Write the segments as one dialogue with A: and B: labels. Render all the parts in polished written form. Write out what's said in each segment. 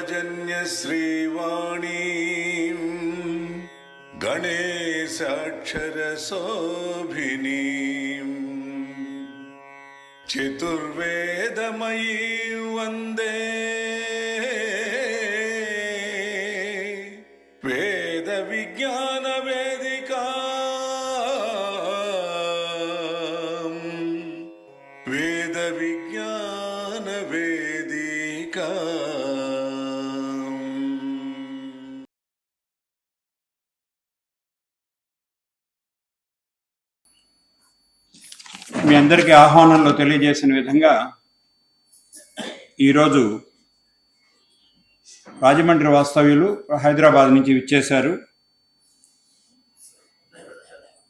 A: पाञ्चजन्य श्रीवाणीं गणेशाक्षरशोभिनीं चतुर्वेदमयीं वन्दे वेदविज्ञानवेदिका
B: మీ అందరికీ ఆహ్వానంలో తెలియజేసిన విధంగా ఈరోజు రాజమండ్రి వాస్తవ్యులు హైదరాబాద్ నుంచి విచ్చేశారు.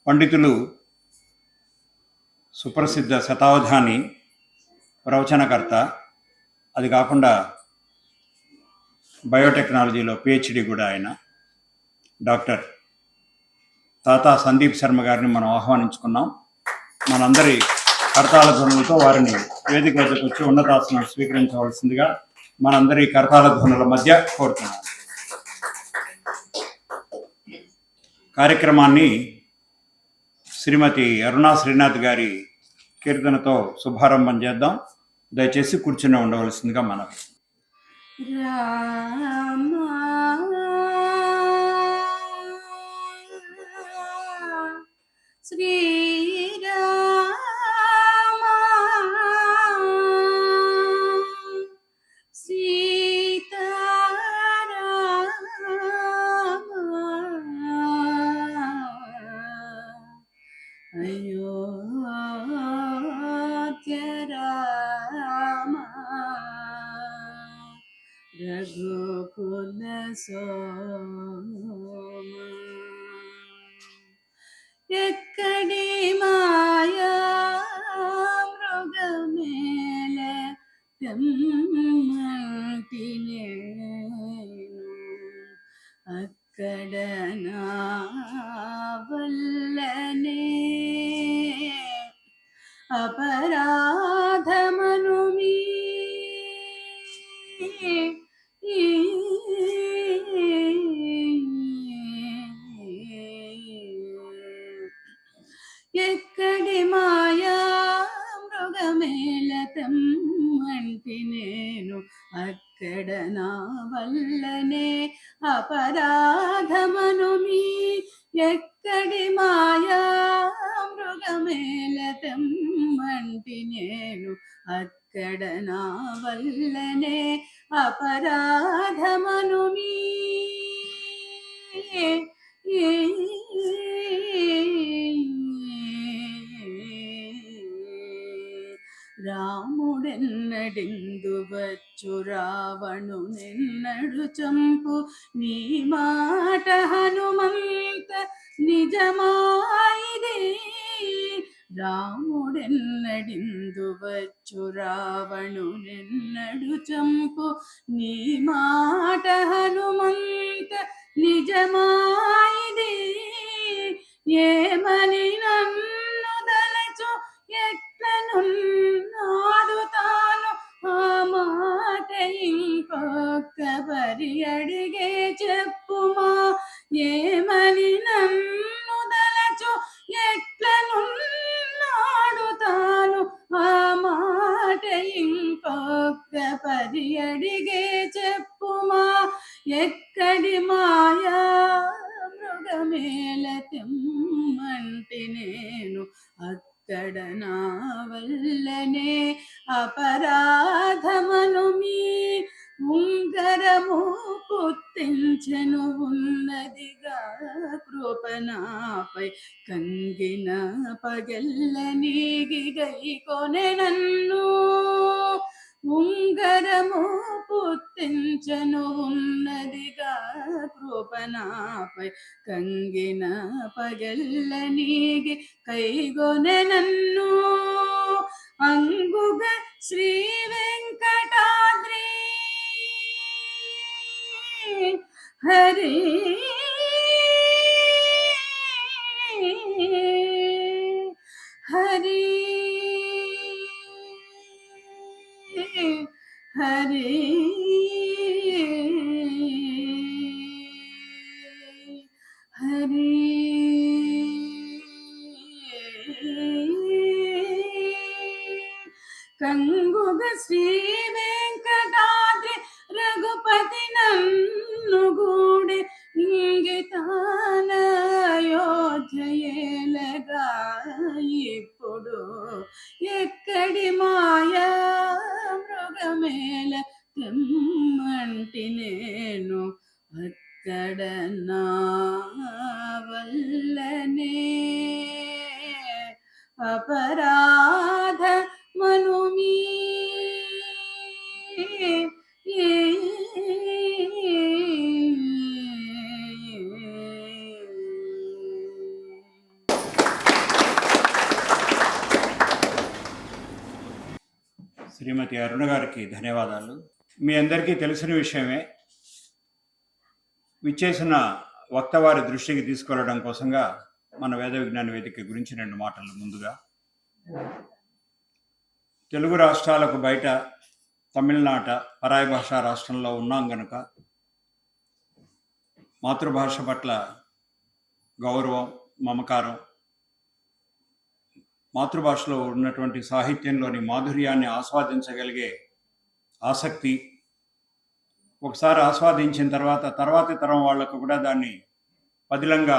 B: పండితులు సుప్రసిద్ధ శతావధాని ప్రవచనకర్త, అది కాకుండా బయోటెక్నాలజీలో పిహెచ్డి కూడా ఆయన డాక్టర్ తాతా సందీప్ శర్మ గారిని మనం ఆహ్వానించుకున్నాం. మనందరి కరతాళ ధ్వనులతో వారిని వేదిక వద్దకు వచ్చి ఉన్నతాసనం స్వీకరించవలసిందిగా మనందరి కరతాళ ధ్వనుల మధ్య కోరుతున్నాం. కార్యక్రమాన్ని శ్రీమతి అరుణా శ్రీనాథ్ గారి కీర్తనతో శుభారంభం చేద్దాం. దయచేసి కూర్చుని ఉండవలసిందిగా మనవి.
C: రఘుకుల సోమ ఎక్కడి మాయా మృగమేల తెమ్మటి నేను అక్కడ నా వల్లనే అపరాధమను మీ ఎక్కడి మాయా మృగమేళతం అంటే నేను అక్కడ నా వల్లనే అపరాధమను మీ ఎక్కడి మాయా మృగమేళతం అంటే నేను అక్కడ నా వల్లనే అపరాధమను మీ రాముడెన్నడెందు వచ్చు రావణునెన్నడు చంపు నీ మాట హనుమంత నిజమాయిదే రాముడెన్నడెందు వచ్చు రావణునెన్నడు చంపు నీ మాట హనుమంత నిజమాయిదే ఏమని నన్ను దలచు ఎట్లనున్నాడు తాను ఆ మాట ఇంకొక్క పరి అడిగే చెప్పుమా ఏమని నన్ను దలచు ఎట్లనున్నాడు తాను ఆ మాట ఇంకొక్క పరి అడిగే చెప్పుమా ఎక్కడి మాయా మృగమేళ తెమ్మంటే నేను అక్కడ నా వల్లనే అపరాధమను మీ ఉంగరము పుట్టించెను ఉన్నదిగా కృపనాపై కంగిన పగెల్ల నీగి గైకొనె నన్ను ఉంగరము పుట్టించెను ఉన్నదిగా కృపనాపై కంగిన పగెల్ల నీగి కైగొనె నన్ను అంగుగ శ్రీ వెంకటాద్రి హరి హరి హరి రమ్మంటి నేను అక్కడ నా వల్లనే అపరాధ మనుమీ
B: శ్రీమతి అరుణ గారికి ధన్యవాదాలు. మీ అందరికీ తెలిసిన విషయమే, విచ్చేసిన వక్త వారి దృష్టికి తీసుకెళ్లడం కోసంగా మన వేద విజ్ఞాన వేదిక గురించి 2 మాటలు. ముందుగా, తెలుగు రాష్ట్రాలకు బయట తమిళనాట పరాయి భాషా రాష్ట్రంలో ఉన్నాం గనుక మాతృభాష పట్ల గౌరవం, మమకారం, మాతృభాషలో ఉన్నటువంటి సాహిత్యంలోని మాధుర్యాన్ని ఆస్వాదించగలిగే ఆసక్తి, ఒకసారి ఆస్వాదించిన తర్వాతి తరం వాళ్లకు కూడా దాన్ని పదిలంగా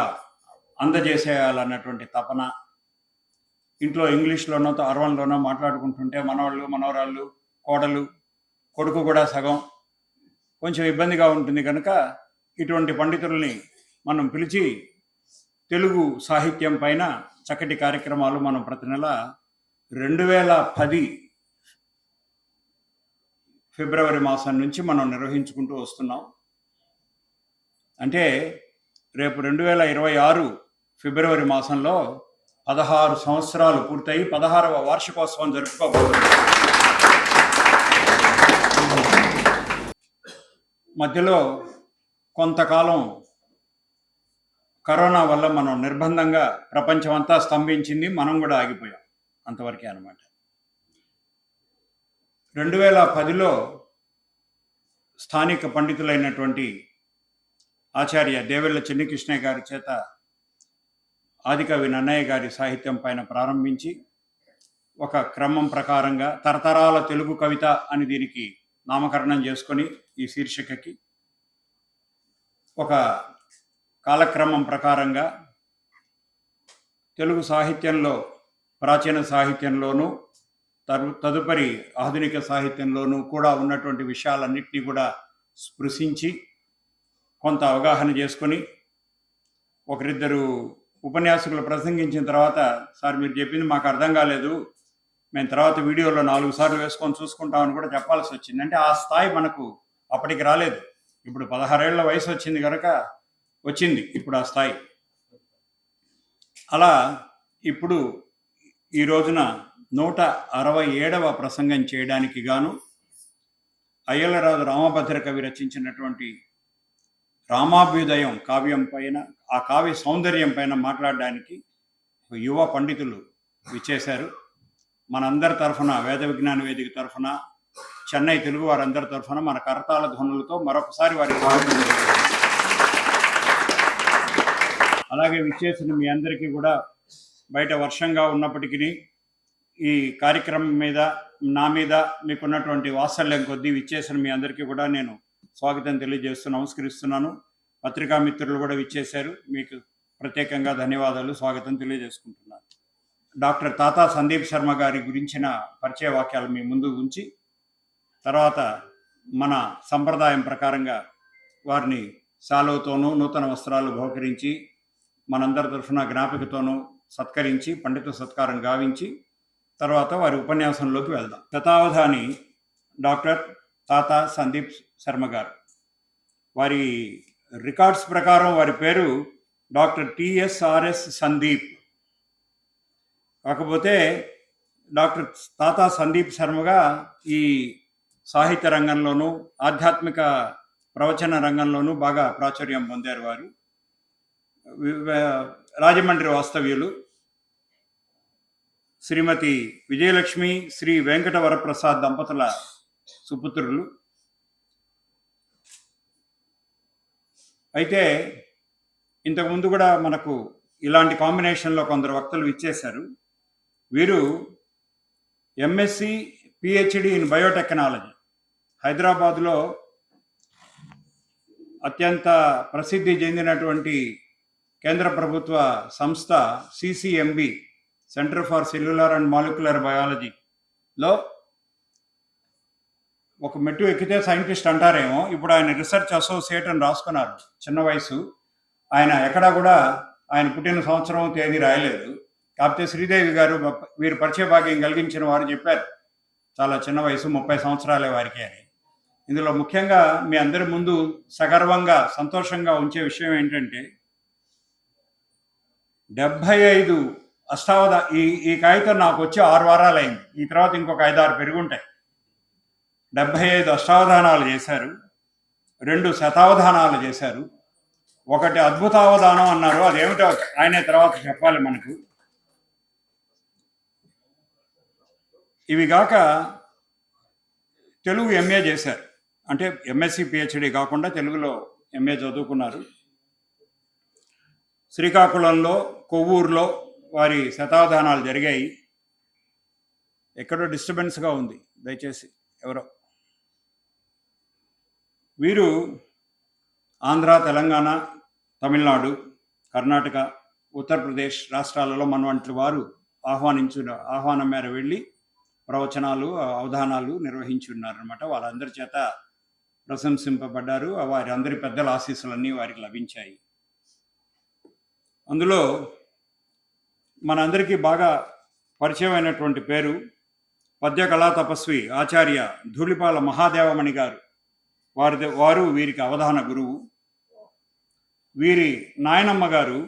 B: అందజేసేయాలన్నటువంటి తపన, ఇంట్లో ఇంగ్లీష్లోనో అరవన్లోనో మాట్లాడుకుంటుంటే మనవాళ్ళు, మనవరాళ్ళు, కోడలు, కొడుకు కూడా సగం కొంచెం ఇబ్బందిగా ఉంటుంది కనుక ఇటువంటి పండితుల్ని మనం పిలిచి తెలుగు సాహిత్యం పైన చక్కటి కార్యక్రమాలు మనం ప్రతి నెల 2010 ఫిబ్రవరి మాసం నుంచి మనం నిర్వహించుకుంటూ వస్తున్నాం. అంటే రేపు 2026 ఫిబ్రవరి మాసంలో 16 సంవత్సరాలు పూర్తయి 16వ వార్షికోత్సవం జరుపుకోబోతున్నాం. మధ్యలో కొంతకాలం కరోనా వల్ల మనం నిర్బంధంగా ప్రపంచం అంతా స్తంభించింది, మనం కూడా ఆగిపోయాం. అంతవరకే అన్నమాట. 2010లో స్థానిక పండితులైనటువంటి ఆచార్య దేవెళ్ళ చెన్నికృష్ణయ్య గారి చేత ఆదికవి నన్నయ్య గారి సాహిత్యం పైన ప్రారంభించి ఒక క్రమం ప్రకారంగా తరతరాల తెలుగు కవిత అని దీనికి నామకరణం చేసుకొని ఈ శీర్షికకి ఒక కాలక్రమం ప్రకారంగా తెలుగు సాహిత్యంలో, ప్రాచీన సాహిత్యంలోనూ తదుపరి ఆధునిక సాహిత్యంలోనూ కూడా ఉన్నటువంటి విషయాలన్నింటినీ కూడా స్పృశించి కొంత అవగాహన చేసుకొని, ఒకరిద్దరు ఉపన్యాసకులు ప్రసంగించిన తర్వాత, సార్ మీరు చెప్పింది మాకు అర్థం కాలేదు, మేము తర్వాత వీడియోలో 4 సార్లు వేసుకొని చూసుకుంటామని కూడా చెప్పాల్సి వచ్చింది. అంటే ఆ స్థాయి మనకు అప్పటికి రాలేదు. ఇప్పుడు 16 ఏళ్ల వయసు వచ్చింది కనుక వచ్చింది ఇప్పుడు ఆ స్థాయి. అలా ఇప్పుడు ఈ రోజున 167వ ప్రసంగం చేయడానికి గాను అయ్యలరాజు రామభద్ర కవి రచించినటువంటి రామాభ్యుదయం కావ్యం పైన, ఆ కావ్య సౌందర్యం పైన మాట్లాడడానికి యువ పండితులు విచ్చేశారు. మనందరి తరఫున, వేద విజ్ఞాన వేదిక తరఫున, చెన్నై తెలుగు వారందరి తరఫున మన కరతాళ ధ్వనులతో మరొకసారి వారికి స్వాగతం. అలాగే విచ్చేసిన మీ అందరికీ కూడా, బయట వర్షంగా ఉన్నప్పటికీ ఈ కార్యక్రమం మీద, నా మీద మీకున్నటువంటి వాత్సల్యం కొద్దీ విచ్చేసిన మీ అందరికీ కూడా నేను స్వాగతం తెలియజేస్తూ నమస్కరిస్తున్నాను. పత్రికా మిత్రులు కూడా విచ్చేశారు, మీకు ప్రత్యేకంగా ధన్యవాదాలు, స్వాగతం తెలియజేసుకుంటున్నాను. డాక్టర్ తాతా సందీప్ శర్మ గారి గురించిన పరిచయ వాక్యాలు మీ ముందు ఉంచి, తర్వాత మన సంప్రదాయం ప్రకారంగా వారిని శాలువతోనూ నూతన వస్త్రాలు బహుకరించి మనందరి తరఫున జ్ఞాపికతోనూ సత్కరించి పండిత సత్కారం గావించి తర్వాత వారి ఉపన్యాసంలోకి వెళ్దాం. శతావధాని డాక్టర్ తాతా సందీప్ శర్మ గారు. వారి రికార్డ్స్ ప్రకారం వారి పేరు డాక్టర్ టిఎస్ఆర్ఎస్ సందీప్. కాకపోతే డాక్టర్ తాతా సందీప్ శర్మగా ఈ సాహిత్య రంగంలోనూ ఆధ్యాత్మిక ప్రవచన రంగంలోనూ బాగా ప్రాచుర్యం పొందారు. వారు రాజమండ్రి వాస్తవ్యులు. శ్రీమతి విజయలక్ష్మి, శ్రీ వెంకట వరప్రసాద్ దంపతుల సుపుత్రులు. అయితే ఇంతకుముందు కూడా మనకు ఇలాంటి కాంబినేషన్లో కొందరు వక్తలు ఇచ్చేశారు. వీరు ఎంఎస్సి పిహెచ్డి ఇన్ బయోటెక్నాలజీ, హైదరాబాద్లో అత్యంత ప్రసిద్ధి చెందినటువంటి కేంద్ర ప్రభుత్వ సంస్థ CCMB, centre for cellular and molecular బయాలజీలో ఒక మెట్టు ఎక్కితే సైంటిస్ట్ అంటారేమో, ఇప్పుడు ఆయన రీసెర్చ్ అసోసియేట్ అని రాసుకున్నారు. చిన్న వయసు, ఆయన ఎక్కడా కూడా ఆయన పుట్టిన సంవత్సరం తేదీ రాయలేదు. కాకపోతే శ్రీదేవి గారు వీరు పరిచయ భాగ్యం కలిగించిన వారు చెప్పారు చాలా చిన్న వయసు, 30 సంవత్సరాలే వారికి అని. ఇందులో ముఖ్యంగా మీ అందరి ముందు సగర్వంగా సంతోషంగా ఉంచే విషయం ఏంటంటే 75 ఈ కాగితం నాకు వచ్చి 6 వారాలు అయింది. ఈ తర్వాత ఇంకొక 5-6 పెరుగుంటాయి. 75 అష్టావధానాలు చేశారు, 2 శతావధానాలు చేశారు, ఒకటి అద్భుతావధానం అన్నారు. అదేమిటో ఆయనే తర్వాత చెప్పాలి మనకు. ఇవి కాక తెలుగు ఎంఏ చేశారు, అంటే ఎంఎస్సి పిహెచ్డి కాకుండా తెలుగులో ఎంఏ చదువుకున్నారు. శ్రీకాకుళంలో, కొవ్వూరులో వారి శతావధానాలు జరిగాయి. ఎక్కడో డిస్టర్బెన్స్గా ఉంది, దయచేసి ఎవరో. వీరు ఆంధ్ర, తెలంగాణ, తమిళనాడు, కర్ణాటక, ఉత్తరప్రదేశ్ రాష్ట్రాలలో మన వంటి వారు ఆహ్వానం మేర వెళ్ళి ప్రవచనాలు, అవధానాలు నిర్వహించి ఉన్నారన్నమాట. వాళ్ళందరి చేత ప్రశంసింపబడ్డారు. వారి అందరి పెద్దల ఆశీస్సులన్నీ వారికి లభించాయి. అందులో మనందరికీ బాగా పరిచయమైనటువంటి పేరు పద్య కళా తపస్వి ఆచార్య ధూళిపాల మహాదేవమణి గారు. వారు వీరికి అవధాన గురువు. వీరి నాయనమ్మ గారు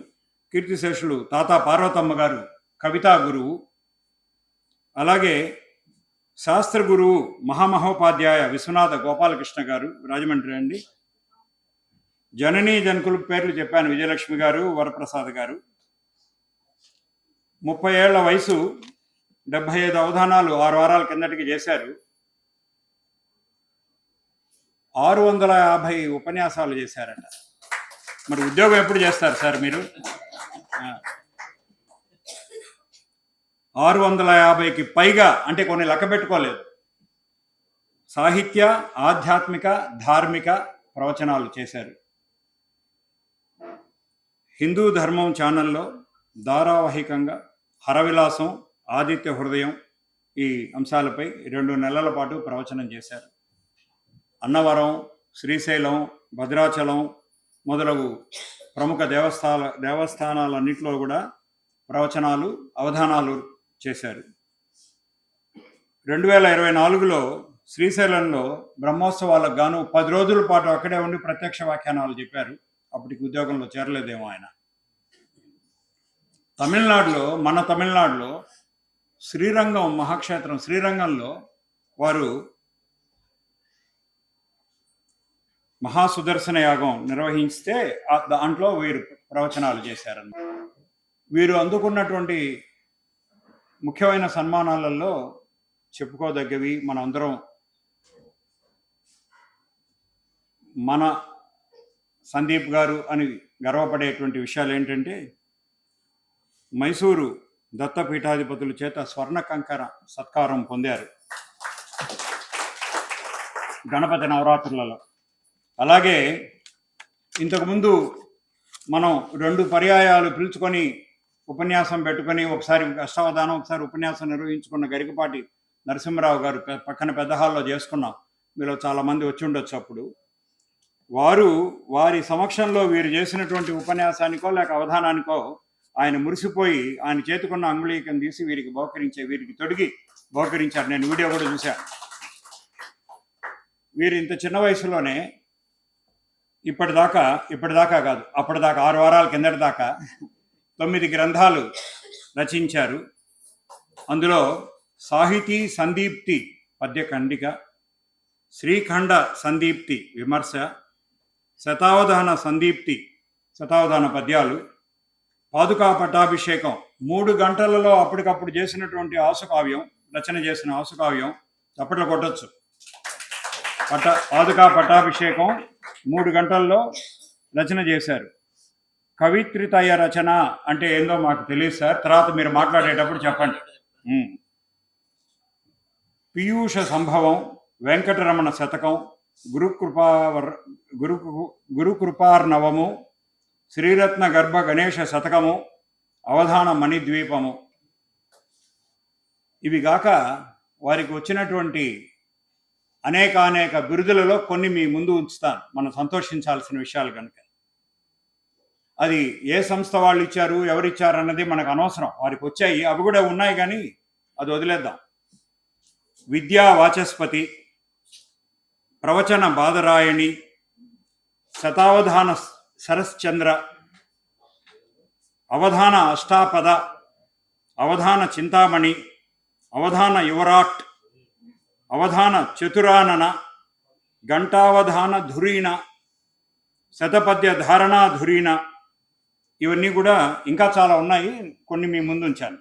B: కీర్తిశేషులు తాతా పార్వతమ్మ గారు కవితా గురువు. అలాగే శాస్త్ర గురువు మహామహోపాధ్యాయ విశ్వనాథ గోపాలకృష్ణ గారు, రాజమండ్రి అండి. జననీ జనకుల పేర్లు చెప్పాను, విజయలక్ష్మి గారు, వరప్రసాద్ గారు. 30 ఏళ్ల వయసు, 75 అవధానాలు 6 వారాల కిందటికి చేశారు. 650 ఉపన్యాసాలు చేశారట. మరి ఉద్యోగం ఎప్పుడు చేస్తారు సార్ మీరు? 650కి పైగా, అంటే కొన్ని లెక్క పెట్టుకోలేదు, సాహిత్య, ఆధ్యాత్మిక, ధార్మిక ప్రవచనాలు చేశారు. హిందూ ధర్మం ఛానల్లో ధారావాహికంగా హరవిలాసం, ఆదిత్య హృదయం ఈ అంశాలపై 2 నెలల పాటు ప్రవచనం చేశారు. అన్నవరం, శ్రీశైలం, భద్రాచలం మొదలగు ప్రముఖ దేవస్థానాలన్నింటిలో కూడా ప్రవచనాలు, అవధానాలు చేశారు. 2024లో శ్రీశైలంలో బ్రహ్మోత్సవాలకు గాను 10 రోజుల పాటు అక్కడే ఉండి ప్రత్యక్ష వ్యాఖ్యానాలు చెప్పారు. అప్పటికి ఉద్యోగంలో చేరలేదేమో ఆయన. మన తమిళనాడులో శ్రీరంగం మహాక్షేత్రం శ్రీరంగంలో వారు మహాసుదర్శన యాగం నిర్వహిస్తే దాంట్లో వీరు ప్రవచనాలు చేశారన్న. వీరు అందుకున్నటువంటి ముఖ్యమైన సన్మానాలలో చెప్పుకోదగ్గవి, మనందరం మన సందీప్ గారు అని గర్వపడేటువంటి విషయాలు ఏంటంటే, మైసూరు దత్తపీఠాధిపతుల చేత స్వర్ణ కంకర సత్కారం పొందారు గణపతి నవరాత్రులలో. అలాగే ఇంతకుముందు మనం 2 పర్యాయాలు పిలుచుకొని ఉపన్యాసం పెట్టుకొని, ఒకసారి అష్టావధానం, ఒకసారి ఉపన్యాసం నిర్వహించుకున్న గరికపాటి నరసింహరావు గారు పక్కన పెద్ద హాల్లో చేసుకున్నాం. మీలో చాలామంది వచ్చి ఉండొచ్చు. అప్పుడు వారి సమక్షంలో వీరు చేసినటువంటి ఉపన్యాసానికో లేక అవధానానికో ఆయన మురిసిపోయి ఆయన చేతుకున్న అంగుళీకం తీసి వీరికి తొడిగి బహుకరించారు. నేను వీడియో కూడా చూశాను. వీరు ఇంత చిన్న వయసులోనే ఇప్పటిదాకా కాదు, అప్పటిదాకా 6 వారాల కిందటి దాకా 9 గ్రంథాలు రచించారు. అందులో సాహితీ సందీప్తి పద్య ఖండిక, శ్రీఖండ సందీప్తి విమర్శ, శతావధాన సందీప్తి శతావధాన పద్యాలు, పాదుకా పట్టాభిషేకం 3 గంటలలో అప్పటికప్పుడు చేసినటువంటి రచన చేసిన ఆసుకావ్యం చప్పట్లు కొట్టచ్చు. పాదుకా పట్టాభిషేకం 3 గంటల్లో రచన చేశారు. కవిత్రితయ రచన అంటే ఏందో మాకు తెలియదు సార్, తర్వాత మీరు మాట్లాడేటప్పుడు చెప్పండి. పీయూష సంభవం, వెంకటరమణ శతకం, గురుకృపార్ణవము, శ్రీరత్న గర్భ గణేష శతకము, అవధాన మణిద్వీపము. ఇవి గాక వారికి వచ్చినటువంటి అనేక బిరుదులలో కొన్ని మీ ముందు ఉంచుతాను, మనం సంతోషించాల్సిన విషయాలు కనుక. అది ఏ సంస్థ వాళ్ళు ఇచ్చారు, ఎవరు ఇచ్చారు అన్నది మనకు అనవసరం. వారికి వచ్చాయి, అవి కూడా ఉన్నాయి, కానీ అది వదిలేద్దాం. విద్యా వాచస్పతి, ప్రవచన బాదరాయణి, శతావధాన శరశ్చంద్ర, అవధాన అష్టాపద, అవధాన చింతామణి, అవధాన యువరాట్, అవధాన చతురానన, ఘంటావధాన ధురీణ, శతపద్య ధారణా ధురీణ, ఇవన్నీ కూడా ఇంకా చాలా ఉన్నాయి, కొన్ని మీ ముందు ఉంచాను.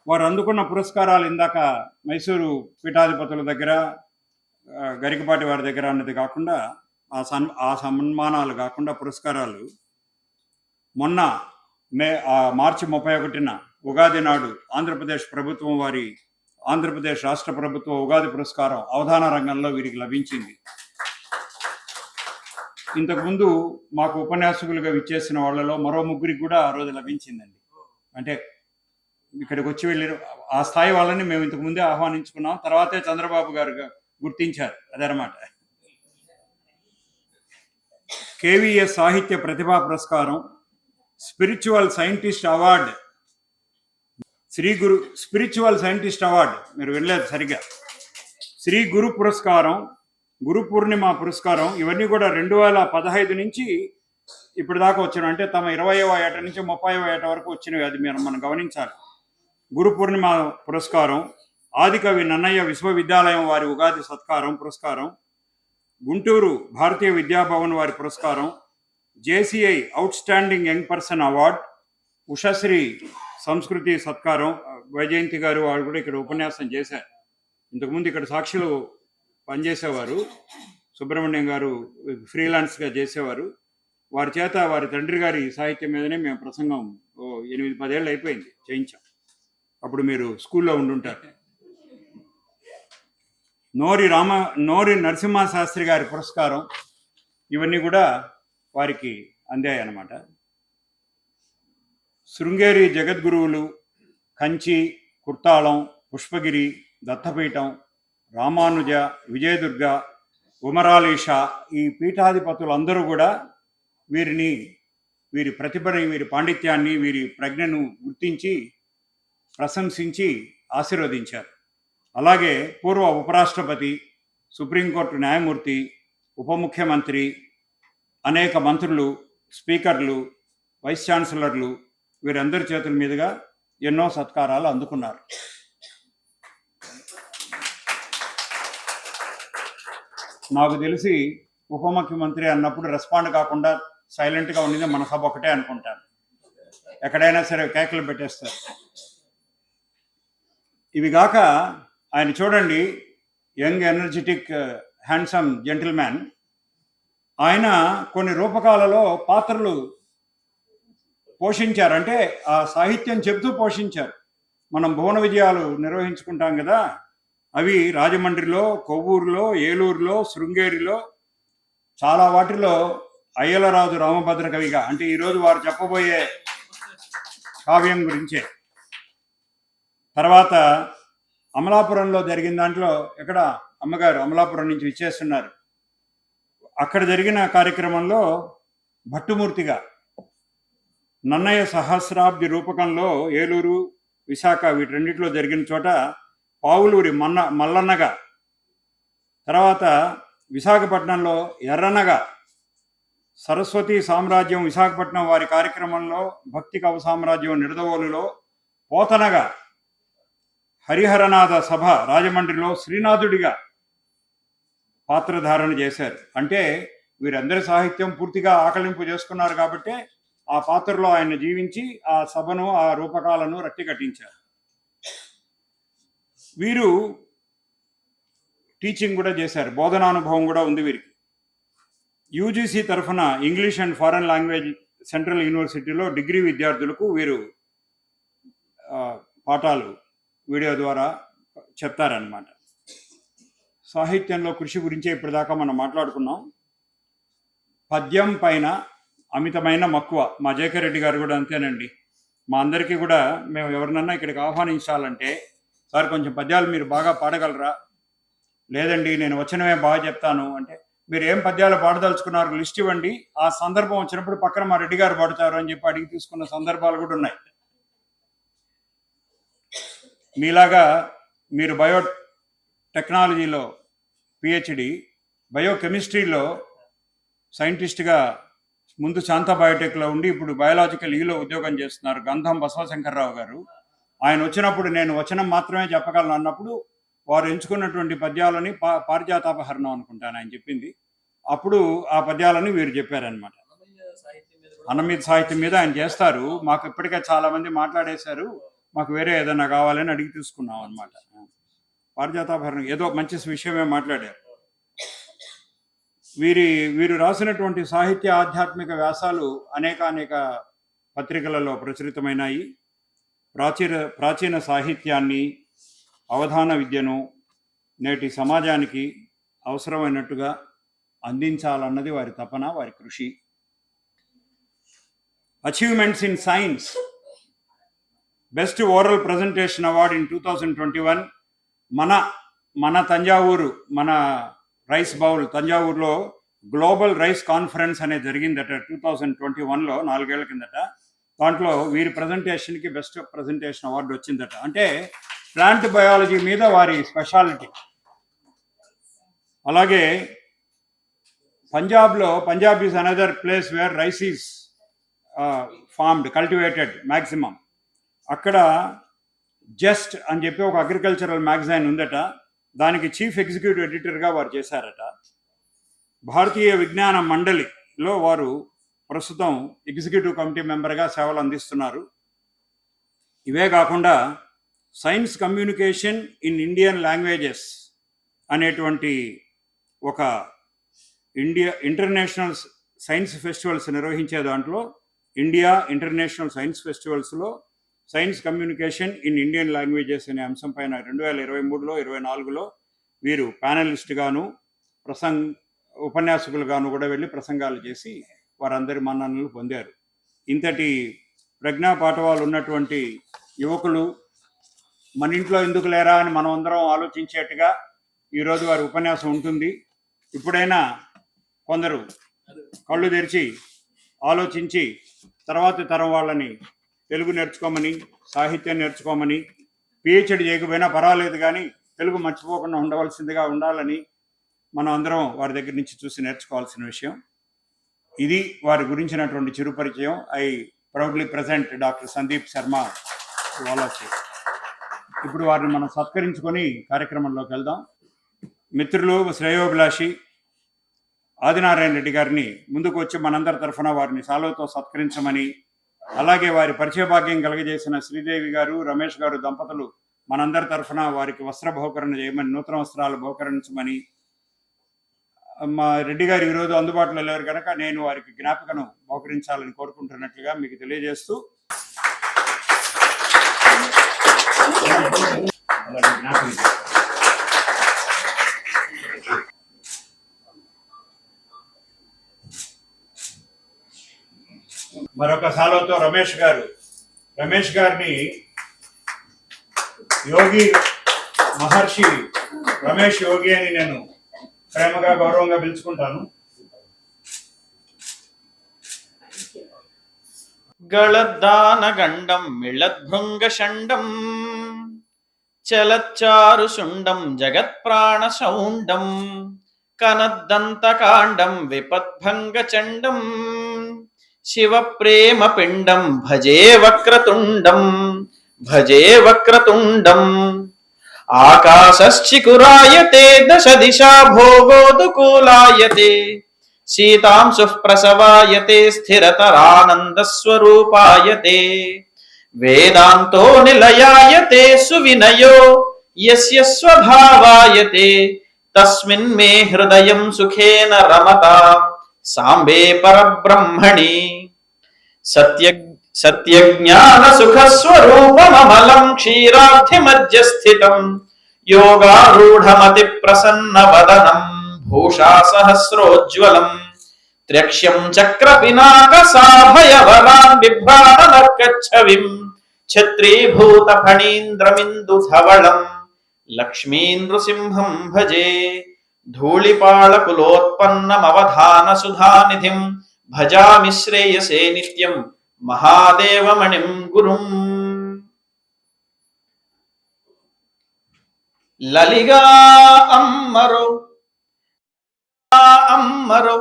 B: వారు అందుకున్న పురస్కారాలు ఇందాక మైసూరు పీఠాధిపతుల దగ్గర, గరికపాటి వారి దగ్గర అన్నది కాకుండా, ఆ సన్మానాలు కాకుండా పురస్కారాలు మొన్న మార్చి 31న ఉగాది నాడు ఆంధ్రప్రదేశ్ ప్రభుత్వం వారి ఆంధ్రప్రదేశ్ రాష్ట్ర ప్రభుత్వ ఉగాది పురస్కారం అవధాన రంగంలో వీరికి లభించింది. ఇంతకుముందు మాకు ఉపన్యాసకులుగా విచ్చేసిన వాళ్ళలో మరో ముగ్గురికి కూడా ఆ రోజు లభించిందండి. అంటే ఇక్కడికి వచ్చి వెళ్ళి ఆ స్థాయి వాళ్ళని మేము ఇంతకు ముందే ఆహ్వానించుకున్నాం, తర్వాతే చంద్రబాబు గారు గుర్తించారు. అదనమాట. కేవీఎస్ సాహిత్య ప్రతిభా పురస్కారం, spiritual scientist award, spiritual scientist award, మీరు వెళ్ళలేదు సరిగ్గా, శ్రీ గురు పురస్కారం, గురు పూర్ణిమ పురస్కారం, ఇవన్నీ కూడా 2015 నుంచి ఇప్పుడు దాకా వచ్చిన, అంటే తమ 20వ ఏట నుంచి 30వ ఏట వరకు వచ్చినవి. అది మనం గమనించాలి. గురు పూర్ణిమ పురస్కారం, ఆదికవి నన్నయ్య విశ్వవిద్యాలయం వారి ఉగాది సత్కారం పురస్కారం, గుంటూరు భారతీయ విద్యాభవన్ వారి పురస్కారం, JCI out standing young person award, Ushasri సంస్కృతి సత్కారం. వైజయంతి గారు వారు కూడా ఇక్కడ ఉపన్యాసం చేశారు. ఇంతకుముందు ఇక్కడ సాక్షులు పనిచేసేవారు, సుబ్రహ్మణ్యం గారు ఫ్రీలాన్స్గా చేసేవారు. వారి చేత వారి తండ్రి గారి సాహిత్యం మీదనే మేము ప్రసంగం 8-10 ఏళ్ళు అయిపోయింది చేయించాం. అప్పుడు మీరు స్కూల్లో ఉండుంటారు. నోరి నరసింహ శాస్త్రి గారి పురస్కారం, ఇవన్నీ కూడా వారికి అందాయి అన్నమాట. శృంగేరి జగద్గురువులు, కంచి, కుర్తాళం, పుష్పగిరి, దత్తపీఠం, రామానుజ, విజయదుర్గ, ఉమరాలీష, ఈ పీఠాధిపతులందరూ కూడా వీరి ప్రతిభని, వీరి పాండిత్యాన్ని, వీరి ప్రజ్ఞను గుర్తించి ప్రశంసించి ఆశీర్వదించారు. అలాగే పూర్వ ఉపరాష్ట్రపతి, సుప్రీంకోర్టు న్యాయమూర్తి, ఉప ముఖ్యమంత్రి, అనేక మంత్రులు, స్పీకర్లు, వైస్ ఛాన్సలర్లు, వీరందరి చేతుల మీదుగా ఎన్నో సత్కారాలు అందుకున్నారు. నాకు తెలిసి ఉప ముఖ్యమంత్రి అన్నప్పుడు రెస్పాండ్ కాకుండా సైలెంట్గా ఉండింది మన సభ ఒకటే అనుకుంటాను. ఎక్కడైనా సరే కేకలు పెట్టేస్తారు. ఇవి కాక ఆయన చూడండి, యంగ్ ఎనర్జెటిక్ హ్యాండ్సమ్ జెంటిల్మ్యాన్. ఆయన కొన్ని రూపకాలలో పాత్రలు పోషించారు, అంటే ఆ సాహిత్యం చెబుతూ పోషించారు. మనం భువన విజయాలు నిర్వహించుకుంటాం కదా, అవి రాజమండ్రిలో, కొవ్వూరులో, ఏలూరులో, శృంగేరిలో, చాలా వాటిలో అయ్యలరాజు రామభద్ర కవిగా, అంటే ఈరోజు వారు చెప్పబోయే కావ్యం గురించే. తర్వాత అమలాపురంలో జరిగిన దాంట్లో, ఎక్కడ అమ్మగారు అమలాపురం నుంచి విచ్చేస్తున్నారు, అక్కడ జరిగిన కార్యక్రమంలో భట్టుమూర్తిగా, నన్నయ్య సహస్రాబ్ది రూపకంలో ఏలూరు, విశాఖ వీటన్నిటిలో జరిగిన చోట పావులూరి మల్లన్నగా, తర్వాత విశాఖపట్నంలో ఎర్రనగా, సరస్వతి సామ్రాజ్యం విశాఖపట్నం వారి కార్యక్రమంలో భక్తి కవ సామ్రాజ్యం నిడదవోలులో పోతనగా, హరిహరనాథ సభ రాజమండ్రిలో శ్రీనాథుడిగా పాత్రధారణ చేశారు. అంటే వీరందరి సాహిత్యం పూర్తిగా ఆకలింపు చేసుకున్నారు కాబట్టి ఆ పాత్రలో ఆయన జీవించి ఆ సభను, ఆ రూపకాలను రట్టి కట్టించారు. వీరు టీచింగ్ కూడా చేశారు, బోధనానుభవం కూడా ఉంది వీరికి. యూజీసీ తరఫున English and foreign language central యూనివర్సిటీలో డిగ్రీ విద్యార్థులకు వీరు పాఠాలు వీడియో ద్వారా చెప్తారన్నమాట. సాహిత్యంలో కృషి గురించే ఇప్పటిదాకా మనం మాట్లాడుకున్నాం. పద్యం పైన అమితమైన మక్కువ. మా జేకే రెడ్డి గారు కూడా అంతేనండి. మా అందరికీ కూడా మేము ఎవరినన్నా ఇక్కడికి ఆహ్వానించాలంటే సార్ కొంచెం పద్యాలు మీరు బాగా పాడగలరా? లేదండి నేను వచనమే బాగా చెప్తాను అంటే, మీరు ఏం పద్యాలు పాడదలుచుకున్నారు లిస్ట్ ఇవ్వండి, ఆ సందర్భం వచ్చినప్పుడు పక్కన మా రెడ్డి గారు పాడుతారు అని చెప్పి అడిగి తీసుకున్న సందర్భాలు కూడా ఉన్నాయి. మీలాగా మీరు బయోటెక్నాలజీలో పిహెచ్డి, బయోకెమిస్ట్రీలో సైంటిస్ట్గా ముందు శాంతా బయోటెక్లో ఉండి ఇప్పుడు బయాలజికల్ ఈలో ఉద్యోగం చేస్తున్నారు గంధం బసవశంకర్రావు గారు. ఆయన వచ్చినప్పుడు నేను వచనం మాత్రమే చెప్పగలను అన్నప్పుడు వారు ఎంచుకున్నటువంటి పద్యాలని పారిజాతాపహరణం అనుకుంటాను ఆయన చెప్పింది. అప్పుడు ఆ పద్యాలని వీరు చెప్పారనమాట. అన్నమీద సాహిత్యం మీద ఆయన చేస్తారు. మాకు ఇప్పటికే చాలా మంది మాట్లాడేశారు, మాకు వేరే ఏదైనా కావాలని అడిగి తీసుకున్నాం అనమాట. పారిజాతాపహరణం ఏదో మంచి విషయమే మాట్లాడారు. వీరు రాసినటువంటి సాహిత్య ఆధ్యాత్మిక వ్యాసాలు అనేక పత్రికలలో ప్రచురితమైనాయి. ప్రాచీన సాహిత్యాన్ని, అవధాన విద్యను నేటి సమాజానికి అవసరమైనట్టుగా అందించాలన్నది వారి తపన, వారి కృషి. Achievements in science, best oral presentation award in 2021 మన తంజావూరు, మన రైస్ బౌల్ తంజావూరులో గ్లోబల్ రైస్ కాన్ఫరెన్స్ అనేది జరిగిందట 2021లో, 4 ఏళ్ల కిందట. దాంట్లో వీరి ప్రజెంటేషన్కి బెస్ట్ ప్రజెంటేషన్ అవార్డు వచ్చిందట. అంటే ప్లాంట్ బయాలజీ మీద వారి స్పెషాలిటీ. అలాగే Punjab is another place where rice is formed, cultivated maximum. అక్కడ జస్ట్ అని చెప్పి ఒక అగ్రికల్చరల్ మ్యాగజైన్ ఉందట, దానికి చీఫ్ ఎగ్జిక్యూటివ్ ఎడిటర్గా వారు చేశారట. భారతీయ విజ్ఞాన మండలిలో వారు ప్రస్తుతం ఎగ్జిక్యూటివ్ కమిటీ మెంబర్గా సేవలు అందిస్తున్నారు. ఇవే కాకుండా science communication in Indian languages అనేటువంటి ఒక ఇంటర్నేషనల్ సైన్స్ ఫెస్టివల్స్ నిర్వహించే దాంట్లో, ఇండియా ఇంటర్నేషనల్ సైన్స్ ఫెస్టివల్స్లో science communication in Indian languages అనే అంశం పైన 2023లో 24లో వీరు ప్యానలిస్ట్గాను ఉపన్యాసకులుగాను కూడా వెళ్ళి ప్రసంగాలు చేసి వారందరి మన్ననలు పొందారు. ఇంతటి ప్రజ్ఞా పాఠవాలు ఉన్నటువంటి యువకులు మన ఇంట్లో ఎందుకు లేరా అని మనం అందరం ఆలోచించేట్టుగా ఈరోజు వారి ఉపన్యాసం ఉంటుంది. ఇప్పుడైనా కొందరు కళ్ళు తెరిచి ఆలోచించి తర్వాత తరం వాళ్ళని తెలుగు నేర్చుకోమని, సాహిత్యం నేర్చుకోమని, పిహెచ్డి చేయకపోయినా పర్వాలేదు కానీ తెలుగు మర్చిపోకుండా ఉండవలసిందిగా ఉండాలని మనం అందరం వారి దగ్గర నుంచి చూసి నేర్చుకోవాల్సిన విషయం. ఇది వారి గురించినటువంటి చిరు పరిచయం. I proudly present doctor Sandeep Sharma Valachi. ఇప్పుడు వారిని మనం సత్కరించుకొని కార్యక్రమంలోకి వెళ్దాం. మిత్రులు, శ్రేయోభిలాషి ఆదినారాయణ రెడ్డి గారిని ముందుకు వచ్చి మనందరి తరఫున వారిని సాలువతో సత్కరించమని, అలాగే వారి పరిచయ భాగ్యం కలగజేసిన శ్రీదేవి గారు, రమేష్ గారు దంపతులు మనందరి తరఫున వారికి వస్త్ర బహుకరణ చేయమని, నూతన వస్త్రాలు బహుకరించమని. మా రెడ్డి గారు ఈరోజు అందుబాటులో లేరు కనుక నేను వారికి జ్ఞాపికను బహుకరించాలని కోరుకుంటున్నట్లుగా మీకు తెలియజేస్తూ మరొక సాలోతో రమేష్ గారిని యోగి మహర్షి రమేష్ యోగి అని నేను ప్రేమగా గౌరవంగా పిలుచుకుంటాను.
D: గళద్దానగండం మిళద్భృంగషండం చలచ్చారుషుండం జగత్ప్రాణశౌండం కనద్దంతకాండం విపద్భంగచండం శివప్రేమపిండం భజే వక్రతుండం ఆకాశశ్చికురాయతే దశ దిశా భోగోదుకూలాయతే సీతాంశుః ప్రసవాయతే స్థిరతరానందస్వరూపాయతే వేదాంతో నిలయాయతే సువినయో యస్య స్వభావాయతే తస్మిన్ మే హృదయం సుఖేన రమతాం సాంబే పరబ్రహ్మణి సత్యజ్ఞాన సుఖ స్వరూపమమలం క్షీరాబ్ధి మధ్యస్థితం యోగారూఢమతి ప్రసన్న వదనం భూషా సహస్రోజ్వలం త్ర్యక్ష్యం చక్ర పినాక సాభయవరాన్ బిభ్రాణ నర్కచ్ఛవిం ఛత్రీభూత ఫణీంద్రమిందు ధవళం లక్ష్మీనృసింహం భజే ధూళిపాళకులోత్పన్నమవధాన సుధానిధిం భజామి శ్రేయసే నిత్యం మహాదేవమణిం గురుం. లలిగా అమ్మరో అమ్మరో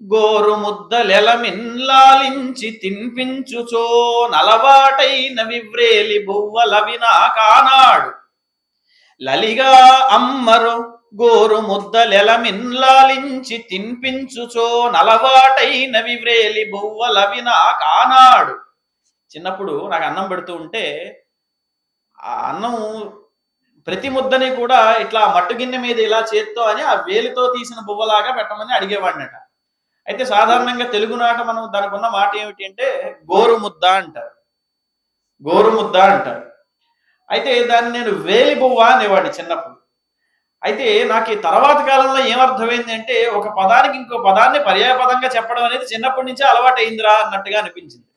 D: గోరు ముద్దలెలమిన్లాలించి తినిపించుచో నలవాటైన వివ్రేలి బువ్వల వినా కానాడు. లలిగా అమ్మరో గోరు ముద్దలెలమిన్లాలించి తినిపించుచో నలవాటైన వివ్రేలి బువ్వల వినా కానాడు. చిన్నప్పుడు నాకు అన్నం పెడుతూ ఉంటే ఆ అన్నం ప్రతి ముద్దని కూడా ఇట్లా మట్టు గిన్నె మీద ఇలా చేత్తో అని ఆ వేలితో తీసిన బువ్వలాగా పెట్టమని అడిగేవాడినట. అయితే సాధారణంగా తెలుగునాట మనం దానికి ఉన్న మాట ఏమిటి అంటే గోరు ముద్ద అంటారు, గోరు ముద్ద అంటారు. అయితే దాన్ని నేను వేలి బువ్వ అనేవాడిని చిన్నప్పుడు. అయితే నాకు ఈ తర్వాత కాలంలో ఏమర్థమైంది అంటే ఒక పదానికి ఇంకో పదాన్ని పర్యాయపదంగా చెప్పడం అనేది చిన్నప్పటి నుంచే అలవాటు అయిందిరా అన్నట్టుగా అనిపించింది.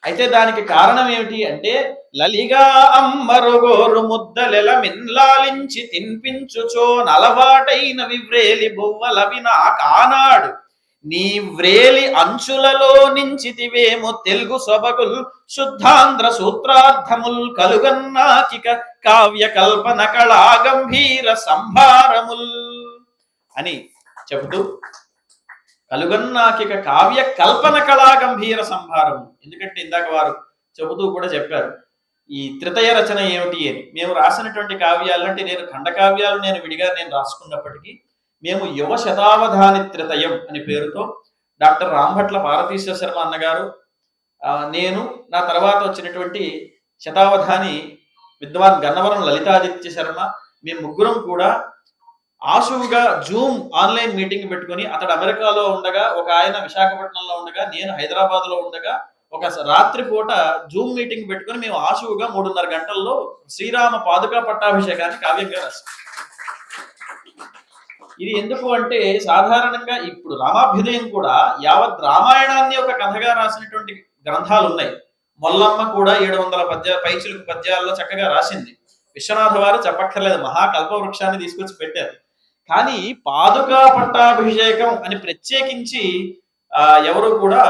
D: అయితే దానికి కారణం ఏమిటి అంటే లలిగా అమ్మరు గోరు ముద్దలెల మిన్లాలించి తినిపించుచో నలవాటైన వివ్రేలి బువ్వల వినా కానాడు. నీ వ్రేలి అంచులలో నించితివేమో తెలుగు సొబగుల్ శుద్ధాంధ్ర సూత్రార్థముల్ కలుగన్నాకిక కావ్య కల్పన కళా గంభీర సంభారముల్ అని చెబుతూ కలుగన్నాకిక కావ్య కల్పన కళా గంభీర సంభారము. ఎందుకంటే ఇందాక వారు చెబుతూ కూడా చెప్పారు ఈ త్రితయ రచన ఏమిటి అని. మేము రాసినటువంటి కావ్యాలు అంటే నేను ఖండకావ్యాలు నేను విడిగా నేను రాసుకున్నప్పటికీ మేము యువ శతావధాని త్రితయం అనే పేరుతో డాక్టర్ రాంభట్ల పార్వతీశ్వర శర్మ అన్నగారు, నేను, నా తర్వాత వచ్చినటువంటి శతావధాని విద్వాన్ గన్నవరం లలితాదిత్య శర్మ, మేము ముగ్గురం కూడా ఆశువుగా జూమ్ ఆన్లైన్ మీటింగ్ పెట్టుకుని అతడు అమెరికాలో ఉండగా, ఒక ఆయన విశాఖపట్నంలో ఉండగా, నేను హైదరాబాద్ లో ఉండగా ఒక రాత్రి పూట జూమ్ మీటింగ్ పెట్టుకుని మేము ఆశువుగా 3.5 గంటల్లో శ్రీరామ పాదుకా పట్టాభిషేకాన్ని కావ్యంగా రాశాం. ఇది ఎందుకు అంటే సాధారణంగా ఇప్పుడు రామాభ్యుదయం కూడా యావత్ రామాయణాన్ని ఒక కథగా రాసినటువంటి గ్రంథాలు ఉన్నాయి. మొల్లమ్మ కూడా 700 పైచిలుకు పద్యాల్లో చక్కగా రాసింది. విశ్వనాథ వారు చెప్పక్కర్లేదు, మహాకల్ప వృక్షాన్ని తీసుకొచ్చి పెట్టారు. కానీ పాదుకా పట్టాభిషేకం అని ప్రత్యేకించి ఎవరు కూడా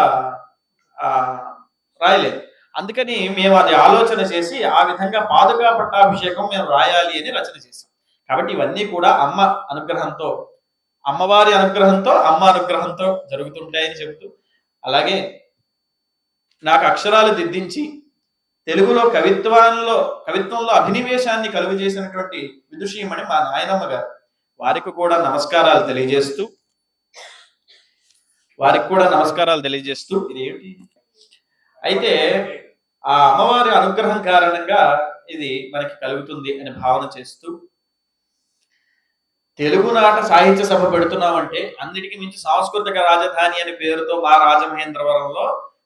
D: రాయలేదు. అందుకని మేము అది ఆలోచన చేసి ఆ విధంగా పాదుకా పట్టాభిషేకం మేము రాయాలి అని రచన చేశాం. కాబట్టి ఇవన్నీ కూడా అమ్మ అనుగ్రహంతో, అమ్మవారి అనుగ్రహంతో, అమ్మ అనుగ్రహంతో జరుగుతుంటాయని చెబుతూ, అలాగే నాకు అక్షరాలు దిద్దించి తెలుగులో కవిత్వంలో అభినివేశాన్ని కలుగు చేసినటువంటి విదుషీమణి మా నాయనమ్మ గారు, వారికి కూడా నమస్కారాలు తెలియజేస్తూ ఇదేంటి అయితే ఆ అమ్మవారి అనుగ్రహం కారణంగా ఇది మనకి కలుగుతుంది అని భావన చేస్తూ, తెలుగునాట సాహిత్య సభ పెడుతున్నామంటే అన్నిటికీ మించి సాంస్కృతిక రాజధాని అనే పేరుతో మా రాజమహేంద్రవరంలో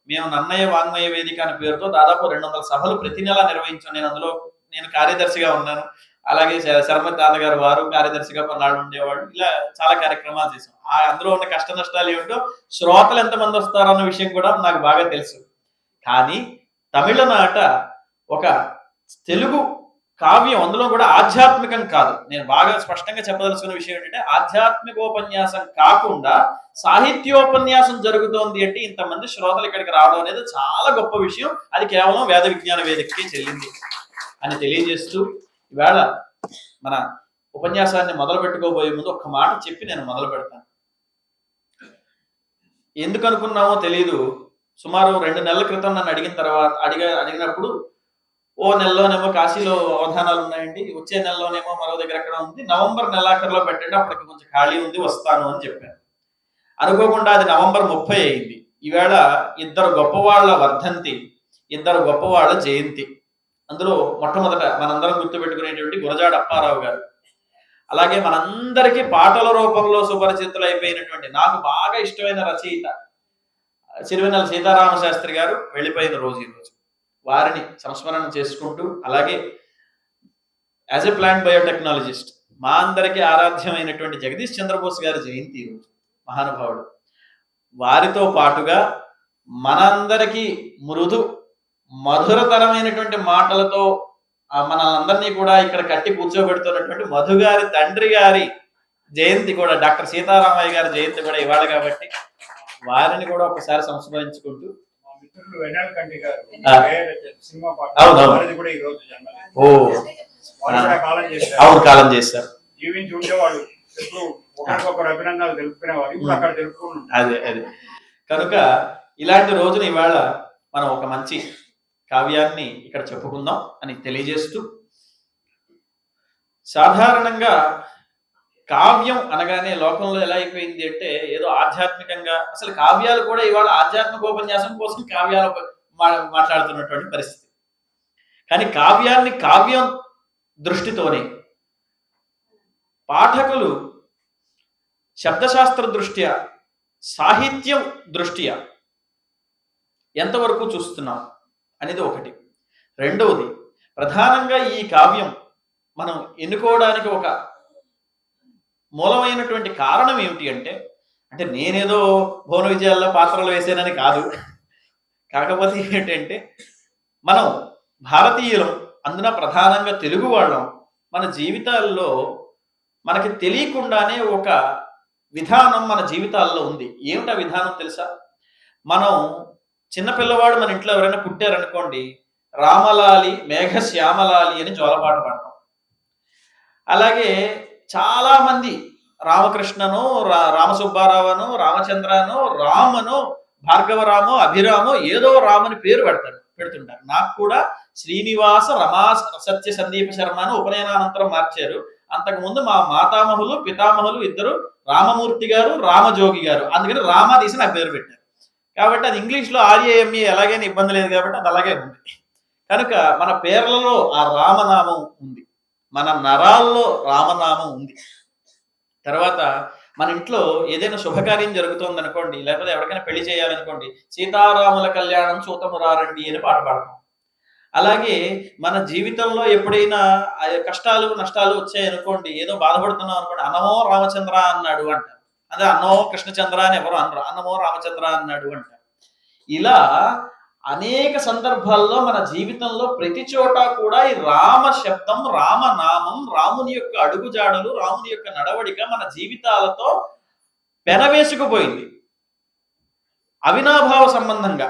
D: మేము నన్నయ్య వాంగ్మయ వేదిక అనే పేరుతో దాదాపు 200 సభలు ప్రతి నెల నిర్వహించాం. నేను కార్యదర్శిగా ఉన్నాను. అలాగే శర్మ తాతగారు వారు కార్యదర్శిగా కొన్నాళ్ళు ఉండేవాడు. ఇలా చాలా కార్యక్రమాలు చేశాం. అందులో ఉన్న కష్ట నష్టాలు ఏమిటో, శ్రోతలు ఎంతమంది వస్తారో అన్న విషయం కూడా నాకు బాగా తెలుసు. కానీ తమిళనాట ఒక తెలుగు కావ్యం, అందులో కూడా ఆధ్యాత్మికం కాదు, నేను బాగా స్పష్టంగా చెప్పదలుచుకున్న విషయం ఏంటంటే ఆధ్యాత్మికోపన్యాసం కాకుండా సాహిత్యోపన్యాసం జరుగుతోంది అంటే ఇంతమంది శ్రోతలు ఇక్కడికి రావడం అనేది చాలా గొప్ప విషయం. అది కేవలం వేద విజ్ఞాన వేదికకే చెల్లింది అని తెలియజేస్తూ, ఈవేళ మన ఉపన్యాసాన్ని మొదలు పెట్టుకోబోయే ముందు ఒక్క మాట చెప్పి నేను మొదలు పెడతాను. ఎందుకు అనుకున్నామో తెలీదు, సుమారు 2 నెలల క్రితం నన్ను అడిగినప్పుడు ఓ నెలలోనేమో కాశీలో అవధానాలు ఉన్నాయండి, వచ్చే నెలలోనేమో మరో దగ్గర ఎక్కడ ఉంది, నవంబర్ నెలాఖరులో పెట్టండి, అప్పటికి కొంచెం ఖాళీ ఉంది, వస్తాను అని చెప్పాను. అనుకోకుండా అది నవంబర్ 30 అయింది. ఈవేళ 2 గొప్పవాళ్ల వర్ధంతి, 2 గొప్పవాళ్ల జయంతి. అందులో మొట్టమొదట మనందరం గుర్తుపెట్టుకునేటువంటి గురజాడ అప్పారావు గారు, అలాగే మనందరికీ పాటల రూపంలో సుపరిచితులు అయిపోయినటువంటి నాకు బాగా ఇష్టమైన రచయిత సిరివెన్నెల సీతారామ శాస్త్రి గారు వెళ్ళిపోయిన రోజు ఈరోజు. వారిని సంస్మరణ చేసుకుంటూ, అలాగే యాజ్ ఎ ప్లాంట్ బయోటెక్నాలజిస్ట్ మా అందరికీ ఆరాధ్యమైనటువంటి జగదీష్ చంద్రబోస్ గారి జయంతి ఈరోజు, మహానుభావుడు. వారితో పాటుగా మనందరికీ మధురతరమైనటువంటి మాటలతో మనందరినీ కూడా ఇక్కడ కట్టి కూర్చోబెడుతున్నటువంటి మధు గారి తండ్రి గారి జయంతి కూడా, డాక్టర్ సీతారామయ్య గారి జయంతి కూడా ఇవాళ కాబట్టి వారిని కూడా ఒకసారి సంస్మరించుకుంటూ,
B: మా మిత్రులు వెనాల్ కంటి గారు సినిమా
D: అవునవును.
B: పాట కూడా ఈ రోజు జన్మదినం.
D: ఓ
B: వాళ్ళు కూడా కాలం చేశారు.
D: అవును, కాలం చేశారు.
B: జీవించి ఉండేవాళ్ళు ఎప్పుడు ఒకరికొకరు అభినందనలు తెలుపుకునేవాళ్ళు. ఇప్పుడు అక్కడ తెలుపుకుంటున్నారు.
D: అదే అదే కనుక ఇలాంటి రోజున ఇవాళ మనం ఒక మంచి కావ్యాన్ని ఇక్కడ చెప్పుకుందాం అని తెలియజేస్తూ, సాధారణంగా కావ్యం అనగానే లోకంలో ఎలా అయిపోయింది అంటే ఏదో ఆధ్యాత్మికంగా, అసలు కావ్యాలు కూడా ఇవాళ ఆధ్యాత్మికోపన్యాసం కోసం కావ్యాలు మాట్లాడుతున్నటువంటి పరిస్థితి. కానీ కావ్యాన్ని కావ్యం దృష్టితోనే పాఠకులు శబ్దశాస్త్ర దృష్ట్యా, సాహిత్యం దృష్ట్యా ఎంతవరకు చూస్తున్నాం అనేది ఒకటి. రెండవది, ప్రధానంగా ఈ కావ్యం మనం ఎన్నుకోవడానికి ఒక మూలమైనటువంటి కారణం ఏమిటి అంటే నేనేదో భువన విజయాల్లో పాత్రలు వేసానని కాదు. కాకపోతే ఏంటంటే మనం భారతీయులం, అందున ప్రధానంగా తెలుగు వాళ్ళం, మన జీవితాల్లో మనకి తెలియకుండానే ఒక విధానం మన జీవితాల్లో ఉంది. ఏమిటా విధానం తెలుసా? మనం చిన్నపిల్లవాడు మన ఇంట్లో ఎవరైనా పుట్టారనుకోండి, రామలాలి మేఘ శ్యామలాలి అని జోలపాట పాడతాం. అలాగే చాలా మంది రామకృష్ణను, రామసుబ్బారావును, రామచంద్రను, రామను, భార్గవరామో, అభిరామో ఏదో రామని పేరు పెడుతుంటారు. నాకు కూడా శ్రీనివాస రమా సత్య సందీప శర్మను ఉపనయనానంతరం మార్చారు. అంతకుముందు మా మాతామహులు పితామహులు ఇద్దరు రామమూర్తి గారు, రామజోగి గారు, అందుకని రామ తీసి నాకు పేరు పెట్టారు. కాబట్టి అది ఇంగ్లీష్లో RAME ఎలాగైనా ఇబ్బంది లేదు కాబట్టి అది అలాగే ఉంది. కనుక మన పేర్లలో ఆ రామనామం ఉంది, మన నరాల్లో రామనామం ఉంది. తర్వాత మన ఇంట్లో ఏదైనా శుభకార్యం జరుగుతోంది అనుకోండి, లేకపోతే ఎవరికైనా పెళ్లి చేయాలనుకోండి, సీతారాముల కళ్యాణం చూతమురారండి అని పాట పాడతాం. అలాగే మన జీవితంలో ఎప్పుడైనా కష్టాలు నష్టాలు వచ్చాయనుకోండి, ఏదో బాధపడుతున్నాం అనుకోండి, అన్నమో రామచంద్ర అన్నాడు అంటారు. అదే అన్నమో కృష్ణచంద్ర అని ఎవరు అనరు, అన్నమో రామచంద్ర అన్నాడు అంటారు. ఇలా అనేక సందర్భాల్లో మన జీవితంలో ప్రతి చోట కూడా ఈ రామ శబ్దం, రామనామం, రాముని యొక్క అడుగుజాడలు, రాముని యొక్క నడవడిక మన జీవితాలతో పెనవేసుకుపోయింది అవినాభావ సంబంధంగా.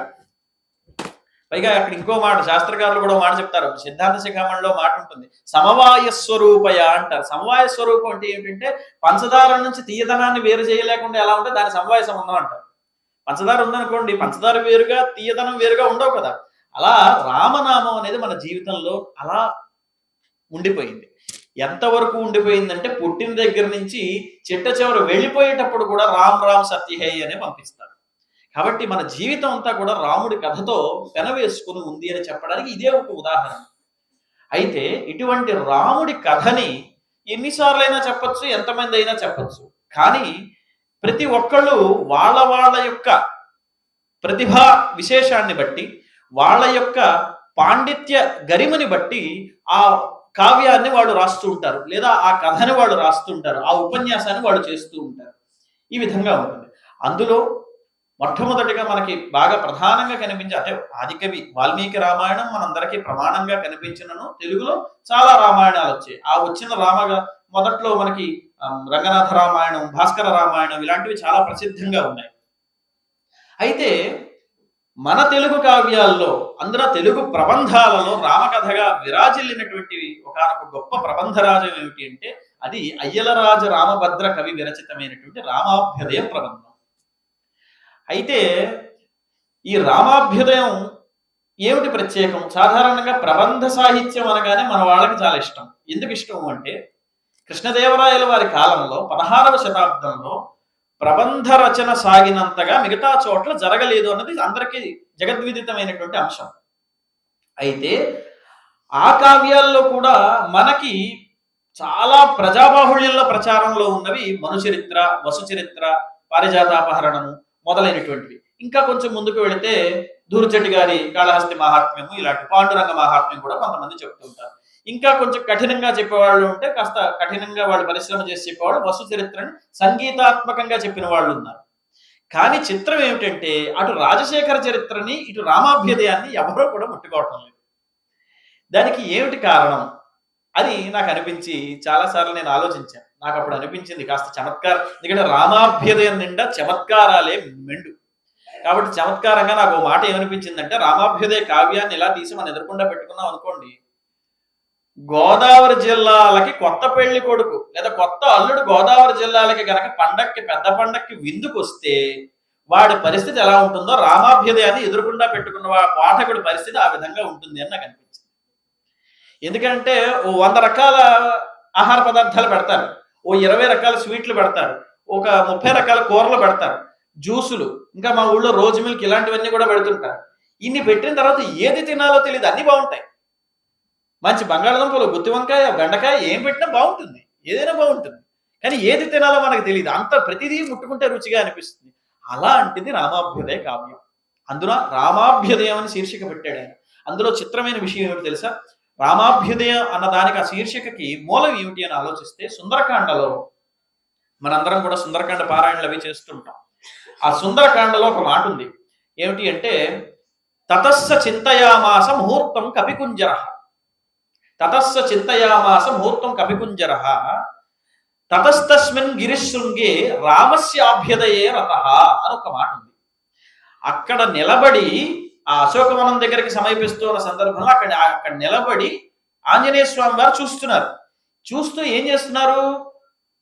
D: పైగా అక్కడ ఇంకో మాట, శాస్త్రకారులు కూడా మాట చెప్తారు, సిద్ధాంత శిఖామణిలో మాట ఉంటుంది, సమవాయ స్వరూపయ అంటారు. సమవాయ స్వరూపం అంటే ఏంటంటే పంచదార నుంచి తీయదనాన్ని వేరు చేయలేకుండా ఎలా ఉంటే దాని సమవాయ సంబంధం అంటారు. పంచదార ఉందనుకోండి, పంచదార వేరుగా తీయదనం వేరుగా ఉండవు కదా. అలా రామనామం అనేది మన జీవితంలో అలా ఉండిపోయింది. ఎంతవరకు ఉండిపోయిందంటే పుట్టిన దగ్గర నుంచి చిట్ట చివరి వెళ్ళిపోయేటప్పుడు కూడా రామ్ రామ్ సత్యహై అనే పంపిస్తారు. కాబట్టి మన జీవితం అంతా కూడా రాముడి కథతో పెనవేసుకుని ఉంది అని చెప్పడానికి ఇదే ఒక ఉదాహరణ. అయితే ఇటువంటి రాముడి కథని ఎన్నిసార్లైనా చెప్పచ్చు, ఎంతమంది అయినా చెప్పచ్చు. కానీ ప్రతి ఒక్కళ్ళు వాళ్ళ వాళ్ళ యొక్క ప్రతిభా విశేషాన్ని బట్టి, వాళ్ళ యొక్క పాండిత్య గరిమని బట్టి ఆ కావ్యాన్ని వాళ్ళు రాస్తూ ఉంటారు, లేదా ఆ కథని వాళ్ళు రాస్తుంటారు, ఆ ఉపన్యాసాన్ని వాళ్ళు చేస్తూ ఉంటారు. ఈ విధంగా ఉంటుంది. అందులో మొట్టమొదటిగా మనకి బాగా ప్రధానంగా కనిపించే అంటే ఆదికవి వాల్మీకి రామాయణం మనందరికీ ప్రమాణంగా కనిపించినను, తెలుగులో చాలా రామాయణాలు వచ్చాయి. ఆ వచ్చిన మొదట్లో మనకి రంగనాథ రామాయణం, భాస్కర రామాయణం ఇలాంటివి చాలా ప్రసిద్ధంగా ఉన్నాయి. అయితే మన తెలుగు కావ్యాల్లో, అందులో తెలుగు ప్రబంధాలలో రామకథగా విరాజిల్లినటువంటివి ఒకనొక గొప్ప ప్రబంధరాజం ఏమిటి అంటే అది అయ్యలరాజ రామభద్ర కవి విరచితమైనటువంటి రామాభ్యుదయ ప్రబంధం. అయితే ఈ రామాభ్యుదయం ఏమిటి ప్రత్యేకం? సాధారణంగా ప్రబంధ సాహిత్యం అనగానే మన వాళ్ళకి చాలా ఇష్టం. ఎందుకు ఇష్టం అంటే కృష్ణదేవరాయల వారి కాలంలో 16వ శతాబ్దంలో ప్రబంధ రచన సాగినంతగా మిగతా చోట్ల జరగలేదు అన్నది అందరికీ జగద్విదితమైనటువంటి అంశం. అయితే ఆ కావ్యాల్లో కూడా మనకి చాలా ప్రజాబాహుళ్యంలో ప్రచారంలో ఉన్నవి మనుచరిత్ర, వసుచరిత్ర, పారిజాతాపహరణము మొదలైనటువంటివి. ఇంకా కొంచెం ముందుకు వెళితే దూర్జటి గారి కాళహస్తి మహాత్మ్యము, ఇలాంటి పాండురంగ మహాత్మ్యం కూడా కొంతమంది చెప్తూ ఉంటారు. ఇంకా కొంచెం కఠినంగా చెప్పేవాళ్ళు ఉంటే, కాస్త కఠినంగా వాళ్ళు పరిశ్రమ చేసి చెప్పేవాళ్ళు వసు చరిత్రని సంగీతాత్మకంగా చెప్పిన వాళ్ళు ఉన్నారు. కానీ చిత్రం ఏమిటంటే అటు రాజశేఖర చరిత్రని ఇటు రామాభ్యుదయాన్ని ఎవరో కూడా ముట్టుకోవటం లేదు. దానికి ఏమిటి కారణం అని నాకు అనిపించి చాలాసార్లు నేను ఆలోచించాను. నాకు అప్పుడు అనిపించింది కాస్త చమత్కారం, ఎందుకంటే రామాభ్యుదయం నిండా చమత్కారాలే మెండు. కాబట్టి చమత్కారంగా నాకు ఓ మాట ఏమనిపించిందంటే, రామాభ్యుదయ కావ్యాన్ని ఇలా తీసి మనం ఎదురకుండా పెట్టుకున్నాం అనుకోండి, గోదావరి జిల్లాలకి కొత్త పెళ్లి కొడుకు లేదా కొత్త అల్లుడు గోదావరి జిల్లాలకి గనక పండక్కి పెద్ద పండక్కి విందుకు వస్తే వాడి పరిస్థితి ఎలా ఉంటుందో రామాభ్యుదయాన్ని ఎదురుకుండా పెట్టుకున్న పాఠకుడి పరిస్థితి ఆ విధంగా ఉంటుంది అని నాకు అనిపించింది. ఎందుకంటే ఓ 100 రకాల ఆహార పదార్థాలు పెడతారు, ఓ 20 రకాల స్వీట్లు పెడతారు, ఒక 30 రకాల కూరలు పెడతారు, జ్యూసులు, ఇంకా మా ఊళ్ళో రోజు మిల్క్ ఇలాంటివన్నీ కూడా పెడుతుంటారు. ఇన్ని పెట్టిన తర్వాత ఏది తినాలో తెలియదు, అన్ని బాగుంటాయి. మంచి బంగాళదుంపలు, గుత్తి వంకాయ, బెండకాయ ఏం పెట్టినా బాగుంటుంది, ఏదైనా బాగుంటుంది. కానీ ఏది తినాలో మనకు తెలియదు, అంత ప్రతిదీ ముట్టుకుంటే రుచిగా అనిపిస్తుంది. అలాంటిది రామాభ్యుదయ కావ్యం. అందులో రామాభ్యుదయం అని శీర్షిక పెట్టాడు ఆయన. అందులో చిత్రమైన విషయం ఏమిటి తెలుసా? రామాభ్యుదయం అన్న దానికి ఆ శీర్షికకి మూలం ఏమిటి అని ఆలోచిస్తే, సుందరకాండలో మనందరం కూడా సుందరకాండ పారాయణలు అవి చేస్తుంటాం. ఆ సుందరకాండలో ఒక మాట ఉంది. ఏమిటి అంటే, తతస్స చింతయామాస ముహూర్తం కపికుంజర, తతస్స చింతయామాస ముహూర్తం కపికుంజర, తతస్తస్మిన్ గిరిశృంగే రామస్యాభ్యుదయే రతః అని ఒక మాట ఉంది. అక్కడ నిలబడి ఆ అశోకవనం దగ్గరికి సమీపిస్తున్న సందర్భంలో అక్కడ నిలబడి ఆంజనేయ స్వామి వారు చూస్తున్నారు. చూస్తూ ఏం చేస్తున్నారు?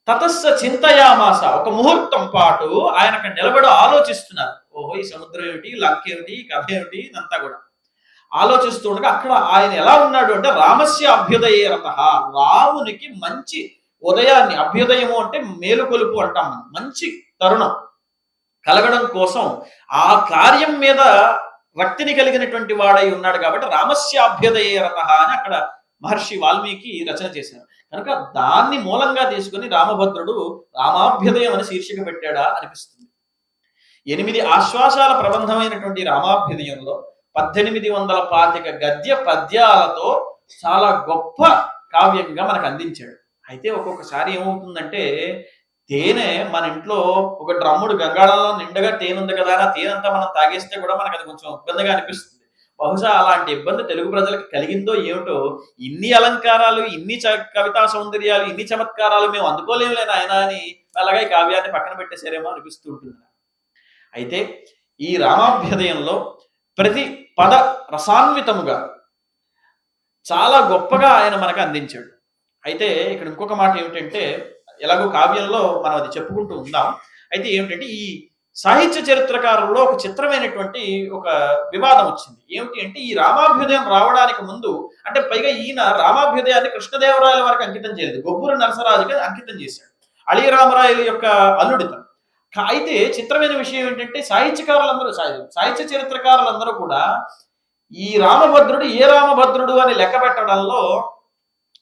D: తతస్స చింతయామాస, ఒక ముహూర్తం పాటు ఆయన అక్కడ నిలబడి ఆలోచిస్తున్నారు. ఓహో, ఈ సముద్రం ఏమిటి, లంక ఏమిటి, కథ ఏమిటి, ఇదంతా కూడా ఆలోచిస్తూ ఉండగా అక్కడ ఆయన ఎలా ఉన్నాడు అంటే, రామస్య అభ్యుదయే రతః, రామునికి మంచి ఉదయాన్ని, అభ్యుదయము అంటే మేలుకొలుపు అంటాం మనం, మంచి తరుణం కలగడం కోసం ఆ కార్యం మీద రక్తిని కలిగినటువంటి వాడై ఉన్నాడు. కాబట్టి రామస్యాభ్యుదయే రతః అని అక్కడ మహర్షి వాల్మీకి రచన చేశారు. కనుక దాన్ని మూలంగా తీసుకుని రామభద్రుడు రామాభ్యుదయం అని శీర్షిక పెట్టాడా అనిపిస్తుంది. 8 ఆశ్వాసాల ప్రబంధమైనటువంటి రామాభ్యుదయంలో 1825 గద్య పద్యాలతో చాలా గొప్ప కావ్యంగా మనకు అందించాడు. అయితే ఒక్కొక్కసారి ఏమవుతుందంటే, తేనె మన ఇంట్లో ఒక డ్రమ్ముడు గంగాళంలో నిండగా తేనె ఉంది కదా అని ఆ తేనంతా మనం తాగేస్తే కూడా మనకు అది కొంచెం ఇబ్బందిగా అనిపిస్తుంది. బహుశా అలాంటి ఇబ్బంది తెలుగు ప్రజలకు కలిగిందో ఏమిటో, ఇన్ని అలంకారాలు, ఇన్ని కవితా సౌందర్యాలు, ఇన్ని చమత్కారాలు మేము అందుకోలేములేని ఆయన అని అలాగే ఈ కావ్యాన్ని పక్కన పెట్టేశారేమో అనిపిస్తూ ఉంటుంది. అయితే ఈ రామాభ్యుదయంలో ప్రతి పద రసాన్వితముగా చాలా గొప్పగా ఆయన మనకు అందించాడు. అయితే ఇక్కడ ఇంకొక మాట ఏమిటంటే, ఎలాగో కావ్యంలో మనం అది చెప్పుకుంటూ ఉందాం. అయితే ఏమిటంటే, ఈ సాహిత్య చరిత్రకారుల్లో ఒక చిత్రమైనటువంటి ఒక వివాదం వచ్చింది. ఏమిటి అంటే, ఈ రామాభ్యుదయం రావడానికి ముందు, అంటే పైగా ఈయన రామాభ్యుదయాన్ని కృష్ణదేవరాయల వారికి అంకితం చేయలేదు, గొబ్బూరు నరసరాజుకి అంకితం చేశాడు, అళిరామరాయల యొక్క అల్లుడితం. అయితే చిత్రమైన విషయం ఏంటంటే, సాహిత్య చరిత్రకారులందరూ కూడా ఈ రామభద్రుడు ఏ రామభద్రుడు అని లెక్క పెట్టడంలో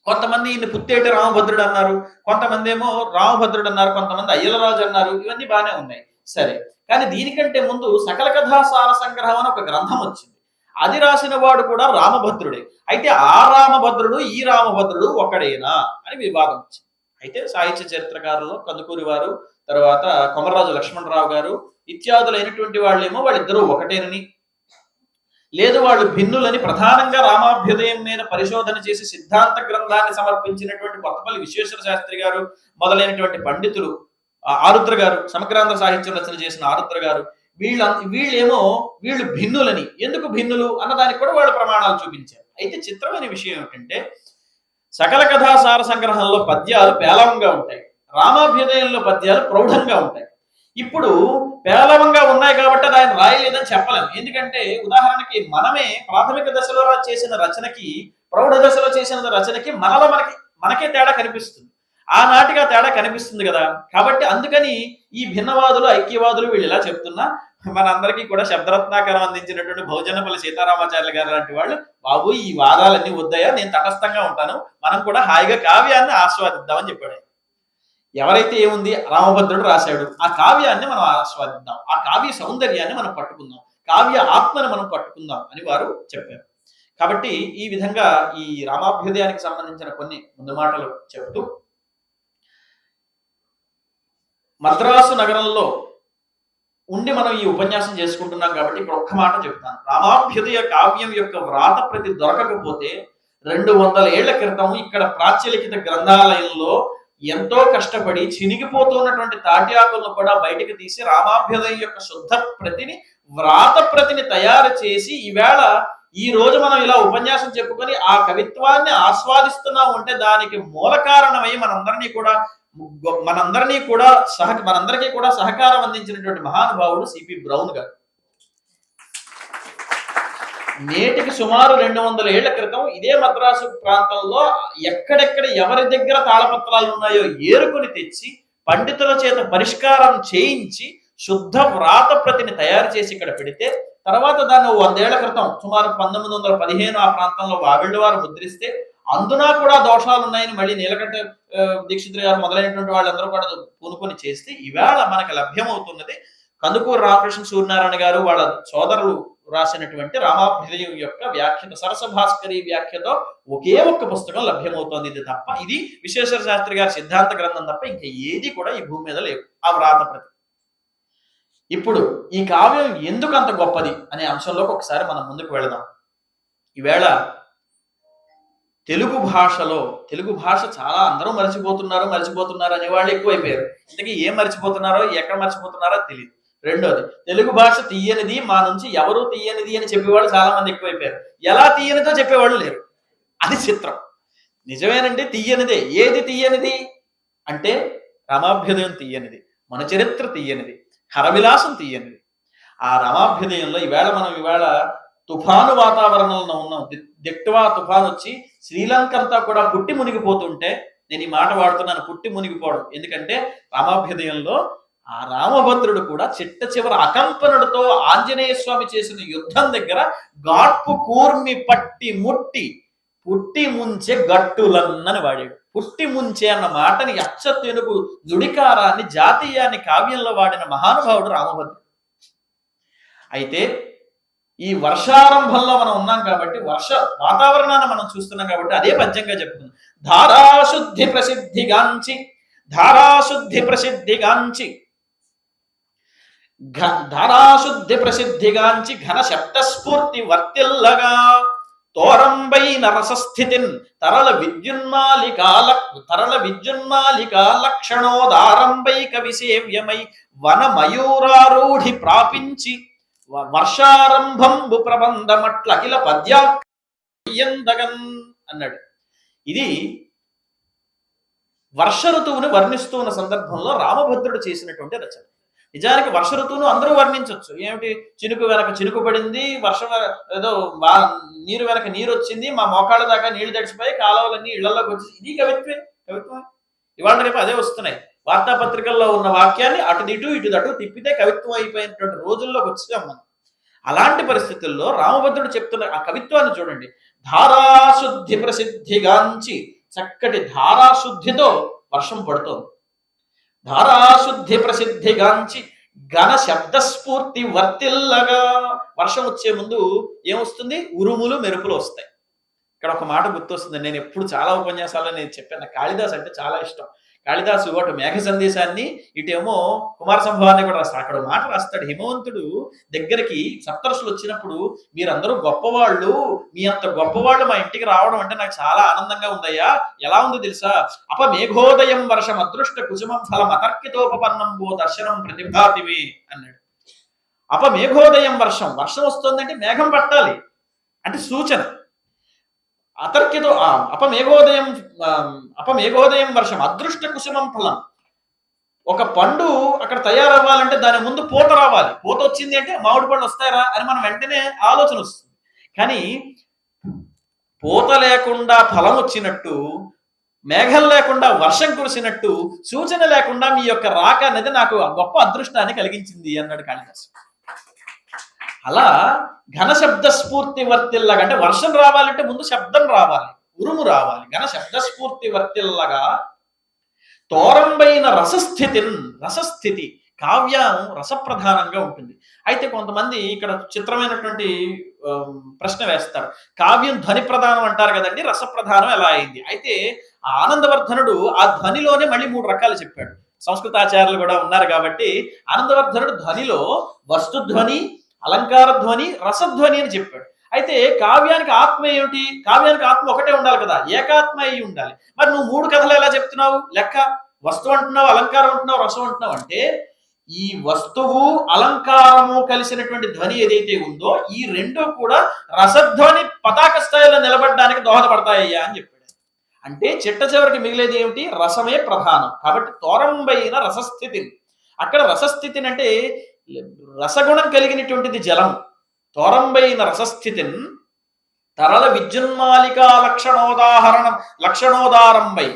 D: కొంతమంది ఈయన పుత్తేటి రామభద్రుడు అన్నారు, కొంతమంది ఏమో రామభద్రుడు అన్నారు, కొంతమంది అయ్యలరాజు అన్నారు. ఇవన్నీ బాగానే ఉన్నాయి, సరే. కానీ దీనికంటే ముందు సకల కథా సార సంగ్రహం అని ఒక గ్రంథం వచ్చింది. అది రాసిన వాడు కూడా రామభద్రుడే. అయితే ఆ రామభద్రుడు ఈ రామభద్రుడు ఒకడేనా అని వివాదం వచ్చింది. అయితే సాహిత్య చరిత్రకారులు కందుకూరి వారు, తర్వాత కొమర్రాజు లక్ష్మణరావు గారు ఇత్యాదులైనటువంటి వాళ్ళేమో వాళ్ళిద్దరూ ఒకటేనని, లేదు వాళ్ళు భిన్నులని ప్రధానంగా రామాభ్యుదయం మీద పరిశోధన చేసి సిద్ధాంత గ్రంథాన్ని సమర్పించినటువంటి కొత్తపల్లి విశ్వేశ్వర శాస్త్రి గారు మొదలైనటువంటి పండితులు, ఆరుద్ర గారు, సమగ్రాంధ్ర సాహిత్యం రచన చేసిన ఆరుద్ర గారు, వీళ్ళు భిన్నులని, ఎందుకు భిన్నులు అన్నదానికి కూడా వాళ్ళు ప్రమాణాలు చూపించారు. అయితే చిత్రమైన విషయం ఏమిటంటే, సకల కథా సార సంగ్రహంలో పద్యాలు పేలవంగా ఉంటాయి, రామాభ్యుదయంలో పద్యాలు ప్రౌఢంగా ఉంటాయి. ఇప్పుడు పేలవంగా ఉన్నాయి కాబట్టి అది ఆయన రాయలేదని చెప్పలేము. ఎందుకంటే ఉదాహరణకి మనమే ప్రాథమిక దశలో చేసిన రచనకి, ప్రౌఢ దశలో చేసిన రచనకి మనకే తేడా కనిపిస్తుంది, ఆనాటిగా తేడా కనిపిస్తుంది కదా. కాబట్టి అందుకని ఈ భిన్నవాదులు, ఐక్యవాదులు వీళ్ళు ఇలా చెప్తున్నా, మనందరికీ కూడా శబ్దరత్నాకరం అందించినటువంటి బహుజనపల్లి సీతారామాచార్య గారు లాంటి వాళ్ళు, బాబు ఈ వాదాలన్నీ వద్దయా, నేను తటస్థంగా ఉంటాను, మనం కూడా హాయిగా కావ్యాన్ని ఆస్వాదిద్దామని చెప్పాడు. ఎవరైతే ఏముంది, రామభద్రుడు రాశాడు, ఆ కావ్యాన్ని మనం ఆస్వాదిద్దాం, ఆ కావ్య సౌందర్యాన్ని మనం పట్టుకుందాం, కావ్య ఆత్మని మనం పట్టుకుందాం అని వారు చెప్పారు. కాబట్టి ఈ విధంగా ఈ రామాభ్యుదయానికి సంబంధించిన కొన్ని ముందు మాటలు చెప్తూ, మద్రాసు నగరంలో ఉండి మనం ఈ ఉపన్యాసం చేసుకుంటున్నాం కాబట్టి ఇక్కడ ఒక్క మాట చెప్తాను. రామాభ్యుదయ కావ్యం యొక్క వ్రాత ప్రతి దొరకకపోతే 200 ఏళ్ల క్రితం ఇక్కడ ప్రాచ్యలిఖిత గ్రంథాలయంలో ఎంతో కష్టపడి చినిగిపోతున్నటువంటి తాటి ఆకులను కూడా బయటకు తీసి రామాభ్యుదయం యొక్క శుద్ధ ప్రతిని వ్రాత ప్రతిని తయారు చేసి ఈవేళ ఈ రోజు మనం ఇలా ఉపన్యాసం చెప్పుకొని ఆ కవిత్వాన్ని ఆస్వాదిస్తున్నాం అంటే దానికి మూల కారణమై మనందరికీ కూడా సహకారం అందించినటువంటి మహానుభావుడు సిపి బ్రౌన్ గారు. నేటికి సుమారు 200 ఏళ్ల క్రితం ఇదే మద్రాసు ప్రాంతంలో ఎక్కడెక్కడ ఎవరి దగ్గర తాళపత్రాలు ఉన్నాయో ఏరుకొని తెచ్చి పండితుల చేత పరిష్కారం చేయించి శుద్ధ వ్రాత ప్రతిని తయారు చేసి ఇక్కడ పెడితే తర్వాత దాన్ని 100 ఏళ్ల క్రితం సుమారు 1915 ఆ ప్రాంతంలో వావిళ్ళ వారు ముద్రిస్తే అందున కూడా దోషాలు ఉన్నాయని మళ్ళీ నీలకంఠ దీక్షితులు గారు మొదలైనటువంటి వాళ్ళందరూ కూడా పూనుకొని చేస్తే ఈవేళ మనకు లభ్యమవుతున్నది కందుకూరు రామకృష్ణ సూర్యనారాయణ గారు వాళ్ళ సోదరులు రాసినటువంటి రామాభ్యుదయం యొక్క వ్యాఖ్యత సరస భాస్కరి వ్యాఖ్యతో ఒకే ఒక్క పుస్తకం లభ్యమవుతోంది. ఇది తప్ప ఇది విశ్వేశ్వర శాస్త్రి గారి సిద్ధాంత గ్రంథం తప్ప ఇంకా ఏది కూడా ఈ భూమి మీద లేవు ఆ వ్రాత ప్రతి. ఇప్పుడు ఈ కావ్యం ఎందుకు అంత గొప్పది అనే అంశంలోకి ఒకసారి మనం ముందుకు వెళదాం. ఈవేళ తెలుగు భాష చాలా అందరూ మర్చిపోతున్నారు అనేవాళ్ళు ఎక్కువైపోయారు. ఇంతకీ ఏం మర్చిపోతున్నారో ఎక్కడ మర్చిపోతున్నారో తెలియదు. రెండోది, తెలుగు భాష తీయనిది మా నుంచి ఎవరు తీయనిది అని చెప్పేవాళ్ళు చాలా మంది ఎక్కువైపోయారు. ఎలా తీయనిదో చెప్పేవాళ్ళు లేరు. అది చిత్రం. నిజమేనండి, తీయనిదే. ఏది తీయనిది అంటే రామాభ్యుదయం తీయనిది, మన చరిత్ర తీయనిది, హరవిలాసం తీయనిది. ఆ రామాభ్యుదయంలో ఈవేళ తుఫాను వాతావరణంలో ఉన్నాం. దిక్వా తుఫాను వచ్చి శ్రీలంక అంతా కూడా పుట్టి మునిగిపోతుంటే నేను ఈ మాట వాడుతున్నాను, పుట్టి మునిగిపోవడం. ఎందుకంటే రామాభ్యుదయంలో ఆ రామభద్రుడు కూడా చిట్ట చివరి అకంపనుడితో ఆంజనేయ స్వామి చేసిన యుద్ధం దగ్గర గాట్పు కూర్మి పట్టి ముట్టి పుట్టి ముంచే గట్టులన్నని వాడాడు. పుట్టి ముంచే అన్న మాటని అచ్చ తెలుగు నుడికారాన్ని జాతీయాన్ని కావ్యంలో వాడిన మహానుభావుడు రామభద్రుడు. అయితే ఈ వర్షారంభంలో మనం ఉన్నాం కాబట్టి వర్ష వాతావరణాన్ని మనం చూస్తున్నాం కాబట్టి అదే పద్యంగా చెప్పుకుందాం. ధారాశుద్ధి ప్రసిద్ధిగాంచి ఘన శబ్దస్ఫూర్తి వర్తిల్లగా తోరంబైన రసస్థితిన్ తరల విద్యున్మాలికా లక్షణోదారంబైక విసేవ్యమై వన మయూరారూఢి ప్రాపించి వర్షారంభంబు ప్రబంధమట్ల అఖిల పద్యాందగన్ అన్నాడు. ఇది వర్ష ఋతువుని వర్ణిస్తూ ఉన్న సందర్భంలో రామభద్రుడు చేసినటువంటి రచన. నిజానికి వర్ష ఋతువును అందరూ వర్ణించవచ్చు. ఏమిటి, చినుకు వెనక చినుకు పడింది, వర్షం ఏదో నీరు వెనక నీరు వచ్చింది, మా మోకాళ్ళ దాకా నీళ్లు తడిచిపోయి కాలువలన్నీ ఇళ్లలోకి వచ్చి, ఇది కవిత్వం. ఇవాళ రేపు అదే వస్తున్నాయి. వార్తాపత్రికల్లో ఉన్న వాక్యాన్ని అటు ఇటు తిప్పితే కవిత్వం అయిపోయినటువంటి రోజుల్లోకి వచ్చాం మనం. అలాంటి పరిస్థితుల్లో రామభద్రుడు చెప్తున్న ఆ కవిత్వాన్ని చూడండి. ధారాశుద్ధి ప్రసిద్ధిగాంచి, చక్కటి ధారాశుద్ధితో వర్షం పడుతోంది. ధారాశుద్ధి ప్రసిద్ధిగాంచి ఘన శబ్దస్ఫూర్తి వర్తిల్లగా, వర్షం వచ్చే ముందు ఏమొస్తుంది, ఉరుములు మెరుపులు వస్తాయి. ఇక్కడ ఒక మాట గుర్తొస్తుంది. నేను ఎప్పుడు చాలా ఉపన్యాసాల్లో నేను చెప్పాను, కాళిదాస్ అంటే చాలా ఇష్టం. కాళిదాసు అటు మేఘ సందేశాన్ని ఇటేమో కుమార సంభవాన్ని కూడా రాస్తాడు. అక్కడ మాట రాస్తాడు, హిమవంతుడు దగ్గరికి సప్తర్షులు వచ్చినప్పుడు మీరందరూ గొప్పవాళ్ళు, మీ అంత గొప్పవాళ్ళు మా ఇంటికి రావడం అంటే నాకు చాలా ఆనందంగా ఉందయ్యా. ఎలా ఉంది తెలుసా, అపమేఘోదయం వర్షం అదృష్ట కుసుమం ఫలం అతర్కితోపన్నం బో దర్శనం ప్రతిభాతివి అన్నాడు. అపమేఘోదయం వర్షం వస్తుందంటే మేఘం పట్టాలి అంటే సూచన. అతర్కితో అపమేఘోదయం వర్షం అదృష్ట కుసుమం ఫలం. ఒక పండు అక్కడ తయారవ్వాలంటే దాని ముందు పూత రావాలి. పూత వచ్చింది అంటే మామిడి పండు వస్తాయరా అని మనం వెంటనే ఆలోచన వస్తుంది. కానీ పూత లేకుండా ఫలం వచ్చినట్టు, మేఘం లేకుండా వర్షం కురిసినట్టు, సూచన లేకుండా మీ యొక్క రాక అనేది నాకు గొప్ప అదృష్టాన్ని కలిగించింది అన్నాడు కాళిదాసు. అలా ఘన శబ్ద స్ఫూర్తి వర్తిల్లగా, అంటే వర్షం రావాలంటే ముందు శబ్దం రావాలి, ఉరుము రావాలి. ఘన శబ్ద స్ఫూర్తి వర్తిల్లగా తోరంబైన రసస్థితి, కావ్యం రసప్రధానంగా ఉంటుంది. అయితే కొంతమంది ఇక్కడ చిత్రమైనటువంటి ప్రశ్న వేస్తారు, కావ్యం ధ్వని ప్రధానం అంటారు కదండి, రసప్రధానం ఎలా అయింది? అయితే ఆనందవర్ధనుడు ఆ ధ్వనిలోనే మళ్ళీ 3 రకాలు చెప్పాడు. సంస్కృతాచార్యులు కూడా ఉన్నారు కాబట్టి ఆనందవర్ధనుడు ధ్వనిలో వస్తుధ్వని, అలంకార ధ్వని, రసధ్వని అని చెప్పాడు. అయితే కావ్యానికి ఆత్మ ఏమిటి? కావ్యానికి ఆత్మ ఒకటే ఉండాలి కదా, ఏకాత్మ అయి ఉండాలి. మరి నువ్వు 3 కథలు ఎలా చెప్తున్నావు? లెక్క వస్తువు అంటున్నావు, అలంకారం అంటున్నావు, రసం అంటున్నావు. అంటే ఈ వస్తువు అలంకారము కలిసినటువంటి ధ్వని ఏదైతే ఉందో ఈ రెండు కూడా రసధ్వని పతాక స్థాయిలో నిలబడడానికి దోహదపడతాయ్యా అని చెప్పాడు. అంటే చిట్ట చివరికి మిగిలేది ఏమిటి? రసమే ప్రధానం. కాబట్టి తోరంబైన రసస్థితిని, అక్కడ రసస్థితిని అంటే రసగుణం కలిగినటువంటిది జలం. తోరంబైన రసస్థితిన్ తరల విద్యున్మాలికా లక్షణోదారంబై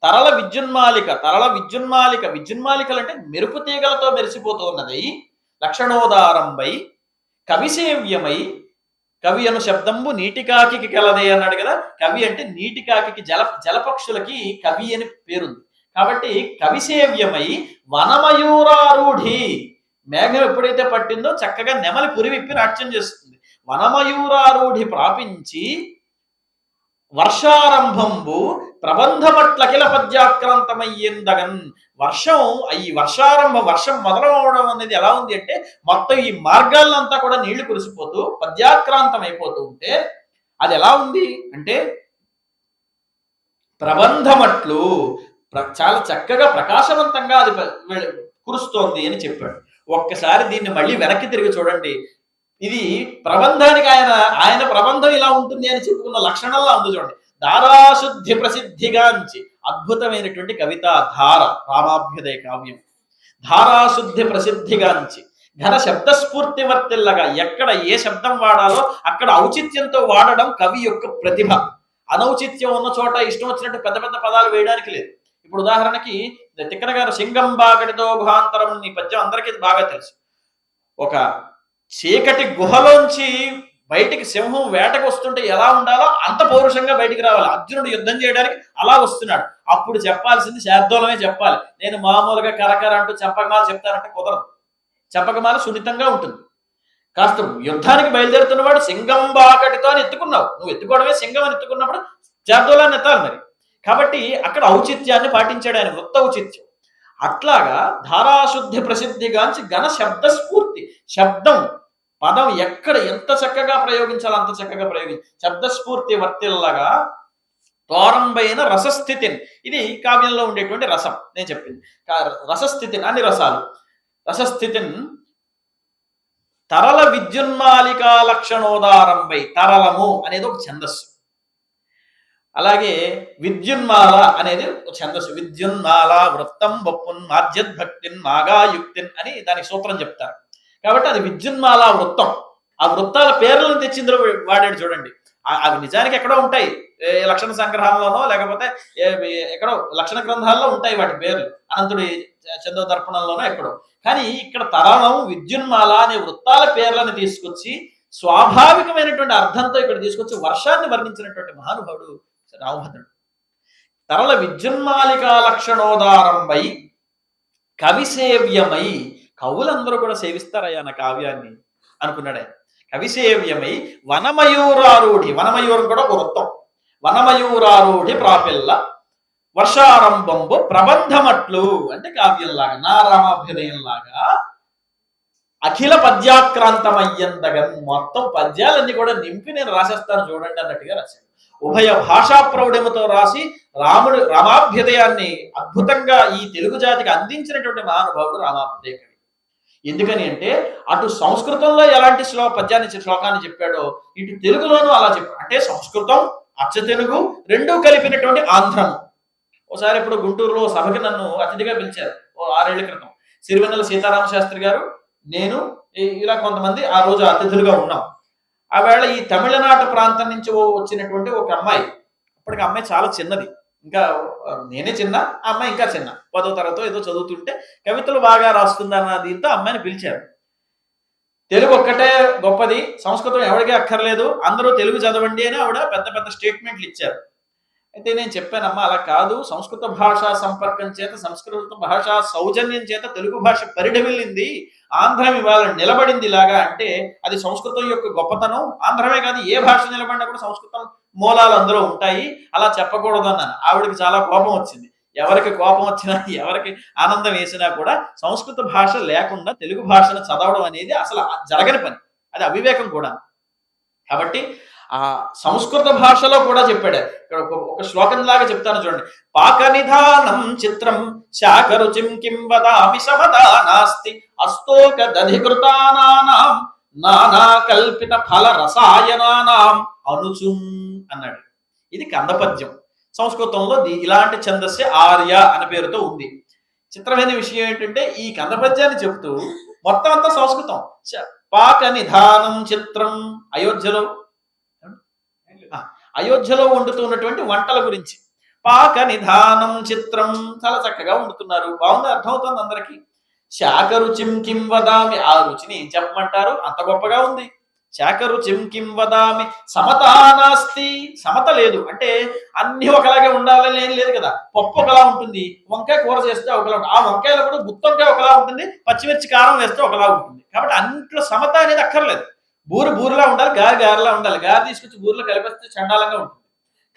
D: తరల విద్యున్మాలిక విద్యున్మాలికలు అంటే మెరుపు తీగలతో మెరిసిపోతున్నది. లక్షణోదారంబై కవిసేవ్యమై, కవి అను శబ్దంబు నీటికాకి కలదే అన్నాడు కదా. కవి అంటే నీటికాకి, జలపక్షులకి కవి అని పేరుంది. కాబట్టి కవిసేవ్యమై వనమయూరారూఢి, మేఘం ఎప్పుడైతే పట్టిందో చక్కగా నెమలి పురివిప్పి నాట్యం చేస్తుంది. వనమయూరారూఢి ప్రాపించి వర్షారంభంబు ప్రబంధమట్లకిల పద్యాక్రాంతమయ్యిందగన్. వర్షం మొదలవడం అనేది ఎలా ఉంది అంటే మొత్తం ఈ మార్గాలంతా కూడా నీళ్లు కురిసిపోతూ పద్యాక్రాంతం అయిపోతూ ఉంటే అది ఎలా ఉంది అంటే ప్రబంధమట్లు చాలా చక్కగా ప్రకాశవంతంగా అది కురుస్తోంది అని చెప్పాడు. ఒక్కసారి దీన్ని మళ్ళీ వెనక్కి తిరిగి చూడండి. ఇది ప్రబంధానికి ఆయన ప్రబంధం ఇలా ఉంటుంది అని చెప్పుకున్న లక్షణంలా ఉంది చూడండి. ధారాశుద్ధి ప్రసిద్ధిగాంచి అద్భుతమైనటువంటి కవితా ధార రామాభ్యుదయ కావ్యం. ధారాశుద్ధి ప్రసిద్ధిగాంచి ఘన శబ్దస్ఫూర్తి వర్తిల్లగా, ఎక్కడ ఏ శబ్దం వాడాలో అక్కడ ఔచిత్యంతో వాడడం కవి యొక్క ప్రతిభ. అనౌచిత్యం ఉన్న చోట ఇష్టం వచ్చినట్టు పెద్ద పెద్ద పదాలు వేయడానికి లేదు. ఇప్పుడు ఉదాహరణకి తిక్కన గారు సింగంబాగడితో గుహాంతరం ఈ పద్యం అందరికీ బాగా తెలుసు. ఒక చీకటి గుహలోంచి బయటికి సింహం వేటకు వస్తుంటే ఎలా ఉండాలో అంత పౌరుషంగా బయటికి రావాలి. అర్జునుడు యుద్ధం చేయడానికి అలా వస్తున్నాడు. అప్పుడు చెప్పాల్సింది శార్దూలమే చెప్పాలి. నేను మామూలుగా కరకర అంటూ చంపకమాల చెప్తానంటే కుదరదు. చంపకమాల సున్నితంగా ఉంటుంది. కాస్త యుద్ధానికి బయలుదేరుతున్నవాడు సింగంబాకటితో అని ఎత్తుకున్నావు, నువ్వు ఎత్తుకోవడమే సింగం అని ఎత్తుకున్నప్పుడు శార్దూలాన్ని ఎత్తాలి మరి. కాబట్టి అక్కడ ఔచిత్యాన్ని పాటించాడు ఆయన, వృత్త ఔచిత్యం. అట్లాగా ధారాశుద్ధి ప్రసిద్ధిగాంచి ఘన శబ్దస్ఫూర్తి, శబ్దం పదం ఎక్కడ ఎంత చక్కగా ప్రయోగించాలో అంత చక్కగా శబ్దస్ఫూర్తి వర్తిల్లగా తోరంబైన రసస్థితిని, ఇది కావ్యంలో ఉండేటువంటి రసం నేను చెప్పింది. రసస్థితిని అన్ని రసాలు, రసస్థితిని తరల విద్యున్మాలికా లక్షణోదారంబై, తరలము అనేది ఒక ఛందస్సు. అలాగే విద్యున్మాల అనేది ఛందస్సు. విద్యున్మాల వృత్తం వప్పున్ మార్జద్భక్తిన్ మాగాయుక్తిన్ అని దానికి సూత్రం చెప్తారు. కాబట్టి అది విద్యున్మాల వృత్తం. ఆ వృత్తాల పేర్లను తెచ్చిందులో వాడాడు చూడండి. అవి నిజానికి ఎక్కడో ఉంటాయి, లక్షణ సంగ్రహంలోనో లేకపోతే ఎక్కడో లక్షణ గ్రంథాల్లో ఉంటాయి వాటి పేర్లు, అనంతుడి చందో దర్పణంలోనో ఎక్కడో. కానీ ఇక్కడ తరలం విద్యున్మాల అనే వృత్తాల పేర్లను తీసుకొచ్చి స్వాభావికమైనటువంటి అర్థంతో ఇక్కడ తీసుకొచ్చి వర్షాన్ని వర్ణించినటువంటి మహానుభావుడు రామభద్రుడు. తరల విద్యున్మాలికా లక్షణోదారంబై కవిసేవ్యమై, కవులందరూ కూడా సేవిస్తారయ్యా నా కావ్యాన్ని అనుకున్నాడు ఆయన. కవిసేవ్యమై వనమయూరారూఢి, వనమయూరం కూడా ఒక వృత్తం. వనమయూరారూఢి ప్రాపిల్ల వర్షారంభంబు ప్రబంధమట్లు, అంటే కావ్యంలాగా నా రామాభ్యుదయంలాగా అఖిల పద్యాక్రాంతమయ్యందగన్, మొత్తం పద్యాలన్నీ కూడా నింపి నేను రాసేస్తాను చూడండి అన్నట్టుగా రాశాడు. ఉభయ భాషా ప్రౌఢముతో రాసి రామాభ్యుదయాన్ని అద్భుతంగా ఈ తెలుగు జాతికి అందించినటువంటి మహానుభావుడు రామాభ్యుదయ కవి. ఎందుకని అంటే అటు సంస్కృతంలో ఎలాంటి శ్లోకాన్ని చెప్పాడో ఇటు తెలుగులోనూ అలా చెప్పాడు. అంటే సంస్కృతం అచ్చ తెలుగు రెండూ కలిపినటువంటి ఆంధ్రం. ఒకసారి ఇప్పుడు గుంటూరులో సభకి నన్ను అతిథిగా పిలిచారు 6 ఏళ్ల క్రితం. సిరివెన్నెల సీతారామ శాస్త్రి గారు, నేను ఇలా కొంతమంది ఆ రోజు అతిథులుగా ఉన్నాం. ఆ వేళ ఈ తమిళనాడు ప్రాంతం నుంచి వచ్చినటువంటి ఒక అమ్మాయి, అప్పటికి అమ్మాయి చాలా చిన్నది, ఇంకా నేనే చిన్న, ఆ అమ్మాయి ఇంకా చిన్న, 10వ తరగతిలో ఏదో చదువుతుంటే కవితలు బాగా రాస్తుందన్న దీంతో అమ్మాయిని పిలిచారు. తెలుగు ఒక్కటే గొప్పది, సంస్కృతం ఎవరికీ అక్కర్లేదు, అందరూ తెలుగు చదవండి అని ఆవిడ పెద్ద పెద్ద స్టేట్మెంట్లు ఇచ్చారు. అయితే నేను చెప్పానమ్మా అలా కాదు, సంస్కృత భాషా సంపర్కం చేత, సంస్కృత భాషా సౌజన్యం చేత తెలుగు భాష పరిఢవిల్లింది, ఆంధ్రం ఇవాళ నిలబడింది ఇలాగా అంటే అది సంస్కృతం యొక్క గొప్పతనం. ఆంధ్రమే కాదు ఏ భాష నిలబడినా కూడా సంస్కృతం మూలాలు అందులో ఉంటాయి, అలా చెప్పకూడదు అన్నాను. ఆవిడకి చాలా కోపం వచ్చింది. ఎవరికి కోపం వచ్చినా ఎవరికి ఆనందం వేసినా కూడా సంస్కృత భాష లేకుండా తెలుగు భాషను చదవడం అనేది అసలు జరగని పని, అది అవివేకం కూడా. కాబట్టి ఆ సంస్కృత భాషలో కూడా చెప్పాడు. ఇక్కడ ఒక శ్లోకం లాగా చెప్తాను చూడండి. పాక నిధానం చిత్రం శాకరుచిం కిం వదామి సమదా నాస్తి అస్తోక దధికృతానానాం నానా కల్పిత ఫల రసాయనానాం అనుచుం అన్నాడు. ఇది కందపద్యం. సంస్కృతంలో ఇలాంటి ఛందస్సు ఆర్య అనే పేరుతో ఉంది. చిత్రమైన విషయం ఏంటంటే ఈ కందపద్యాన్ని చెబుతూ మొత్తం అంతా సంస్కృతం. పాక నిధానం చిత్రం, అయోధ్యలో వండుతున్నటువంటి వంటల గురించి. పాక నిధానం చిత్రం, చాలా చక్కగా వండుతున్నారు, బాగుంది, అర్థమవుతుంది అందరికి. శాకరుచిం కిం వదామి, ఆ రుచిని ఏం చెప్పమంటారు, అంత గొప్పగా ఉంది. శాకరుచిం కిం వదామి సమతా నాస్తి, సమత లేదు అంటే అన్ని ఒకలాగే ఉండాలని ఏం లేదు కదా. పప్పు ఒకలా ఉంటుంది, వంకాయ కూర చేస్తే ఒకలా ఉంటుంది, ఆ వంకాయలో కూడా గుత్తొంకాయ ఒకలా ఉంటుంది, పచ్చిమిర్చి కారం వేస్తే ఒకలా ఉంటుంది. కాబట్టి అన్నింటిలో సమత అనేది అక్కర్లేదు. బూరులా ఉండాలి, గారిలా ఉండాలి. గారి తీసుకొచ్చి బూరులో కలిపేస్తే చండాలంగా ఉంటుంది.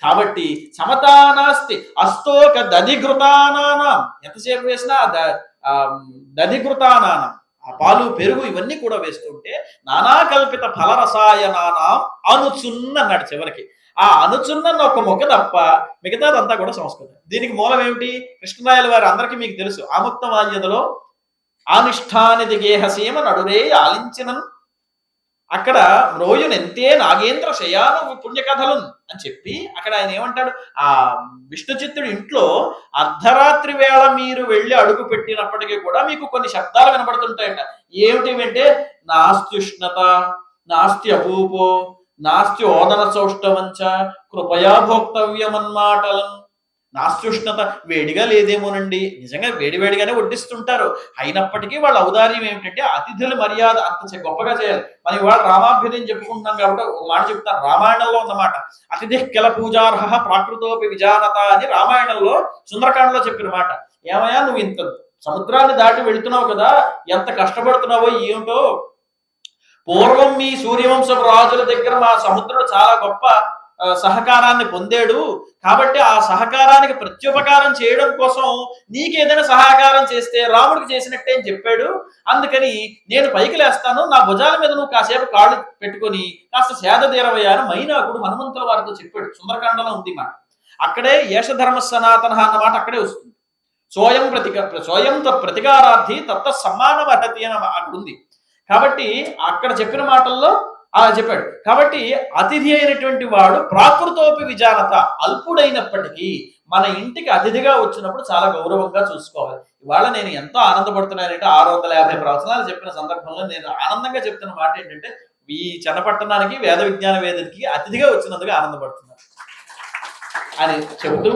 D: కాబట్టి సమతా నాస్తి అస్తోక దధిఘృతానానాం, ఎంతసేపు వేసినా దధిఘృతానానాం, ఆ పాలు పెరుగు ఇవన్నీ కూడా వేస్తుంటే నానా కల్పిత ఫలరసాయనానాం అనుచున్న అన్నాడు చివరికి. ఆ అనుచున్న ఒక మొక్క తప్ప మిగతాదంతా కూడా సంస్కృతం. దీనికి మూలం ఏమిటి? కృష్ణరాయల వారు అందరికీ మీకు తెలుసు. ఆముక్త మాల్యదలో ఆనిష్ఠానిది గేహసీమ నడురే ఆలించినన్, అక్కడ మ్రోయునెంతే నాగేంద్ర శయాను పుణ్యకథలు అని చెప్పి అక్కడ ఆయన ఏమంటాడు, ఆ విష్ణు చిత్తుడి ఇంట్లో అర్ధరాత్రి వేళ మీరు వెళ్ళి అడుగు పెట్టినప్పటికీ కూడా మీకు కొన్ని శబ్దాలు వినపడుతుంటాయట. ఏమిటివంటే నాస్త్యుష్ణత, నాస్తి అపూపో, నాస్తి ఓదన సౌష్టవంచ, కృపయా భోక్తవ్యమన్మాటలం. నాస్త్యుష్ణత, వేడిగా లేదేమోనండి. నిజంగా వేడిగానే వడ్డిస్తుంటారు. అయినప్పటికీ వాళ్ళ ఔదార్యం ఏమిటంటే అతిథుల మర్యాద అంత గొప్పగా చేయాలి. మనం ఇవాళ రామాభ్యుదయం చెప్పుకుంటున్నాం కాబట్టి ఒక మాట చెప్తాను. రామాయణంలో ఉన్నమాట అతిథి కిల పూజార్హ ప్రాకృతోపి విజానత అని రామాయణంలో సుందరకాండలో చెప్పిన మాట. ఏమయ్యా నువ్వు ఇంత సముద్రాన్ని దాటి వెళుతున్నావు కదా, ఎంత కష్టపడుతున్నావో ఏమిటో. పూర్వం మీ సూర్యవంశపు రాజుల దగ్గర మా సముద్రుడు చాలా గొప్ప సహకారాన్ని పొందాడు. కాబట్టి ఆ సహకారానికి ప్రత్యుపకారం చేయడం కోసం నీకేదైనా సహకారం చేస్తే రాముడికి చేసినట్టే అని చెప్పాడు. అందుకని నేను పైకి లేస్తాను, నా భుజాల మీద నువ్వు కాసేపు కాళ్ళు పెట్టుకొని కాస్త సేద తీరవయ్యాను మైనాకుడు హనుమంతుల వారితో చెప్పాడు. సుందరకాండలో ఉంది మాట. అక్కడే ఏషధర్మ సనాతన అన్నమాట అక్కడే వస్తుంది. సోయం ప్రతికారార్థి తత్త సమ్మానం అర్హతి అని అక్కడ ఉంది. కాబట్టి అక్కడ చెప్పిన మాటల్లో అలా చెప్పాడు. కాబట్టి అతిథి అయినటువంటి వాడు ప్రాకృతోపి విజానత, అల్పుడైనప్పటికీ మన ఇంటికి అతిథిగా వచ్చినప్పుడు చాలా గౌరవంగా చూసుకోవాలి. ఇవాళ నేను ఎంతో ఆనందపడుతున్నానంటే 650 ప్రవచనాలు చెప్పిన సందర్భంలో నేను ఆనందంగా చెప్తున్న మాట ఏంటంటే ఈ చన్నపట్టణానికి వేద విజ్ఞాన వేదికకి అతిథిగా వచ్చినందుకు ఆనందపడుతున్నాను అని చెబుతూ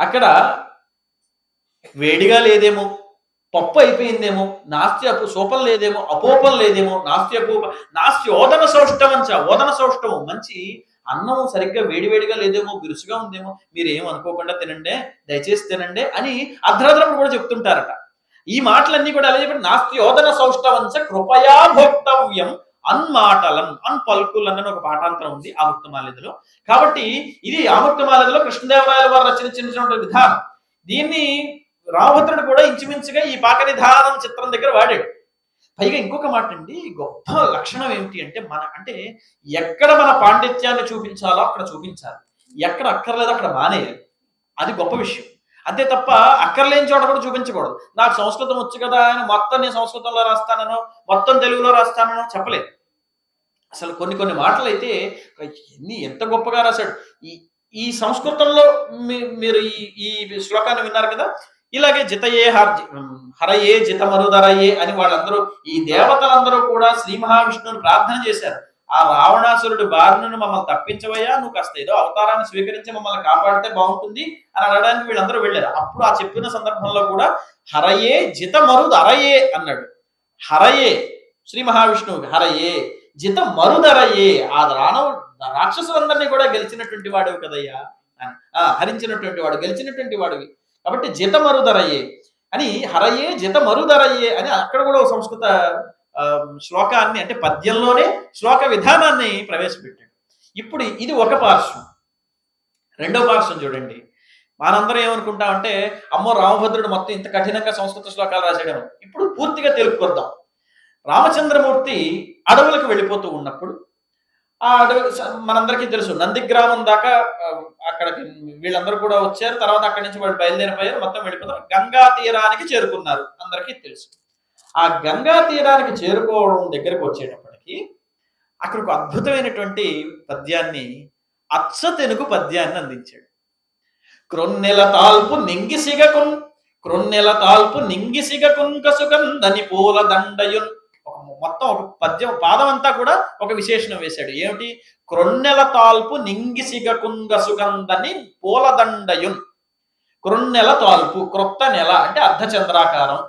D: అక్కడ వేడిగా లేదేమో, పప్పు అయిపోయిందేమో, నాస్తి సోపం లేదేమో, అపోపం లేదేమో, నాస్తి అపూప నాస్తి ఓదన సౌష్టమంచ, ఓదన సౌష్టము మంచి అన్నం సరిగ్గా వేడివేడిగా లేదేమో, బిరుసుగా ఉందేమో, మీరు ఏం అనుకోకుండా తినండి, దయచేసి తినండి అని అర్ధరాత్రులు కూడా చెప్తుంటారట. ఈ మాటలన్నీ కూడా ఎలా చెప్పండి, నాస్తి ఓదన సౌష్టవంచ కృపయా భోక్తవ్యం అన్మాటలన్, పలుకులన్ అని ఒక పాఠాంతరం ఉంది ఆముక్తమాల్యదలో. కాబట్టి ఇది ఆముక్తమాల్యదలో కృష్ణదేవరాయల వారు రచించినటువంటి విధానం. దీన్ని రామభద్రుడు కూడా ఇంచుమించుగా ఈ పాక నిధానం చిత్రం దగ్గర వాడాడు. పైగా ఇంకొక మాట అండి, గొప్ప లక్షణం ఏమిటి అంటే ఎక్కడ మన పాండిత్యాన్ని చూపించాలో అక్కడ చూపించాలి, ఎక్కడ అక్కర్లేదో అక్కడ మానేయాలి. అది గొప్ప విషయం. అంతే తప్ప అక్కర్లేని చోట కూడా చూపించకూడదు. నాకు సంస్కృతం వచ్చు కదా అని మొత్తం నేను సంస్కృతంలో రాస్తానో మొత్తం తెలుగులో రాస్తానో చెప్పలేదు. అసలు కొన్ని మాటలు అయితే ఎంత గొప్పగా రాశాడు. ఈ సంస్కృతంలో మీరు ఈ శ్లోకాన్ని విన్నారు కదా. ఇలాగే జితయే హరయే జితమరుదరయే అని వాళ్ళందరూ ఈ దేవతలందరూ కూడా శ్రీ మహావిష్ణువుని ప్రార్థన చేశారు. ఆ రావణాసురుడి బారిను మమ్మల్ని తప్పించవయ్యా, నువ్వు కాస్త ఏదో అవతారాన్ని స్వీకరించి మమ్మల్ని కాపాడితే బాగుంటుంది అని అడగడానికి వీళ్ళందరూ వెళ్ళారు. అప్పుడు ఆ చెప్పిన సందర్భంలో కూడా హరయే జితమరుదరయే అన్నాడు. హరయే శ్రీ మహావిష్ణువుకి, హరయే జిత మరుదరయే ఆ రాక్షసులందరినీ కూడా గెలిచినటువంటి వాడు కదయ్యా, హరించినటువంటి వాడు, గెలిచినటువంటి వాడివి. కాబట్టి జిత మరుదరయే అని, హరయే జిత మరుదరయే అని అక్కడ కూడా సంస్కృత శ్లోకాన్ని అంటే పద్యంలోనే శ్లోక విధానాన్ని ప్రవేశపెట్టాడు. ఇప్పుడు ఇది ఒక పార్శ్వం. రెండో పార్శ్వం చూడండి. మనందరం ఏమనుకుంటామంటే అమ్మో రామభద్రుడు మొత్తం ఇంత కఠినంగా సంస్కృత శ్లోకాలు రాశాడు. ఇప్పుడు పూర్తిగా తెలుపుకొద్దాం. రామచంద్రమూర్తి అడవులకు వెళ్ళిపోతూ ఉన్నప్పుడు ఆ అడవి మనందరికీ తెలుసు నందిగ్రామం దాకా అక్కడికి వీళ్ళందరూ కూడా వచ్చారు. తర్వాత అక్కడి నుంచి వాళ్ళు బయలుదేరిపోయారు, మొత్తం వెళ్ళిపోతారు. గంగా తీరానికి చేరుకున్నారు, అందరికీ తెలుసు. ఆ గంగా తీరానికి చేరుకోవడం దగ్గరకు వచ్చేటప్పటికి అక్కడ ఒక అద్భుతమైనటువంటి పద్యాన్ని, అచ్చ తెనుగు పద్యాన్ని అందించాడు. క్రొన్నెల తాల్పు నింగిసిగకున్, క్రొన్నెల తాల్పు నింగిసిగకున్ కసుగందని పూల దండయున్. మొత్తం ఒక పద్యం పాదం అంతా కూడా ఒక విశేషణం వేశాడు. ఏమిటి? క్రొన్నెల తాల్పు నింగిసిగకుంగ సుగంధని పూలదండయున్. క్రొన్నెల తాల్పు, క్రొత్త నెల అంటే అర్ధచంద్రాకారం.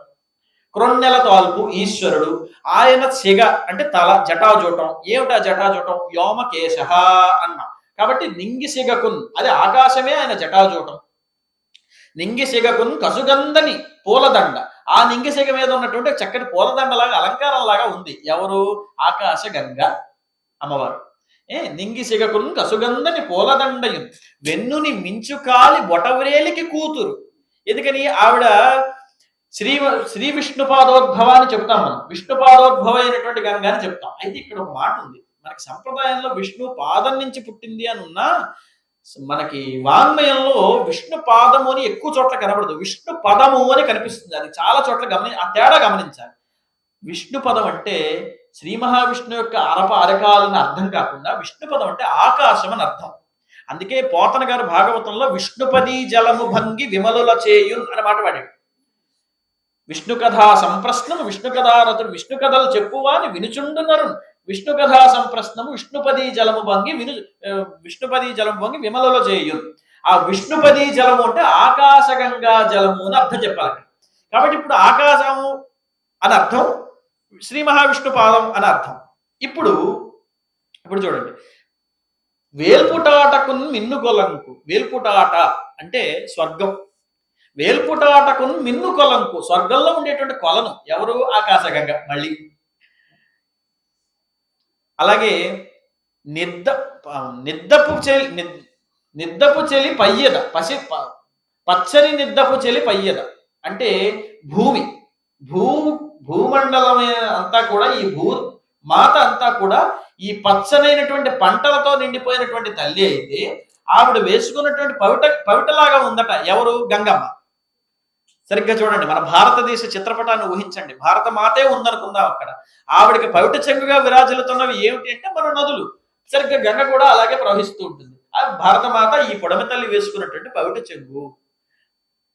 D: క్రొన్నెల తాల్పు ఈశ్వరుడు, ఆయన సిగ అంటే తల, జటాజూటం. ఏమిటా జటాజూటం? వ్యోమకేశ అన్న. కాబట్టి నింగిసిగకున్ అది ఆకాశమే ఆయన జటాజూటం. నింగిసిగకున్ కసుగంధని పూలదండ, ఆ నింగిసిగ మీద ఉన్నటువంటి చక్కటి పూలదండలాగా అలంకారంలాగా ఉంది. ఎవరు? ఆకాశ గంగ అమ్మవారు. నింగిసిగకున్ కసుగంధని పూలదండయున్ వెన్నుని మించుకాలి బొటవ్రేలికి కూతురు. ఎందుకని? ఆవిడ శ్రీ విష్ణుపాదోద్భవ అని చెప్తాం మనం. విష్ణుపాదోద్భవ అయినటువంటి గంగ అని చెప్తాం. అయితే ఇక్కడ ఒక మాట ఉంది, మనకి సంప్రదాయంలో విష్ణు పాదం నుంచి పుట్టింది అని ఉన్నా మనకి వాంగ్మయంలో విష్ణు పాదము అని ఎక్కువ చోట్ల కనబడదు, విష్ణు పదము అని కనిపిస్తుంది. అది చాలా చోట్ల ఆ తేడా గమనించాలి. విష్ణు పదం అంటే శ్రీ మహావిష్ణు యొక్క అరకాలని అర్థం కాకుండా విష్ణు పదం అంటే ఆకాశం అని అర్థం. అందుకే పోతన గారు భాగవతంలో విష్ణుపదీ జలము భంగి విమలుల చేయున్ అనే మాట వాడాడు. విష్ణు కథా సంప్రశ్నము విష్ణు కథారథుడు, విష్ణు కథలు చెప్పువాని వినుచుండునరు, విష్ణు కథా సంప్రశ్నము విష్ణుపదీ జలము భంగి విష్ణుపదీ జలము భంగి విమలలో చేయు. ఆ విష్ణుపదీ జలము అంటే ఆకాశగంగా జలము అని అర్థం చెప్పాలి. కాబట్టి ఇప్పుడు ఆకాశము అని అర్థం, శ్రీ మహావిష్ణు పాదం అని అర్థం. ఇప్పుడు చూడండి, వేల్పుటాటకున్ మిన్నుకొలంకు. వేల్పుటాట అంటే స్వర్గం. వేల్పుటాటకున్ మిన్ను కొలంకు, స్వర్గంలో ఉండేటువంటి కొలను ఎవరు? ఆకాశగంగ. మళ్ళీ అలాగే నిద్దపు చెలి పయ్యద, పచ్చని నిద్దపు చెలి పయ్యద అంటే భూమి. భూమండలం అంతా కూడా, ఈ మాత అంతా కూడా ఈ పచ్చనైనటువంటి పంటలతో నిండిపోయినటువంటి తల్లి అయితే ఆవిడ వేసుకున్నటువంటి పవిటలాగా ఉందట. ఎవరు? గంగమ్మ. సరిగ్గా చూడండి, మన భారతదేశ చిత్రపటాన్ని ఊహించండి. భారత మాతే ఉందనుకుందాం అక్కడ. ఆవిడకి పవిట చెంగుగా విరాజిల్లుతున్నవి ఏమిటి అంటే మన నదులు. సరిగ్గా గంగ కూడా అలాగే ప్రవహిస్తూ ఉంటుంది. ఆ భారత మాత ఈ పొడమి తల్లి వేసుకున్నటువంటి పవిట చెంగు.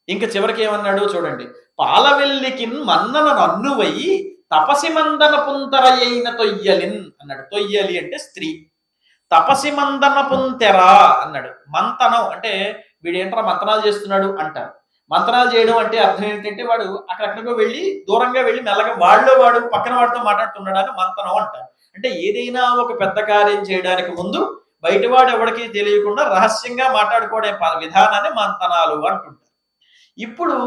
D: ఇంకా చివరికి ఏమన్నాడు చూడండి, పాలవెల్లికిన్ మన్నన నన్నువయ్యి తపసి మందన పుంతరయైన తొయ్యలిన్ అన్నాడు. తొయ్యలి అంటే స్త్రీ. తపసి మందన పుంతెరా అన్నాడు. మంతనం అంటే వీడేంట్రా మంతనాలు చేస్తున్నాడు అంటారు. మంత్రాలు చేయడం అంటే అర్థం ఏంటంటే వాడు అక్కడెక్కడికో వెళ్ళి దూరంగా వెళ్ళి మెల్లగా వాడు పక్కన వాడితో మాట్లాడుతున్నాడని మంతనం అంటారు. అంటే ఏదైనా ఒక పెద్ద కార్యం చేయడానికి ముందు బయటవాడు ఎవరికి తెలియకుండా రహస్యంగా మాట్లాడుకోవడే విధానాన్ని మంతనాలు అంటుంటారు. ఇప్పుడు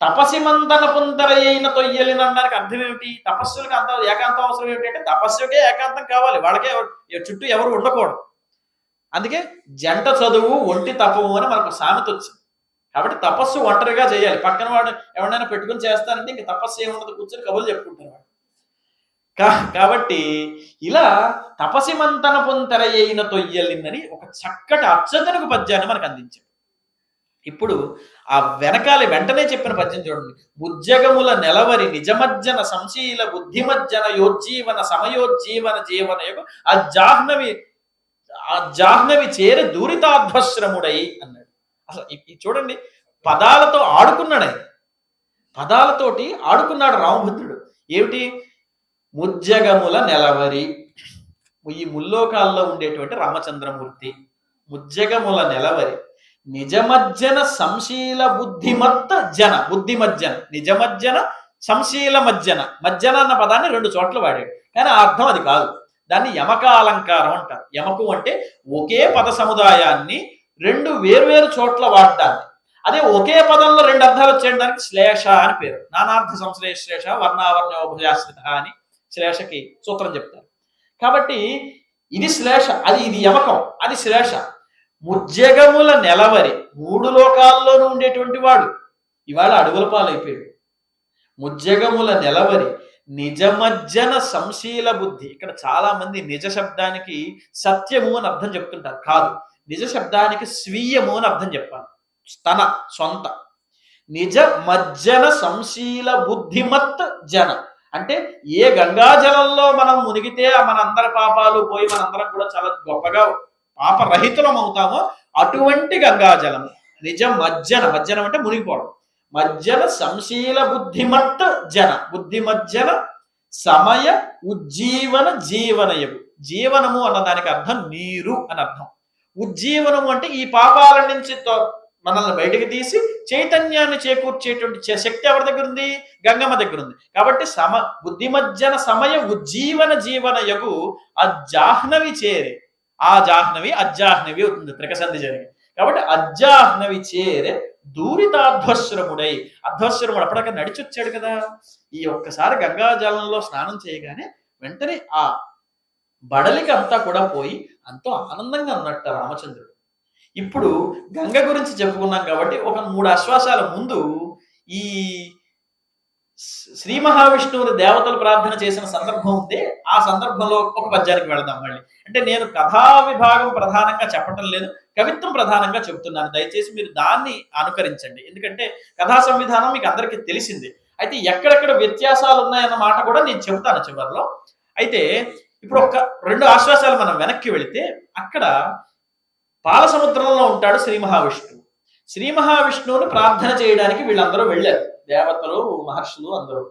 D: తపసి మందన పుంతరయైన తొయ్యలిన అనడానికి అర్థం ఏమిటి? తపస్సులకు అంత ఏకాంతం అవసరం ఏమిటంటే తపస్సుకే ఏకాంతం కావాలి, వాళ్ళకే చుట్టూ ఎవరు ఉండకూడదు. అందుకే జంట చదువు ఒంటి తపము అని మనకు సామెత వచ్చింది. కాబట్టి తపస్సు ఒంటరిగా చేయాలి. పక్కన వాడు ఎవరైనా పెట్టుకుని చేస్తానంటే ఇంక తపస్సు ఏముండదు, కూర్చొని కబుర్లు చెప్పుకుంటారు వాడు. కాబట్టి ఇలా తపసి మంతన పొంతరయైన తొయ్యలిందని ఒక చక్కటి అచ్చతనుకు పద్యాన్ని మనకు అందించాడు. ఇప్పుడు ఆ వెంటనే చెప్పిన పద్యం చూడండి. బుజ్జగముల నెలవరి నిజమజ్జన సంశీల బుద్ధిమజ్జన యోజ్జీవన సమయోజ్జీవన జీవన యొక్క ఆ జాహ్నవి చేరి దూరితాధ్వశ్రముడై అన్నాడు. అసలు చూడండి, పదాలతో ఆడుకున్నాడు ఆయన. పదాలతోటి ఆడుకున్నాడు రామభద్రుడు. ఏమిటి? ముజ్జగముల నెలవరి, ఈ ముల్లోకాల్లో ఉండేటువంటి రామచంద్రమూర్తి. ముజ్జగముల నెలవరి నిజమజ్జన సంశీల బుద్ధిమత్త జన. బుద్ధిమజ్జన, నిజమజ్జన, సంశీల మజ్జన. మజ్జన అన్న పదాన్ని 2 చోట్ల వాడాడు, కానీ ఆ అర్థం అది కాదు. దాన్ని యమక అలంకారం అంటారు. యమకు అంటే ఒకే పద సముదాయాన్ని 2 వేర్వేరు చోట్ల వాడటాన్ని. అదే ఒకే పదంలో 2 అర్థాలు వచ్చేయడానికి శ్లేష అని పేరు. నానార్థ సంశ్లేష వర్ణావర్ణోభయాశ్రిత అని శ్లేషకి సూత్రం చెప్తారు. కాబట్టి ఇది శ్లేష, ఇది యమకం, అది శ్లేష. ముజ్జగముల నెలవరి, 3 లోకాల్లోనూ ఉండేటువంటి వాడు ఇవాళ అడవుల పాలైపోయాడు. ముజ్జగముల నెలవరి నిజమజ్జన సంశీల బుద్ధి. ఇక్కడ చాలా మంది నిజ శబ్దానికి సత్యము అని అర్థం చెప్తుంటారు. కాదు, నిజ శబ్దానికి స్వీయము అని అర్థం చెప్పాలి. తన సొంత. నిజ మజ్జన సంశీల బుద్ధిమత్ జన అంటే ఏ గంగాజలంలో మనం మునిగితే మనందరి పాపాలు పోయి మనందరం కూడా చాలా గొప్పగా పాపరహితులం అవుతామో అటువంటి గంగాజలం. నిజ మజ్జన, మజ్జనం అంటే మునిగిపోవడం. మజ్జన సంశీల బుద్ధిమత్ జన, బుద్ధిమజ్జన సమయ ఉజ్జీవన జీవనయము. జీవనము అన్న దానికి అర్థం నీరు అని అర్థం. ఉజ్జీవనము అంటే ఈ పాపాల నుంచి మనల్ని బయటకు తీసి చైతన్యాన్ని చేకూర్చేటువంటి శక్తి ఎవరి దగ్గర ఉంది? గంగమ్మ దగ్గర ఉంది. కాబట్టి బుద్ధిమజ్జన సమయ ఉజ్జీవన జీవనయగు అజ్జాహ్నవి చేరే. ఆ జాహ్నవి అజ్జాహ్నవి అవుతుంది త్రికసంధి జరిగి. కాబట్టి అజ్జాహ్నవి చేరే దూరితాధ్వశ్రముడై. అధ్వశ్రముడు అప్పటిక నడిచొచ్చాడు కదా. ఈ ఒక్కసారి గంగాజలంలో స్నానం చేయగానే వెంటనే ఆ బడలికి అంతా కూడా పోయి ఎంతో ఆనందంగా ఉన్నట్ట రామచంద్రుడు. ఇప్పుడు గంగ గురించి చెప్పుకున్నాం కాబట్టి ఒక 3 ఆశ్వాసాల ముందు ఈ శ్రీ మహావిష్ణువుని దేవతలు ప్రార్థన చేసిన సందర్భం ఉంది. ఆ సందర్భంలో ఒక పద్యానికి వెళదాం మళ్ళీ. అంటే నేను కథా విభాగం ప్రధానంగా చెప్పటం లేదు, కవిత్వం ప్రధానంగా చెప్తున్నాను. దయచేసి మీరు దాన్ని అనుకరించండి. ఎందుకంటే కథా సంవిధానం మీకు అందరికీ తెలిసింది. అయితే ఎక్కడెక్కడ వ్యత్యాసాలు ఉన్నాయన్న మాట కూడా నేను చెబుతాను చివరిలో. అయితే ఇప్పుడు ఒక 2 ఆశ్వాసాలు మనం వెనక్కి వెళితే అక్కడ పాలసముద్రంలో ఉంటాడు శ్రీ మహావిష్ణువు. శ్రీ మహావిష్ణువుని ప్రార్థన చేయడానికి వీళ్ళందరూ వెళ్ళారు, దేవతలు మహర్షులు అందరూ.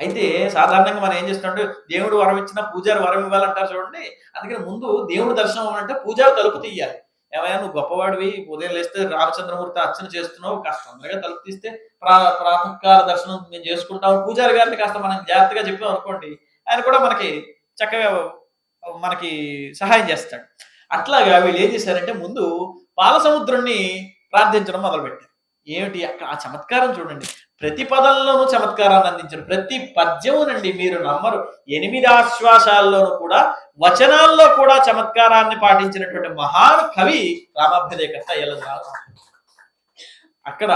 D: అయితే సాధారణంగా మనం ఏం చేస్తుంటే దేవుడు వరం ఇచ్చినా పూజారి వరం ఇవ్వాలంటారు చూడండి. అందుకని ముందు దేవుడు దర్శనం అవ్వాలంటే పూజారి తలుపు తీయాలి. ఏమైనా నువ్వు గొప్పవాడివి, ఉదయం లేస్తే రామచంద్రమూర్తి అర్చన చేస్తున్నావు, కాస్త తొందరగా తలుపు తీస్తే ప్రాతకాల దర్శనం మేము చేసుకుంటాం. పూజారి గారిని కాస్త మనం జాగ్రత్తగా చెప్పాం అనుకోండి, ఆయన కూడా మనకి చక్కగా మనకి సహాయం చేస్తాడు. అట్లాగా వీళ్ళు ఏం చేశారంటే ముందు పాలసముద్రుణ్ణి ప్రార్థించడం మొదలుపెట్టారు. ఏమిటి అక్కడ ఆ చమత్కారం చూడండి. ప్రతి పదంలోనూ చమత్కారాన్ని అందించారు. ప్రతి పద్యమునండి మీరు నమ్మరు, 8 ఆశ్వాసాల్లోనూ కూడా వచనాల్లో కూడా చమత్కారాన్ని పాటించినటువంటి మహాన్ కవి రామాభ్యుదయకర్త యలరాజు. అక్కడ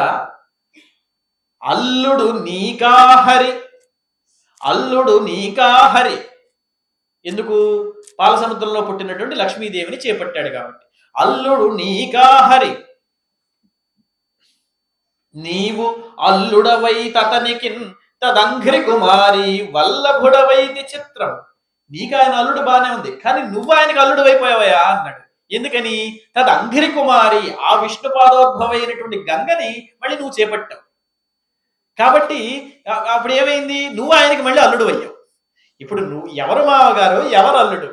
D: అల్లుడు నీకాహరి, అల్లుడు నీకాహరి. ఎందుకు? పాలసముద్రంలో పుట్టినటువంటి లక్ష్మీదేవిని చేపట్టాడు కాబట్టి. అల్లుడు నీకాహరి, నీవు అల్లుడవై తతనికి తదంఘ్రి కుమారి వల్లభుడవైది చిత్రం. నీకు ఆయన అల్లుడు బానే ఉంది, కానీ నువ్వు ఆయనకు అల్లుడు అయిపోయావయా అన్నాడు. ఎందుకని? తదంఘ్రి కుమారి, ఆ విష్ణుపాదోద్భవైనటువంటి గంగని మళ్ళీ నువ్వు చేపట్టావు కాబట్టి అప్పుడు ఏమైంది? నువ్వు ఆయనకి మళ్ళీ అల్లుడు అయ్యావు. ఇప్పుడు నువ్వు ఎవరు మావగారు, ఎవరు అల్లుడు?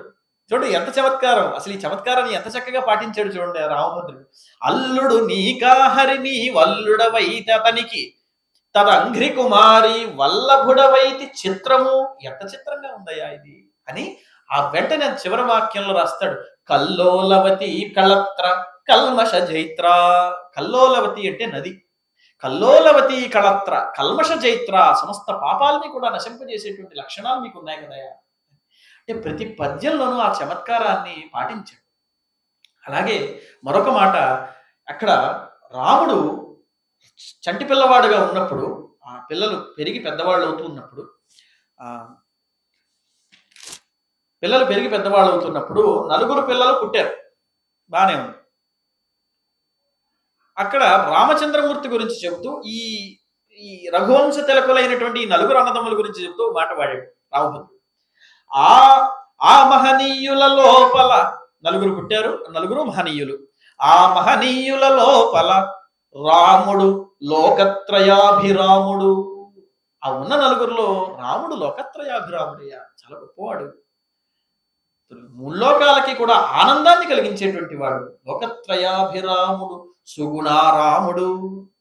D: చూడండి ఎంత చమత్కారం. అసలు ఈ చమత్కారాన్ని ఎంత చక్కగా పాటించాడు చూడండి రామభద్రుడు. అల్లుడు నీకాహరి, నీ వల్లుడవైతే అతనికి తదంఘ్రి కుమారి వల్లభుడవైతి చిత్రము. ఎంత చిత్రంగా ఉందయ్యా ఇది అని ఆ వెంటనే చివరి వాక్యంలో రాస్తాడు. కల్లోలవతి కళత్ర కల్మష జైత్ర. కల్లోలవతి అంటే నది. కల్లోలవతి కళత్ర కల్మష జైత్ర. సమస్త పాపాలని కూడా నశింపజేసేటువంటి లక్షణాలు మీకు ఉన్నాయి కదయా. అంటే ప్రతి పద్యంలోనూ ఆ చమత్కారాన్ని పాటించాడు. అలాగే మరొక మాట, అక్కడ రాముడు చంటి పిల్లవాడుగా ఉన్నప్పుడు, ఆ పిల్లలు పెరిగి పెద్దవాళ్ళు అవుతూ ఉన్నప్పుడు, నలుగురు పిల్లలు పుట్టారు. బానే ఉంది. అక్కడ రామచంద్రమూర్తి గురించి చెబుతూ ఈ రఘువంశ తిలకులైనటువంటి ఈ 4 అన్నదమ్ముల గురించి చెబుతూ మాట వాడాడు రామభద్రుడు. ఆ మహనీయుల లోపల 4 పుట్టారు, 4 మహనీయులు. ఆ మహనీయుల లోపల రాముడు లోకత్రయాభిరాముడు. ఆ ఉన్న 4లో రాముడు లోకత్రయాభిరాముడయ్యా, చాలా గొప్పవాడు. 3 లోకాలకి కూడా ఆనందాన్ని కలిగించేటువంటి వాడు. లోకత్రయాభిరాముడు, సుగుణారాముడు.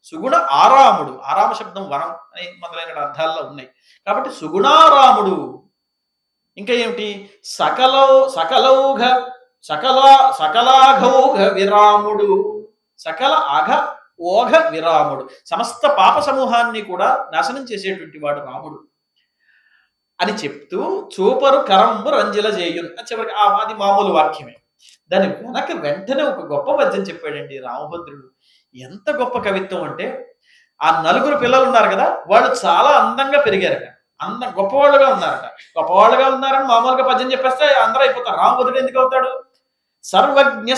D: సుగుణ ఆరాముడు, ఆరామ శబ్దం వరం అని మొదలైన అర్థాల్లో ఉన్నాయి కాబట్టి సుగుణారాముడు. ఇంకా ఏమిటి? సకలాఘౌఘ విరాముడు. సకల అఘ ఓఘ విరాముడు. సమస్త పాప సమూహాన్ని కూడా నాశనం చేసేటువంటి వాడు రాముడు అని చెప్తూ చూపరు కరంబు రంజిల చేయున్. చివరికి అది మామూలు వాక్యమే. దాని వెంటనే ఒక గొప్ప పద్యం చెప్పాడండి రామభద్రుడు. ఎంత గొప్ప కవిత్వం అంటే, ఆ నలుగురు పిల్లలు ఉన్నారు కదా, వాళ్ళు చాలా అందంగా పెరిగారట, గొప్పవాళ్ళుగా ఉన్నారట. గొప్పవాళ్ళుగా ఉన్నారని మామూలుగా పద్యం చెప్పేస్తే అందరూ అయిపోతారు. రామభద్రుడు ఎందుకు అవుతాడు? సర్వజ్ఞ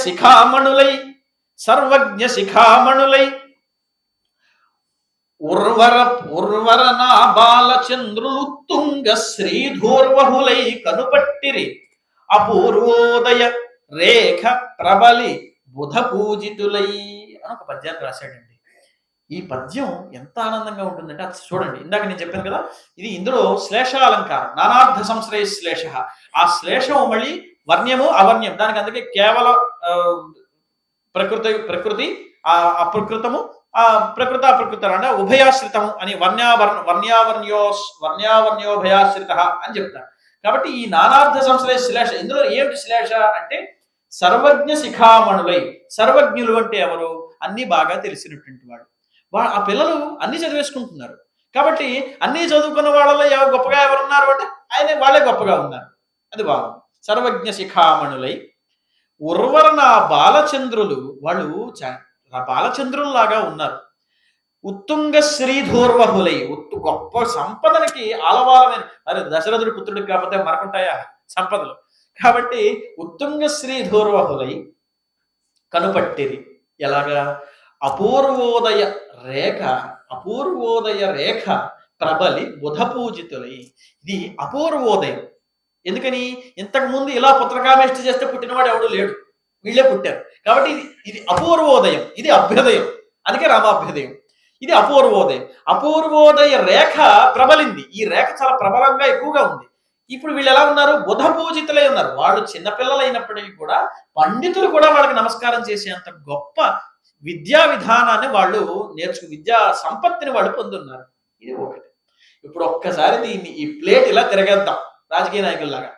D: శిఖామణులై ఉర్వరనా బాలచంద్రులు తుంగ శ్రీధూర్వహులై కనుపట్టిరి, అపూర్వోదయ రేఖ ప్రబలి బుధ పూజితులై అని ఒక పద్యాన్ని రాశాడండి. ఈ పద్యం ఎంత ఆనందంగా ఉంటుందంటే అది చూడండి. ఇందాక నేను చెప్పాను కదా, ఇది ఇందులో శ్లేషాలంకారం, నానార్థ సంశ్రయ శ్లేష. ఆ శ్లేషం మళ్ళీ వర్ణ్యము అవర్ణ్యం, దానికి అందుకే కేవల ప్రకృతి అప్రకృతము, ప్రకృత అప్రకృత అంటే ఉభయాశ్రితము అని వర్ణ్యావర్ణ్యోభయాశ్రిత అని చెప్తారు. కాబట్టి ఈ నానార్థ సంశ్రయ శ్లేష, ఇందులో ఏమిటి శ్లేష అంటే సర్వజ్ఞ శిఖామణులై. సర్వజ్ఞులు అంటే ఎవరు? అన్ని బాగా తెలిసినటువంటి వాడు. ఆ పిల్లలు అన్ని చదివేసుకుంటున్నారు. కాబట్టి అన్ని చదువుకున్న వాళ్ళలో గొప్పగా ఎవరున్నారు అంటే వాళ్ళే గొప్పగా ఉన్నారు. అది బాగుంది. సర్వజ్ఞ శిఖామణులై ఉర్వరన బాలచంద్రులు, వాళ్ళు బాలచంద్రుల్లాగా ఉన్నారు. ఉత్తుంగ శ్రీధూర్వహులై, గొప్ప సంపదలకి ఆలవాలమైన, మరి దశరథుడి పుత్రుడికి కాకపోతే మనకుంటాయా సంపదలు? కాబట్టి ఉత్తుంగ శ్రీధూర్వహులై కనుపట్టిరి. ఎలాగా? అపూర్వోదయ రేఖ ప్రబలి బుధ పూజితులై. ఇది అపూర్వోదయం. ఎందుకని? ఇంతకు ముందు ఇలా పుత్రకామేష్టి చేస్తే పుట్టినవాడు ఎవడు లేడు, వీళ్ళే పుట్టారు. కాబట్టి ఇది అపూర్వోదయం, ఇది అభ్యుదయం, అందుకే రామాభ్యుదయం. ఇది అపూర్వోదయం. అపూర్వోదయ రేఖ ప్రబలింది. ఈ రేఖ చాలా ప్రబలంగా ఎక్కువగా ఉంది. ఇప్పుడు వీళ్ళు ఎలా ఉన్నారు? బుధ పూజితులై ఉన్నారు. వాళ్ళు చిన్నపిల్లలైనప్పటికీ కూడా పండితులు కూడా వాళ్ళకి నమస్కారం చేసేంత గొప్ప విద్యా విధానాన్ని వాళ్ళు విద్యా సంపత్తిని వాళ్ళు పొందున్నారు. ఇది ఒకటి. ఇప్పుడు ఒక్కసారి దీన్ని ఈ ప్లేట్ ఇలా తిరగేద్దాం, రాజకీయ నాయకుల్లాగా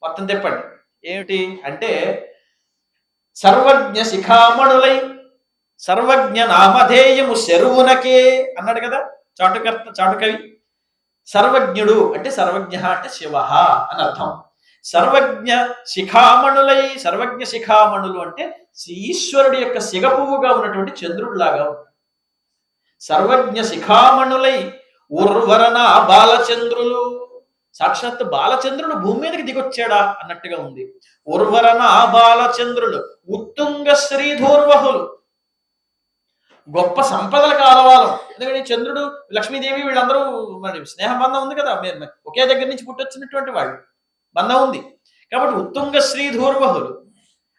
D: మొత్తం తిప్పండి. ఏమిటి అంటే, సర్వజ్ఞ శిఖామణులై సర్వజ్ఞ నామధేయము శరువునకే అన్నాడు కదా చాటుకవి. సర్వజ్ఞుడు అంటే సర్వజ్ఞ అంటే శివ అని అర్థం. సర్వజ్ఞ శిఖామణులు అంటే ఈశ్వరుడి యొక్క సిగపువ్వుగా ఉన్నటువంటి చంద్రుడిలాగా ఉంటాడు. సర్వజ్ఞ శిఖామణులై ఉర్వరన బాలచంద్రులు, సాక్షాత్ బాలచంద్రుడు భూమి మీదకి దిగొచ్చాడా అన్నట్టుగా ఉంది. ఉర్వరన బాలచంద్రులు ఉత్తుంగ శ్రీధూర్వహులు, గొప్ప సంపదలకు ఆలవాలం. ఎందుకంటే చంద్రుడు, లక్ష్మీదేవి వీళ్ళందరూ మరి స్నేహ బంధం ఉంది కదా, ఒకే దగ్గర నుంచి పుట్టొచ్చినటువంటి వాళ్ళు, బంధం ఉంది. కాబట్టి ఉత్తుంగ శ్రీధూర్వహులు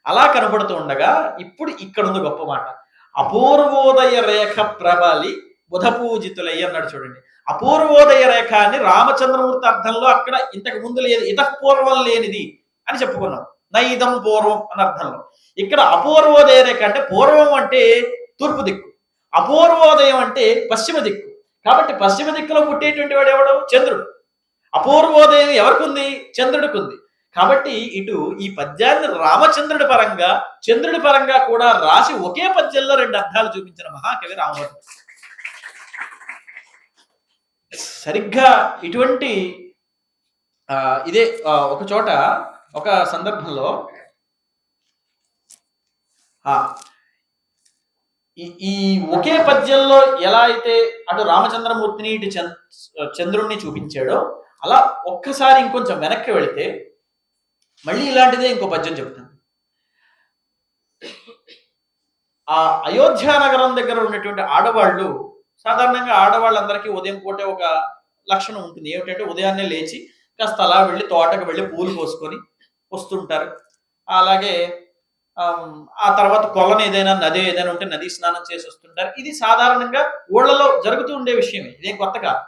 D: అలా కనబడుతూ ఉండగా, ఇప్పుడు ఇక్కడ ఉంది గొప్ప మాట. అపూర్వోదయ రేఖ ప్రబలి బుధ పూజితులై అన్నాడు చూడండి. అపూర్వోదయ రేఖ అని రామచంద్రమూర్తి అర్థంలో అక్కడ ఇంతకు ముందు లేదు, ఇతపూర్వం లేనిది అని చెప్పుకున్నాం. నైదం పూర్వం అని అర్థంలో. ఇక్కడ అపూర్వోదయ రేఖ అంటే పూర్వం అంటే తూర్పు దిక్కు, అపూర్వోదయం అంటే పశ్చిమ దిక్కు. కాబట్టి పశ్చిమ దిక్కులో పుట్టేటువంటి వాడు ఎవడు? చంద్రుడు. అపూర్వోదయం ఎవరికి ఉంది? చంద్రుడికి ఉంది. కాబట్టి ఇటు ఈ పద్యాన్ని రామచంద్రుడి పరంగా చంద్రుడి పరంగా కూడా రాసి ఒకే పద్యంలో రెండు అర్థాలు చూపించిన మహాకవి రామభద్రుడు. సరిగ్గా ఇటువంటి ఇదే ఒక చోట ఒక సందర్భంలో ఈ ఒకే పద్యంలో ఎలా అయితే అటు రామచంద్రమూర్తిని ఇటు చంద్రుణ్ణి చూపించాడో, అలా ఒక్కసారి ఇంకొంచెం వెనక్కి వెళితే మళ్ళీ ఇలాంటిదే ఇంకో పద్యం చెప్తాను. ఆ అయోధ్య నగరం దగ్గర ఉన్నటువంటి ఆడవాళ్ళు, సాధారణంగా ఆడవాళ్ళందరికీ ఉదయం పూటే ఒక లక్షణం ఉంటుంది. ఏమిటంటే ఉదయాన్నే లేచి కాస్త అలా వెళ్ళి తోటకు వెళ్ళి పూలు కోసుకొని వస్తుంటారు. అలాగే ఆ తర్వాత కొలను ఏదైనా నది ఏదైనా ఉంటే నదీ స్నానం చేసి వస్తుంటారు. ఇది సాధారణంగా ఊళ్ళలో జరుగుతూ ఉండే విషయమే, ఇదేం కొత్త కాదు.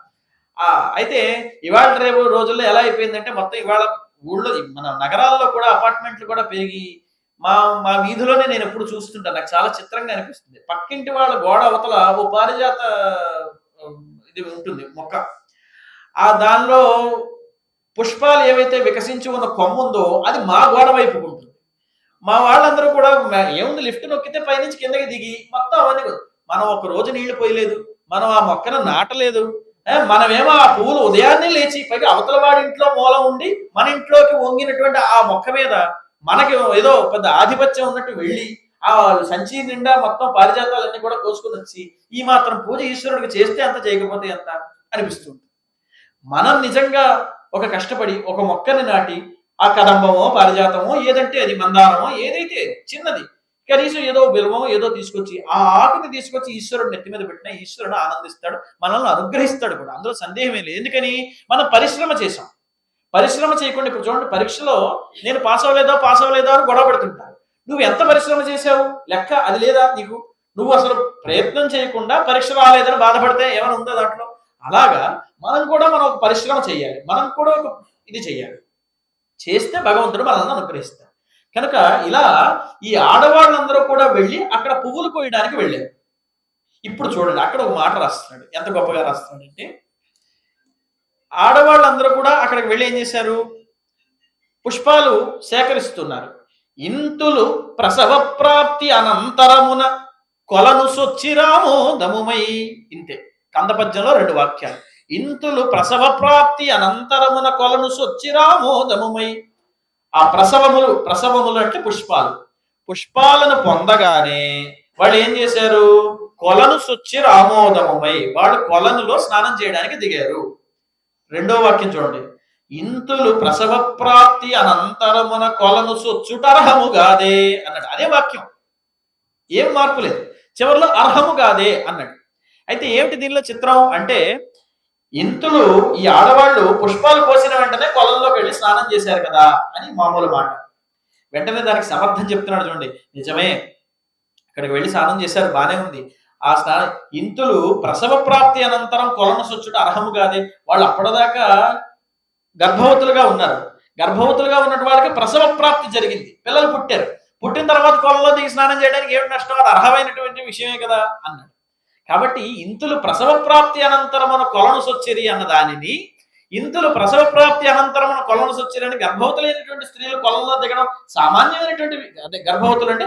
D: అయితే ఇవాళ రేపు రోజుల్లో ఎలా అయిపోయిందంటే, మొత్తం ఇవాళ ఊళ్ళో మన నగరాల్లో కూడా అపార్ట్మెంట్లు కూడా పెరిగి మా వీధిలోనే నేను ఎప్పుడు చూస్తుంటాను. నాకు చాలా చిత్రంగా అనిపిస్తుంది. పక్కింటి వాళ్ళ గోడ అవతల ఓ పారిజాత ఇది ఉంటుంది మొక్క, దానిలో పుష్పాలు ఏవైతే వికసించి ఉన్న కొమ్ము ఉందో అది మా గోడ వైపు ఉంటుంది. మా వాళ్ళందరూ కూడా ఏముంది, లిఫ్ట్ నొక్కితే పైనుంచి కిందకి దిగి మొత్తం అవన్నీ, మనం ఒక రోజు నీళ్లు పోయలేదు, మనం ఆ మొక్కను నాటలేదు, మనమేమో ఆ పువ్వులు ఉదయాన్నే లేచి పైగా అవతల వాడి ఇంట్లో మూల ఉండి మన ఇంట్లోకి వంగినటువంటి ఆ మొక్క మీద మనకి ఏదో పెద్ద ఆధిపత్యం ఉన్నట్టు వెళ్ళి ఆ సంచి నిండా మొత్తం పారిజాతాలన్నీ కూడా కోసుకుని వచ్చి ఈ మాత్రం పూజ ఈశ్వరుడికి చేస్తే అంత, చేయకపోతే ఎంత అనిపిస్తుంది. మనం నిజంగా ఒక కష్టపడి ఒక మొక్కని నాటి ఆ కదంబమో పారిజాతమో ఏదంటే అది మందారమో ఏదైతే చిన్నది కనీసం ఏదో బిల్వమో ఏదో తీసుకొచ్చి ఆ ఆకుని తీసుకొచ్చి ఈశ్వరుడు నెత్తి మీద పెట్టినా ఈశ్వరుడు ఆనందిస్తాడు, మనల్ని అనుగ్రహిస్తాడు కూడా, అందులో సందేహమే లేదు. ఎందుకని మనం పరిశ్రమ చేసాం. పరిశ్రమ చేయకుండా ఇప్పుడు చూడండి, పరీక్షలో నేను పాస్ అవ్వలేదో అని గొడవ పెడుతుంటాను. నువ్వు ఎంత పరిశ్రమ చేసావు లెక్క అది లేదా నీకు? నువ్వు అసలు ప్రయత్నం చేయకుండా పరీక్ష రాలేదని బాధపడితే ఏమైనా ఉందా దాంట్లో? అలాగా మనం ఒక పరిశ్రమ చేయాలి, మనం కూడా ఒక ఇది చేయాలి. చేస్తే భగవంతుడు మనల్ని అనుగ్రహిస్తాడు. కనుక ఇలా ఈ ఆడవాళ్ళందరూ కూడా వెళ్ళి అక్కడ పువ్వులు కోయడానికి వెళ్ళారు. ఇప్పుడు చూడండి అక్కడ ఒక మాట రాస్తున్నాడు, ఎంత గొప్పగా రాస్తున్నాడంటే, ఆడవాళ్ళందరూ కూడా అక్కడికి వెళ్ళి ఏం చేశారు? పుష్పాలు సేకరిస్తున్నారు. ఇంతులు ప్రసవ ప్రాప్తి అనంతరమున కొలను సొచ్చిరామోదముమై. ఇంతే కందపద్యంలో 2 వాక్యాలు. ఇంతులు ప్రసవ ప్రాప్తి అనంతరమున కొలను సొచ్చిరామోదముమై. ఆ ప్రసవములు అంటే పుష్పాలను పొందగానే వాళ్ళు ఏం చేశారు? కొలను సొచ్చిరామోదముమై, వాళ్ళు కొలనులో స్నానం చేయడానికి దిగారు. 2వ వాక్యం చూడండి, ఇంతులు ప్రసవ ప్రాప్తి అనంతరమున కొలను సొచ్చుటర్హముగాదే అన్నాడు. అదే వాక్యం, ఏం మార్పు లేదు. చివరిలో అర్హముగాదే అన్నాడు. అయితే ఏమిటి దీనిలో చిత్రం అంటే, ఇంతులు ఈ ఆడవాళ్ళు పుష్పాలు కోసిన వెంటనే కొలంలోకి వెళ్ళి స్నానం చేశారు కదా అని మామూలు మాట. వెంటనే దానికి సమర్థం చెప్తున్నాడు చూడండి, నిజమే అక్కడికి వెళ్ళి స్నానం చేశారు, బానే ఉంది. ఆ స్నానం ఇంతులు ప్రసవ ప్రాప్తి అనంతరం కొలను సొచ్చుట అర్హము కాదే. వాళ్ళు అప్పటిదాకా గర్భవతులుగా ఉన్నారు. గర్భవతులుగా ఉన్నట్టు వాళ్ళకి ప్రసవ ప్రాప్తి జరిగింది, పిల్లలు పుట్టారు. పుట్టిన తర్వాత కొలంలో దిగి స్నానం చేయడానికి ఏమిటి నష్టం? అది అర్హమైనటువంటి విషయమే కదా అన్నాడు. కాబట్టి ఇంతులు ప్రసవ ప్రాప్తి అనంతరమున కొలను సొచ్చిరి అన్న దానిని, ఇంతులు ప్రసవ ప్రాప్తి అనంతరమున కొలను సొచ్చిరి అని గర్భవతులైనటువంటి స్త్రీలు కొలంలో దిగడం సామాన్యమైనటువంటి, అదే గర్భవతులు అంటే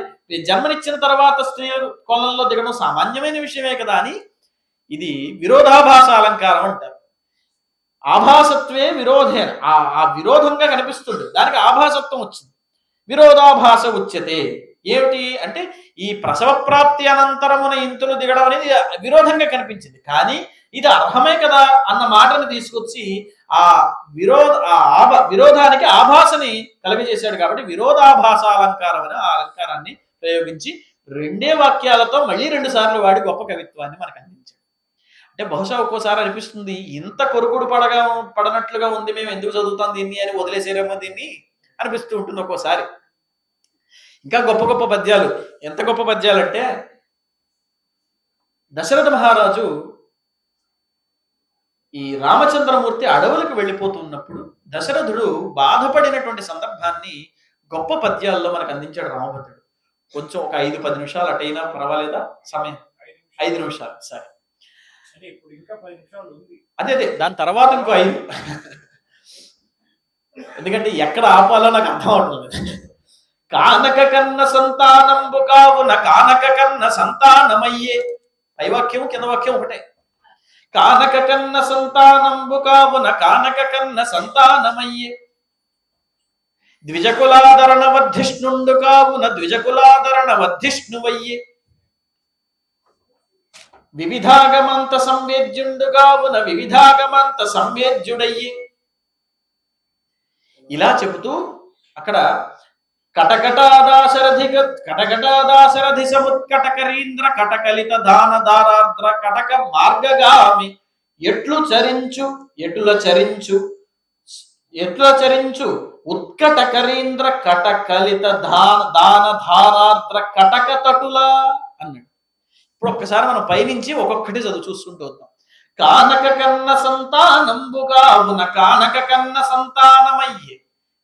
D: జన్మనిచ్చిన తర్వాత స్త్రీలు కొలంలో దిగడం సామాన్యమైన విషయమే కదా అని, ఇది విరోధాభాస అలంకారం అంటారు. ఆభాసత్వే విరోధేన, ఆ విరోధంగా కనిపిస్తుంది, దానికి ఆభాసత్వం వచ్చింది. విరోధాభాస ఉచ్యతే. ఏమిటి అంటే, ఈ ప్రసవ ప్రాప్తి అనంతరమున ఇంతులు దిగడం అనేది విరోధంగా కనిపించింది, కానీ ఇది అర్హమే కదా అన్న మాటను తీసుకొచ్చి ఆ విరోధానికి ఆభాసని కలిగజేశాడు. కాబట్టి విరోధాభాస అలంకారం అనే ఆ అలంకారాన్ని ప్రయోగించి 2 వాక్యాలతో మళ్ళీ 2 సార్లు వాడి గొప్ప కవిత్వాన్ని మనకు అందించాడు. అంటే బహుశా ఒక్కోసారి అనిపిస్తుంది, ఇంత కొరుకుడు పడనట్లుగా ఉంది, మేము ఎందుకు చదువుతాం దీన్ని అని వదిలేసేరేమో దీన్ని అనిపిస్తూ ఉంటుంది ఒక్కోసారి. ఇంకా గొప్ప గొప్ప పద్యాలు, ఎంత గొప్ప పద్యాలు అంటే, దశరథ మహారాజు ఈ రామచంద్రమూర్తి అడవులకు వెళ్ళిపోతున్నప్పుడు దశరథుడు బాధపడినటువంటి సందర్భాన్ని గొప్ప పద్యాల్లో మనకు అందించాడు రామభద్రుడు. కొంచెం ఒక 5-10 నిమిషాలు అటైనా పర్వాలేదా సమయం? 5 నిమిషాలు సరే. అదే దాని తర్వాత ఇంకో 5, ఎందుకంటే ఎక్కడ ఆపాలో నాకు అర్థం అవట్లేదు. కానక కన్న సంతానంబు కావున కానక కన్న సంతానమయ్యే. పై వాక్యం కింద వాక్యం ఒకటే. కానక కన్న సంతానంబు కావున కానక కన్న సంతానమయ్యే. ద్విజకులాదరణ వర్ధిష్ణుండు కావున ద్విజకులాదరణ వర్ధిష్ణువయ్యే. వివిధాగమంత సంవేద్యుండు కావున వివిధాగమంత సంవేద్యుడయ్యే. ఇలా చెబుతూ అక్కడ కటకటాదాశరథి సముత్కటకరీంద్ర కటకలిత దాన దారాద్ర కటక మార్గగామి ఎట్లు చరించు ఉత్కటకరీంద్ర కటకలిత దాన ధారాద్ర కటక తటులా అన్నాడు. ఇప్పుడు ఒక్కసారి మనం పైనుంచి ఒక్కొక్కటి చదువు చూసుకుంటూ వద్దాం. కానక కన్న సంతానంబుగా ఉన్న కానక కన్న సంతానమయ్యే.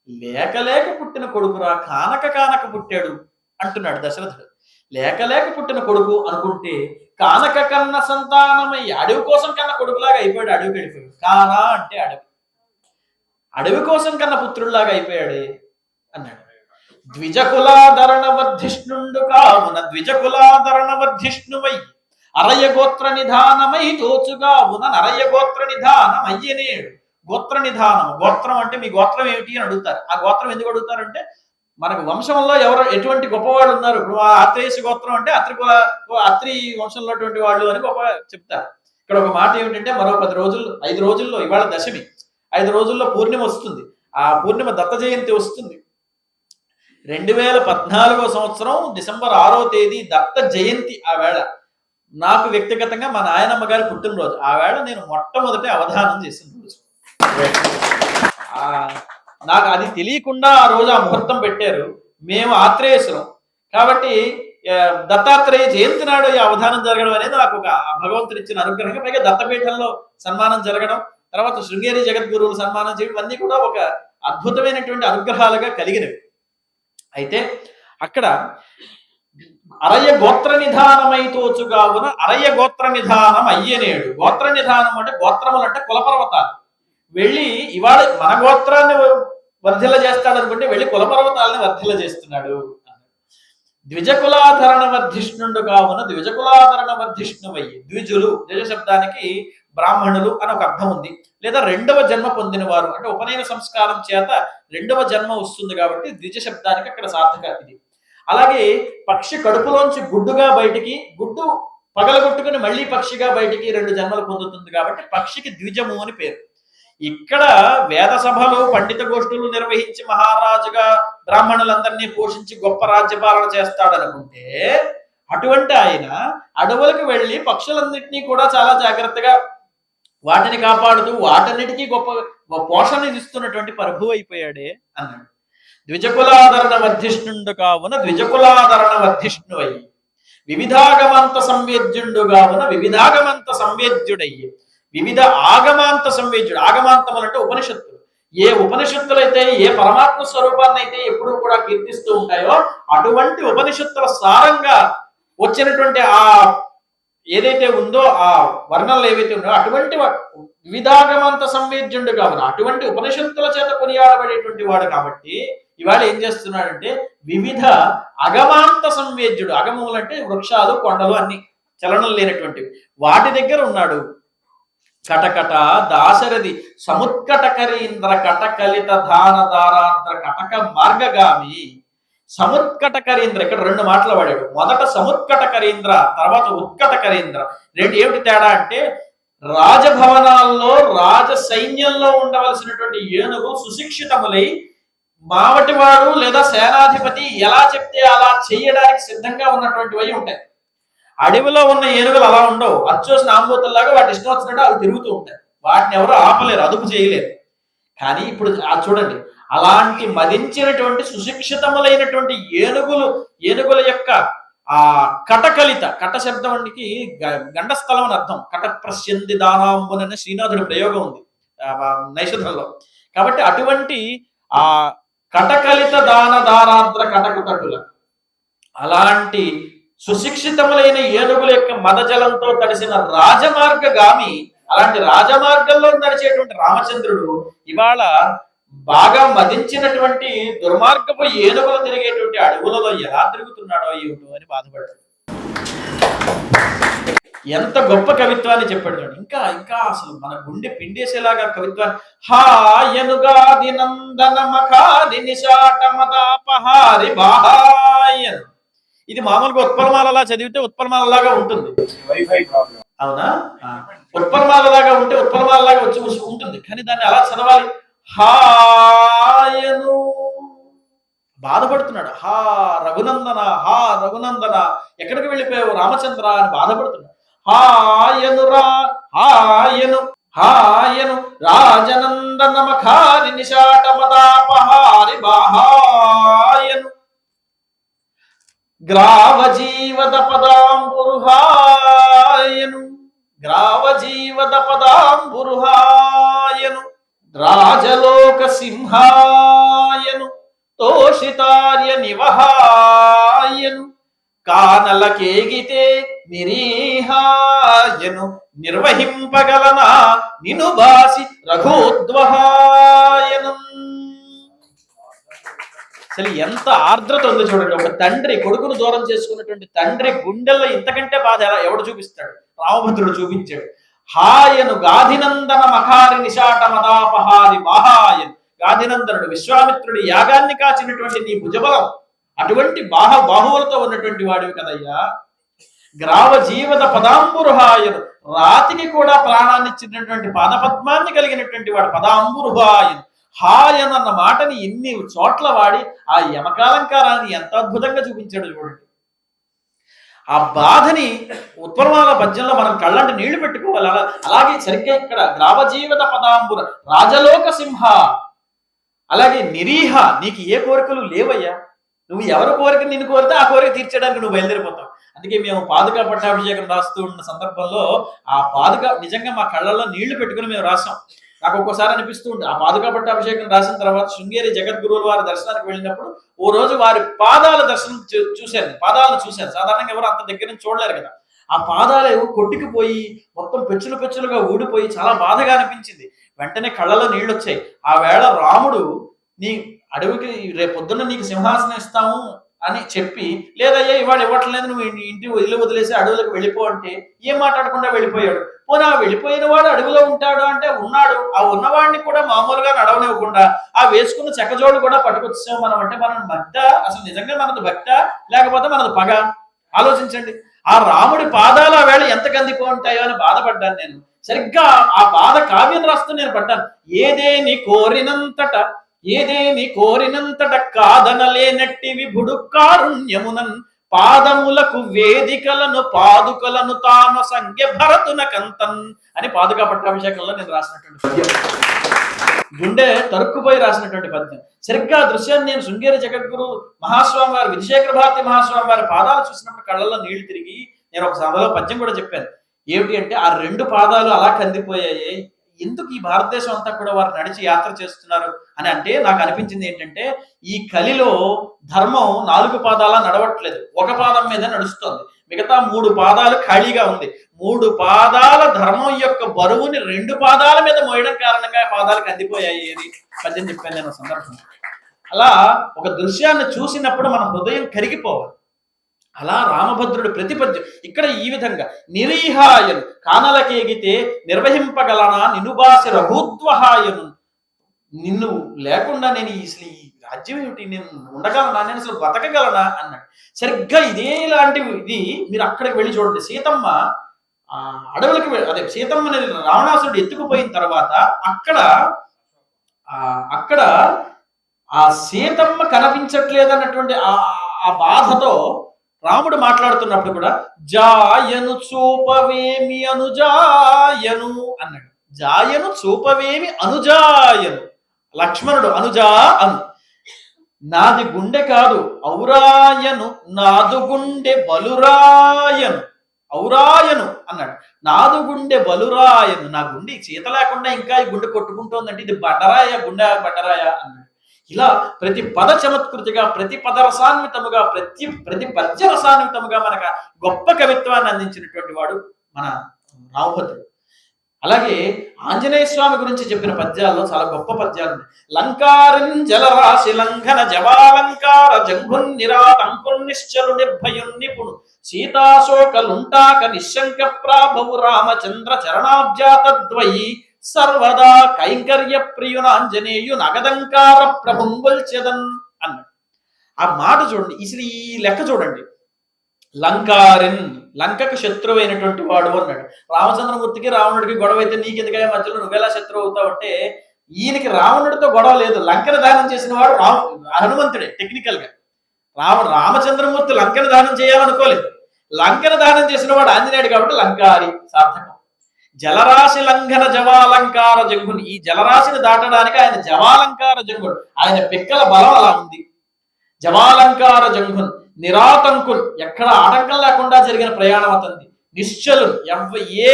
D: లేక పుట్టిన కొడుకురా, కానక పుట్టాడు అంటున్నాడు దశరథుడు. లేక పుట్టిన కొడుకు అనుకుంటే కానక కన్న సంతానమయ్యి, అడవి కోసం కన్నా కొడుకులాగా అయిపోయాడు, అడవికి వెళ్ళిపోయాడు. కానా అంటే అడవి కోసం కన్నా పుత్రుల్లాగా అయిపోయాడే అన్నాడు. ద్విజకులాదరణ వర్ధిష్ణుండు కావున ద్విజకులాదరణ వర్ధిష్ణువై అరయ గోత్ర నిధానమై తోచుగా ఉన్న నరయ గోత్ర నిధానం అయ్యనేడు. గోత్ర నిధానం, గోత్రం అంటే మీ గోత్రం ఏమిటి అని అడుగుతారు. ఆ గోత్రం ఎందుకు అడుగుతారంటే, మనకు వంశంలో ఎవరు ఎటువంటి గొప్పవాళ్ళు ఉన్నారు. ఇప్పుడు ఆత్రేయసు గోత్రం అంటే అత్రి వంశంలో వాళ్ళు అని గొప్ప చెప్తారు. ఇక్కడ ఒక మాట ఏమిటంటే మరో 5 రోజుల్లో ఇవాళ దశమి, 5 రోజుల్లో పూర్ణిమ వస్తుంది. ఆ పూర్ణిమ దత్త జయంతి వస్తుంది. 2014 సంవత్సరం డిసెంబర్ 6వ తేదీ దత్త జయంతి. ఆ వేళ నాకు వ్యక్తిగతంగా మా నాయనమ్మ గారి పుట్టినరోజు. ఆ వేళ నేను మొట్టమొదటి అవధానం చేసిన రోజు. నాకు అది తెలియకుండా ఆ రోజు ఆ ముహూర్తం పెట్టారు. మేము ఆత్రేయసులం కాబట్టి దత్తాత్రేయ జయంతి నాడు ఈ అవధానం జరగడం అనేది నాకు ఒక భగవంతుడు ఇచ్చిన అనుగ్రహం. పైగా దత్తపీఠంలో సన్మానం జరగడం, తర్వాత శృంగేరి జగద్గురువులు సన్మానం చేయడం, ఇవన్నీ కూడా ఒక అద్భుతమైనటువంటి అనుగ్రహాలుగా కలిగినవి. అయితే అక్కడ అరయ్య గోత్ర నిధానమై తోచుగావున అరయ్య గోత్ర నిధానం అయ్యనేడు. గోత్ర నిధానం అంటే గోత్రములు అంటే కులపర్వతాలు. వెళ్ళి ఇవాళ మన గోత్రాన్ని వర్ధిల్ల చేస్తాడు అనుకుంటే వెళ్ళి కులపర్వతాలని వర్ధిల్ల చేస్తున్నాడు. ద్విజకులాధరణ వర్ధిష్ణుడు కావున ద్విజకులాధరణ వర్ధిష్ణువయ్యి. ద్విజులు ద్విజ శబ్దానికి బ్రాహ్మణులు అని ఒక అర్థం ఉంది, లేదా 2వ జన్మ పొందిన వారు అంటే ఉపనయన సంస్కారం చేత 2వ జన్మ వస్తుంది కాబట్టి ద్విజ శబ్దానికి అక్కడ సార్థక ఇది. అలాగే పక్షి కడుపులోంచి గుడ్డుగా బయటికి, గుడ్డు పగలగొట్టుకుని మళ్ళీ పక్షిగా బయటికి 2 జన్మలు పొందుతుంది కాబట్టి పక్షికి ద్విజము అని పేరు. ఇక్కడ వేద సభలు పండిత గోష్ఠులు నిర్వహించి మహారాజుగా బ్రాహ్మణులందరినీ పోషించి గొప్ప రాజ్యపాలన చేస్తాడనుకుంటే అటువంటి ఆయన అడవులకు వెళ్ళి పక్షులన్నింటినీ కూడా చాలా జాగ్రత్తగా వాటిని కాపాడుతూ వాటన్నిటికీ గొప్ప పోషణ ఇస్తున్నటువంటి ప్రభు అయిపోయాడే అన్నాడు. ద్విజకులాధరణ వర్ధిష్ణుండు కావున ద్విజకులాధరణ వర్ధిష్ణువయ్యి. వివిధాగమంత సంవేద్యుండు కావున వివిధాగమంత సంవేద్యుడయ్యి. వివిధ ఆగమాంత సంవేద్యుడు. ఆగమాంతములు అంటే ఉపనిషత్తులు. ఏ ఉపనిషత్తులైతే ఏ పరమాత్మ స్వరూపాన్ని అయితే ఎప్పుడూ కూడా కీర్తిస్తూ ఉంటాయో అటువంటి ఉపనిషత్తుల సారంగా వచ్చినటువంటి ఆ ఏదైతే ఉందో ఆ వర్ణనలు ఏవైతే ఉన్నాయో అటువంటి వివిధాగమంత సంవేద్యుండు కావున అటువంటి ఉపనిషత్తుల చేత కొనియాడబడేటువంటి వాడు కాబట్టి ఇవాళ ఏం చేస్తున్నాడంటే వివిధ అగమాంత సంవేద్యుడు. అగమములు అంటే వృక్షాలు, కొండలు, అన్ని చలనం లేనటువంటివి, వాటి దగ్గర ఉన్నాడు. కటకట దాశరథి సముత్కటకరీంద్ర కటకలిత దాన దారాంధ్ర కటక మార్గగామి. సముత్కటకరీంద్ర ఇక్కడ 2 మాటలు వాడాడు. మొదట సముత్కటకరీంద్ర, తర్వాత ఉత్కటకరీంద్ర. ఏమిటి తేడా అంటే రాజభవనాల్లో రాజ సైన్యంలో ఉండవలసినటువంటి ఏనుగు సుశిక్షితములై మావటివాడు లేదా సేనాధిపతి ఎలా చెప్తే అలా చేయడానికి సిద్ధంగా ఉన్నటువంటివి ఉంటాయి. అడవిలో ఉన్న ఏనుగులు అలా ఉండవు. అచ్చోసిన ఆంబోతుల్లాగా వాటి ఇష్టం వచ్చినట్టు అవి తిరుగుతూ ఉంటాయి. వాటిని ఎవరు ఆపలేరు, అదుపు చేయలేరు. కానీ ఇప్పుడు చూడండి, అలాంటి మదించినటువంటి సుశిక్షితములైనటువంటి ఏనుగుల యొక్క ఆ కటకలిత, కట శబ్దానికి గండస్థలం అని అర్థం. కట ప్రస్యంది దానాంబునని శ్రీనాథుడి ప్రయోగం ఉంది నైషధంలో. కాబట్టి అటువంటి ఆ కటకలిత దాన దారాంధ్ర కటకుటటుల అలాంటి సుశిక్షితములైన ఏనుగుల యొక్క మదజలంతో తడిసిన రాజమార్గగామి. అలాంటి రాజమార్గంలో నడిచేటువంటి రామచంద్రుడు ఇవాళ బాగా మదించినటువంటి దుర్మార్గపు ఏనుగులు తిరిగేటువంటి అడవులలో ఎలా తిరుగుతున్నాడో ఏమిటో అని బాధపడ్డాడు. ఎంత గొప్ప కవిత్వాన్ని చెప్పాడు. ఇంకా ఇంకా అసలు మన గుండె పిండేసేలాగా కవిత్వాన్ని. హాయనుగాది నందన మఖాది నిశాట మదాపహారి బాహాయన్. ఇది మామూలుగా ఉత్పలమాలలా చదివితే ఉత్పలమాలలాగా ఉంటుంది. అవునా? ఉత్పలమాలలాగా ఉంటే ఉత్పలమాలలాగా వచ్చి ఉంటుంది. కానీ దాన్ని అలా చదవాలి. హాయను బాధపడుతున్నాడు. హా రఘునందన, హా రఘునందన, ఎక్కడికి వెళ్ళిపోయావు రామచంద్ర అని బాధపడుతున్నాడు. హాయను హాయను హాయను రాజనందన మఖారి నిశాట మదాపహారి బాహాయను గ్రావజీవద పదాంబురుహాయను గ్రావజీవద పదాంబురుహాయను రాజలోక సింహాయను తోషితార్య నివహాయను కానలకేగితే నిరీహాయను నిర్వహింపగలనా నిను బాసి రఘోద్వహాయను. అసలు ఎంత ఆర్ద్రత ఉంది చూడండి. ఒక తండ్రి కొడుకును దూరం చేసుకున్నటువంటి తండ్రి గుండెల్లో ఇంతకంటే బాధ ఎవడు చూపిస్తాడు? రామభద్రుడు చూపించాడు. హాయను గాధినందన మఖారి నిశాట మదాపహారి బాహాయన్. గాదినందనుడు విశ్వామిత్రుడి యాగాన్ని కాచినటువంటి నీ భుజబలం అటువంటి బాహువులతో ఉన్నటువంటి వాడివి కదయ్యా. గ్రావ జీవద పదాంబురుహాయను, రాతికి కూడా ప్రాణాన్ని ఇచ్చినటువంటి పాదపద్మాన్ని కలిగినటువంటి వాడు పదాంబురుహాయను. హాయన్ అన్న మాటని ఎన్ని చోట్ల వాడి ఆ యమకాలంకారాన్ని ఎంత అద్భుతంగా చూపించాడు చూడండి. ఆ బాధని ఉత్పలమాల పద్యంలో మనం కళ్ళంటి నీళ్లు పెట్టుకోవాలి. అలాగే సరిగ్గా ఇక్కడ గ్రావజీవత పదాంబుర రాజలోక సింహ, అలాగే నిరీహ, నీకు ఏ కోరికలు లేవయ్యా. నువ్వు ఎవరి కోరిక నిన్ను కోరితే ఆ కోరిక తీర్చడానికి నువ్వు బయలుదేరిపోతావు. అందుకే మేము పాదుకా పట్టాభిషేకం రాస్తూ ఉన్న సందర్భంలో ఆ పాదుక నిజంగా మా కళ్ళల్లో నీళ్లు పెట్టుకుని మేము రాసాం. నాకు ఒక్కోసారి అనిపిస్తూ ఉంటుంది, ఆ పాదుకా పట్టాభిషేకం రాసిన తర్వాత శృంగేరి జగద్గురువుల వారి దర్శనానికి వెళ్ళినప్పుడు ఓ రోజు వారి పాదాల దర్శనం పాదాలను చూశాను. సాధారణంగా ఎవరు అంత దగ్గర నుంచి చూడలేరు కదా. ఆ పాదాలు కొట్టుకుపోయి మొత్తం పెచ్చులుగా ఊడిపోయి చాలా బాధగా అనిపించింది. వెంటనే కళ్ళలో నీళ్ళు వచ్చాయి. ఆ వేళ రాముడు నీ అడవికి రేపొద్దున్న నీకు సింహాసనం ఇస్తాము అని చెప్పి, లేదయ్యా ఇవాళ ఇవ్వట్లేదు, నువ్వు ఇంటి వదిలేసి అడవులకు వెళ్ళిపో అంటే ఏం మాట్లాడకుండా వెళ్ళిపోయాడు. పోనీ ఆ వెళ్ళిపోయిన వాడు అడవిలో ఉంటాడు అంటే ఉన్నాడు. ఆ ఉన్నవాడిని కూడా మామూలుగా నడవనివ్వకుండా ఆ వేసుకున్న చెక్కజోడు కూడా పట్టుకొచ్చాము మనం. అంటే మనం భక్త, అసలు నిజంగా మనది భక్త లేకపోతే మనది పగ? ఆలోచించండి. ఆ రాముడి పాదాలు ఆ వేళ ఎంత కందిపో ఉంటాయో అని బాధపడ్డాను నేను. సరిగ్గా ఆ బాధ కావ్యం రాస్తూ నేను పడ్డాను. ఏదేని కోరినంతట కాదనలేనట్టి విభుడు కారుణ్యమునన్ పాదములకు వేదికలను పాదుకలను తాను సంఖ్య భరతున కంతన్ అని పాదుకా పట్టాభిషేకంలో నేను రాసినటువంటి పద్యం. గుండె తరుక్కుపోయి రాసినటువంటి పద్యం. సరిగ్గా ఆ దృశ్యాన్ని నేను శృంగేరి జగద్గురు మహాస్వామి వారి విధుశేఖర భారతి మహాస్వామి వారి పాదాలు చూసినప్పుడు కళ్ళల్లో నీళ్లు తిరిగి నేను ఒక సభలో పద్యం కూడా చెప్పాను. ఏమిటి అంటే, ఆ రెండు పాదాలు అలా కందిపోయాయి, ఎందుకు ఈ భారతదేశం అంతా కూడా వారు నడిచి యాత్ర చేస్తున్నారు అని అంటే నాకు అనిపించింది ఏంటంటే, ఈ కలిలో ధర్మం 4 పాదాల నడవట్లేదు, ఒక పాదం మీద నడుస్తుంది. మిగతా 3 పాదాలు ఖాళీగా ఉంది. 3 పాదాల ధర్మం యొక్క బరువుని 2 పాదాల మీద మోయడం కారణంగా పాదాలు కందిపోయాయి అని పద్యం చెప్పాను నేను సందర్భం. అలా ఒక దృశ్యాన్ని చూసినప్పుడు మన హృదయం కరిగిపోవాలి. అలా రామభద్రుడు ప్రతిపద్యం ఇక్కడ ఈ విధంగా నిరీహాయను కానలకేగితే నిర్వహింపగలనా నినుబాసి రఘుత్వహాయను, నిన్ను లేకుండా నేను అసలు ఈ రాజ్యం ఏమిటి, నేను ఉండగలనా, నేను అసలు బతకగలనా అన్నాడు. సరిగ్గా ఇది మీరు అక్కడికి వెళ్ళి చూడండి. సీతమ్మ అడవులకి అదే సీతమ్మని రావణాసురుడు ఎత్తుకుపోయిన తర్వాత అక్కడ ఆ సీతమ్మ కనిపించట్లేదు అన్నటువంటి ఆ బాధతో రాముడు మాట్లాడుతున్నప్పుడు కూడా జాయను చూపవేమి అనుజాయను అన్నాడు. జాయను చూపవేమి అనుజాయను, లక్ష్మణుడు అనుజా అను, నాది గుండె కాదు ఔరాయను, నాదు గుండె బలురాయను, ఔరాయను అన్నాడు. నాదు గుండె బలురాయను, నా గుండె సీత లేకుండా ఇంకా ఈ గుండె కొట్టుకుంటోందంటే ఇది బండరాయ, గుండె బండరాయ అన్నాడు. ఇలా ప్రతి పద చమత్కృతిగా, ప్రతి పద రసాన్వితముగా, ప్రతి పద్య రసాన్వితముగా మనకు గొప్ప కవిత్వాన్ని అందించినటువంటి వాడు మన రామభద్రుడు. అలాగే ఆంజనేయ స్వామి గురించి చెప్పిన పద్యాల్లో చాలా గొప్ప పద్యాలు ఉన్నాయి. లంకారిన్ జలరాశి లంఘన జవాలంకార జంఘున్ నిరాతంకున్ నిశ్చలు నిర్భయున్ నిపుణు సీతాశోకలుంటాక నిశంక ప్రాభవు రామచంద్ర చరణాబ్జాతద్వయి సర్వదా కైంకర్య ప్రియునాంజనేయు నగదంకార ప్రభుంగొల్చెదన్ అన్నాడు. ఆ మాట చూడండి, అసలు ఈ లెక్క చూడండి. లంకారిన్, లంకకు శత్రువైనటువంటి వాడు అన్నాడు. రామచంద్రమూర్తికి రావణుడికి గొడవ అయితే నీకెందుకయ్యా మధ్యలో నువ్వెలా శత్రువు అవుతావు అంటే, ఈయనకి రావణుడితో గొడవ లేదు. లంకను దానం చేసిన వాడు హనుమంతుడే. టెక్నికల్ గా రామచంద్రమూర్తి లంకను దానం చేయాలనుకోలేదు. లంకను దానం చేసిన వాడు ఆంజనేయుడు కాబట్టి లంకారి సార్థకం. జలరాశి లంఘన జవాలంకార జంగుని, ఈ జలరాశిని దాటడానికి ఆయన జవాలంకార జంగుడు, ఆయన పిక్కల బలం అలా ఉంది. జవాలంకార జంగున్ నిరాతంకుల్, ఎక్కడ ఆటంకం లేకుండా జరిగిన ప్రయాణం అతంది. నిశ్చలు, ఏ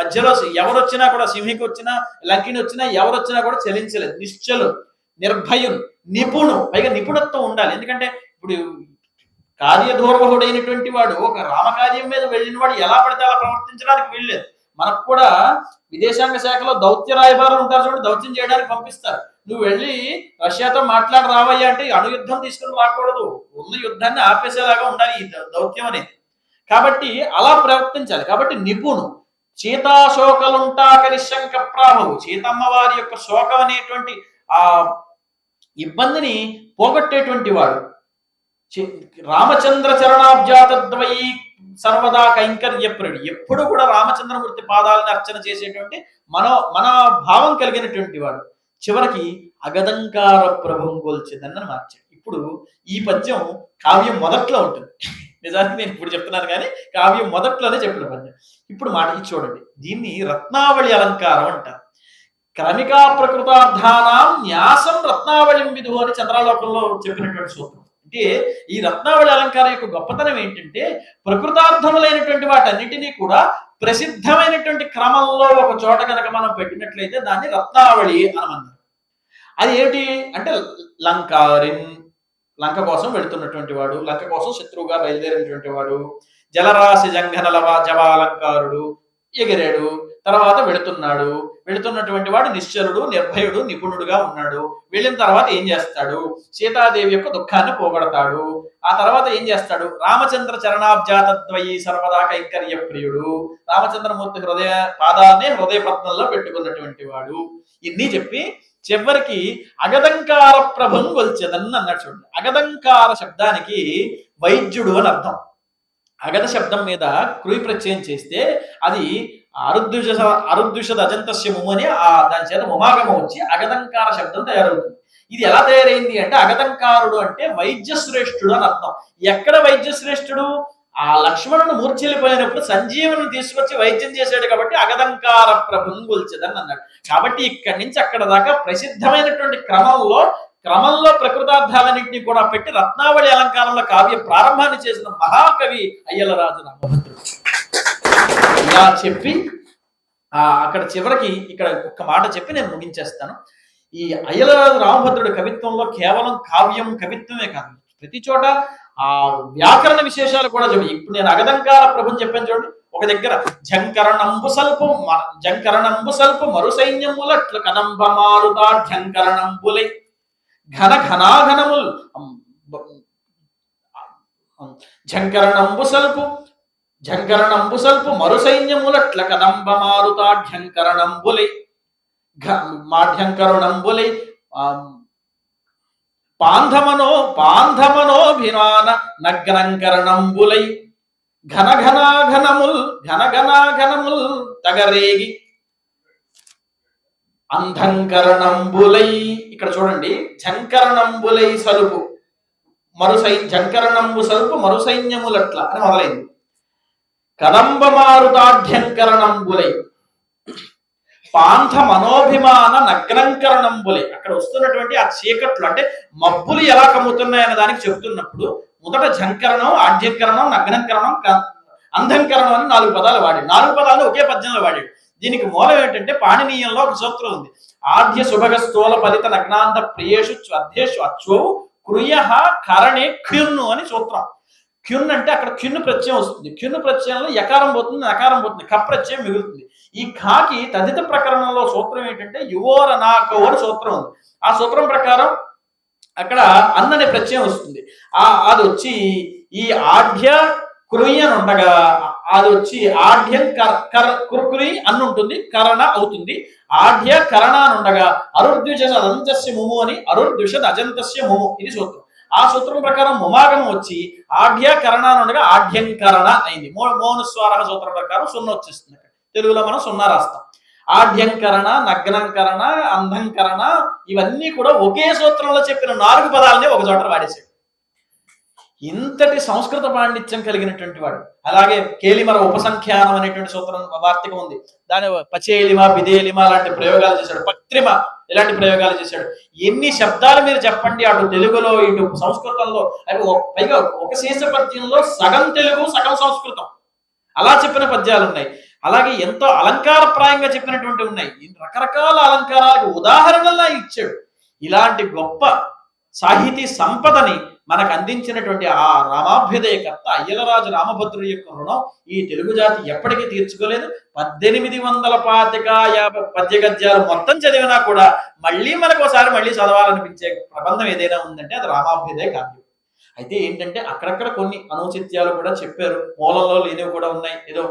D: మధ్యలో ఎవరొచ్చినా కూడా, సింహికి వచ్చినా లంకిని వచ్చినా ఎవరొచ్చినా కూడా చలించలేదు. నిశ్చలు నిర్భయున్ నిపుణు, పైగా నిపుణత్వం ఉండాలి. ఎందుకంటే ఇప్పుడు కార్యదూర్వహుడైనటువంటి వాడు ఒక రామకార్యం మీద వెళ్ళిన వాడు ఎలా పడితే అలా ప్రవర్తించడానికి వెళ్ళలేదు. మనకు కూడా విదేశాంగ శాఖలో దౌత్య రాయబారులు ఉంటారు చూడండి, దౌత్యం చేయడానికి పంపిస్తారు. నువ్వు వెళ్ళి రష్యాతో మాట్లాడి రావయ్యా అంటే అణుయుద్ధం తీసుకుని రాకూడదు, ఉన్న యుద్ధాన్ని ఆపేసేలాగా ఉండాలి ఈ దౌత్యం అనేది. కాబట్టి అలా ప్రవర్తించాలి. కాబట్టి నిపుణు సీతాశోకలుంటాక నిశంక ప్రాభవు, సీతమ్మ వారి యొక్క శోకం అనేటువంటి ఆ ఇబ్బందిని పోగొట్టేటువంటి వాడు. రామచంద్ర చరణాబ్జాతద్వయీ సర్వదా కైంకర్యప్రుడు, ఎప్పుడు కూడా రామచంద్రమూర్తి పాదాలను అర్చన చేసేటువంటి మన భావం కలిగినటువంటి వాడు. చివరికి అగదంకార ప్రభుం గొల్చెదన్నని మార్చాడు. ఇప్పుడు ఈ పద్యం కావ్యం మొదట్లో ఉంటుంది. నిజానికి నేను ఇప్పుడు చెప్తున్నాను కానీ కావ్యం మొదట్లోనే చెప్పిన పద్యం. ఇప్పుడు మాట ఇది చూడండి, దీన్ని రత్నావళి అలంకారం అంటారు. క్రమికా ప్రకృతార్థానాం న్యాసం రత్నావళిం విధు అని చంద్రాలోకంలో చెప్పినటువంటి సూత్రం. అంటే ఈ రత్నావళి అలంకారం యొక్క గొప్పతనం ఏంటంటే ప్రకృతార్థములైనటువంటి వాటన్నిటినీ కూడా ప్రసిద్ధమైనటువంటి క్రమంలో ఒక చోట కనుక మనం పెట్టినట్లయితే దాన్ని రత్నావళి అనమన్నారు. అది ఏమిటి అంటే లంకారిన్, లంక కోసం వెళుతున్నటువంటి వాడు, లంక కోసం శత్రువుగా బయలుదేరినటువంటి వాడు, జలరాశి జంఘనల జవాలంకారుడు, ఎగిరాడు, తర్వాత వెళుతున్నటువంటి వాడు నిశ్చలుడు, నిర్భయుడు, నిపుణుడుగా ఉన్నాడు. వెళ్ళిన తర్వాత ఏం చేస్తాడు? సీతాదేవి యొక్క దుఃఖాన్ని పోగొడతాడు. ఆ తర్వాత ఏం చేస్తాడు? రామచంద్ర చరణాబ్జాతద్వయీ సర్వదా కైంకర్య ప్రియుడు, రామచంద్రమూర్తి పాదాన్ని హృదయ పద్మంలో పెట్టుకున్నటువంటి వాడు. ఇన్ని చెప్పి చివరికి అగదంకార ప్రభం గొల్చెదన్ అన్నాడు. చూడండి, అగదంకార శబ్దానికి వైద్యుడు అని అర్థం. అగద శబ్దం మీద క్రూయి ప్రత్యయం చేస్తే అది అరుద్దుషద అజంతస్య ముము అని దాని చేత ముమాగమ వచ్చి అగదంకార శబ్దం తయారవుతుంది. ఇది ఎలా తయారైంది అంటే అగదంకారుడు అంటే వైద్య శ్రేష్ఠుడు అని అర్థం. ఎక్కడ వైద్య శ్రేష్ఠుడు? ఆ లక్ష్మణుడు మూర్ఛిల్లిపోయినప్పుడు సంజీవుని తీసుకొచ్చి వైద్యం చేశాడు కాబట్టి అగదంకార ప్రభుం గొల్చెదన్ అన్నాడు. కాబట్టి ఇక్కడి నుంచి అక్కడ దాకా ప్రసిద్ధమైనటువంటి క్రమంలో ప్రకృతార్థాలన్నింటినీ కూడా పెట్టి రత్నావళి అలంకారంలో కావ్య ప్రారంభాన్ని చేసిన మహాకవి అయ్యలరాజు రామభద్రుడు. ఇలా చెప్పి అక్కడ చివరికి ఇక్కడ ఒక్క మాట చెప్పి నేను ముగించేస్తాను. ఈ అయ్యలరాజు రామభద్రుడి కవిత్వంలో కేవలం కావ్యం కవిత్వమే కాదు, ప్రతి చోట ఆ వ్యాకరణ విశేషాలు కూడా చెప్పి. ఇప్పుడు నేను అగదంకార ప్రభుని చెప్పాను చూడండి, ఒక దగ్గర జంకరణంబు సల్పు మరు సైన్యములట్లు కనంబ మారుతాఢ్యంకరణంబులై ఘనాఘనముల్ జంకరణంబు సల్పు మరు సైన్యములట్ల కదంబ మారుతాఢ్యంకరణంబులై మాఢ్యంకరణంబులై పాంధమనోభిమాన నగ్నంకరణంబులై ఘనఘనాఘనముల్ తగరేగి అంధంకరణంబులై. ఇక్కడ చూడండి, జంకరణంబులై సలుపు జంకరణంబు సలుపు మరు సైన్యములట్ల అని మొదలైంది. కదంబ మారుతాఢ్యంకరణంబులై పాంథ మనోభిమాన నగ్నంకరణంబులై. అక్కడ వస్తున్నటువంటి ఆ చీకట్లు అంటే మబ్బులు ఎలా కమ్ముతున్నాయన్న దానికి చెబుతున్నప్పుడు మొదట జంకరణం, ఆఢ్యంకరణం, నగ్నంకరణం, అంధంకరణం అని 4 పదాలు వాడాడు. 4 పదాలు ఒకే పద్యంలో వాడాడు. దీనికి మూలం ఏంటంటే పాణినీయంలో ఒక సూత్రం ఉంది. ఆద్య శుభగ స్థూల ఫలిత నగ్నాంత ప్రియేషు అధ్యేషు అచ్వవు కృయ కరణే క్యున్ను అని సూత్రం. క్యున్ అంటే అక్కడ క్యున్ను ప్రత్యయం వస్తుంది. క్యున్ను ప్రత్యయంలో యకారం పోతుంది, నకారం పోతుంది, క ప్రత్యయం మిగులుతుంది. ఈ ఖాకి తదిత ప్రకరణంలో సూత్రం ఏంటంటే యువోర నాకో అని సూత్రం ఉంది. ఆ సూత్రం ప్రకారం అక్కడ అన్ననే ప్రత్యయం వస్తుంది. అది వచ్చి ఈ ఆఢ్య కృయ్ అని ఉండగా అది వచ్చి ఆఢ్యం కృయ్ అన్ను ఉంటుంది, కరణ అవుతుంది. ఆఢ్య కరణ అని ఉండగా అరుర్ద్విషద అజంతస్య ముము అని అరుర్ద్విషద అజంతస్య ముము ఇది సూత్రం. ఆ సూత్రం ప్రకారం ముమాగమం వచ్చి ఆఢ్య కరణ అని ఉండగా ఆఢ్యంకరణ అయింది. మౌనస్వార సూత్రం ప్రకారం 0 వచ్చేస్తుంది. తెలుగులో మనం 0 రాస్తాం. ఆఢ్యంకరణ, నగ్నంకరణ, అంధంకరణ ఇవన్నీ కూడా ఒకే సూత్రంలో చెప్పిన 4 పదాలనే ఒక చోట వాడేశాడు. ఇంతటి సంస్కృత పాండిత్యం కలిగినటువంటి వాడు. అలాగే కేలిమర ఉపసంఖ్యానం అనేటువంటి సూత్రం వార్తికం ఉంది. దాని పచేలిమ, బిదేలిమ లాంటి ప్రయోగాలు చేశాడు. పక్త్రిమ ఇలాంటి ప్రయోగాలు చేశాడు. ఎన్ని శబ్దాలు మీరు చెప్పండి, అటు తెలుగులో ఇటు సంస్కృతంలో, పైగా ఒక శీర్ష పద్యంలో సగం తెలుగు సగం సంస్కృతం అలా చెప్పిన పద్యాలు ఉన్నాయి. అలాగే ఎంతో అలంకారప్రాయంగా చెప్పినటువంటి ఉన్నాయి. రకరకాల అలంకారాలకు ఉదాహరణలా ఇచ్చాడు. ఇలాంటి గొప్ప సాహితీ సంపదని మనకు అందించినటువంటి ఆ రామాభ్యుదయకర్త అయ్యలరాజు రామభద్రుడి యొక్క రుణం ఈ తెలుగు జాతి ఎప్పటికీ తీర్చుకోలేదు. 1825 పద్య గద్యాలు మొత్తం చదివినా కూడా మళ్ళీ మనకు ఒకసారి మళ్ళీ చదవాలనిపించే ప్రబంధం ఏదైనా ఉందంటే అది రామాభ్యుదయ కావ్యం. అయితే ఏంటంటే అక్కడక్కడ కొన్ని అనౌచిత్యాలు కూడా చెప్పారు, మూలంలో లేనివి కూడా ఉన్నాయి. ఏదో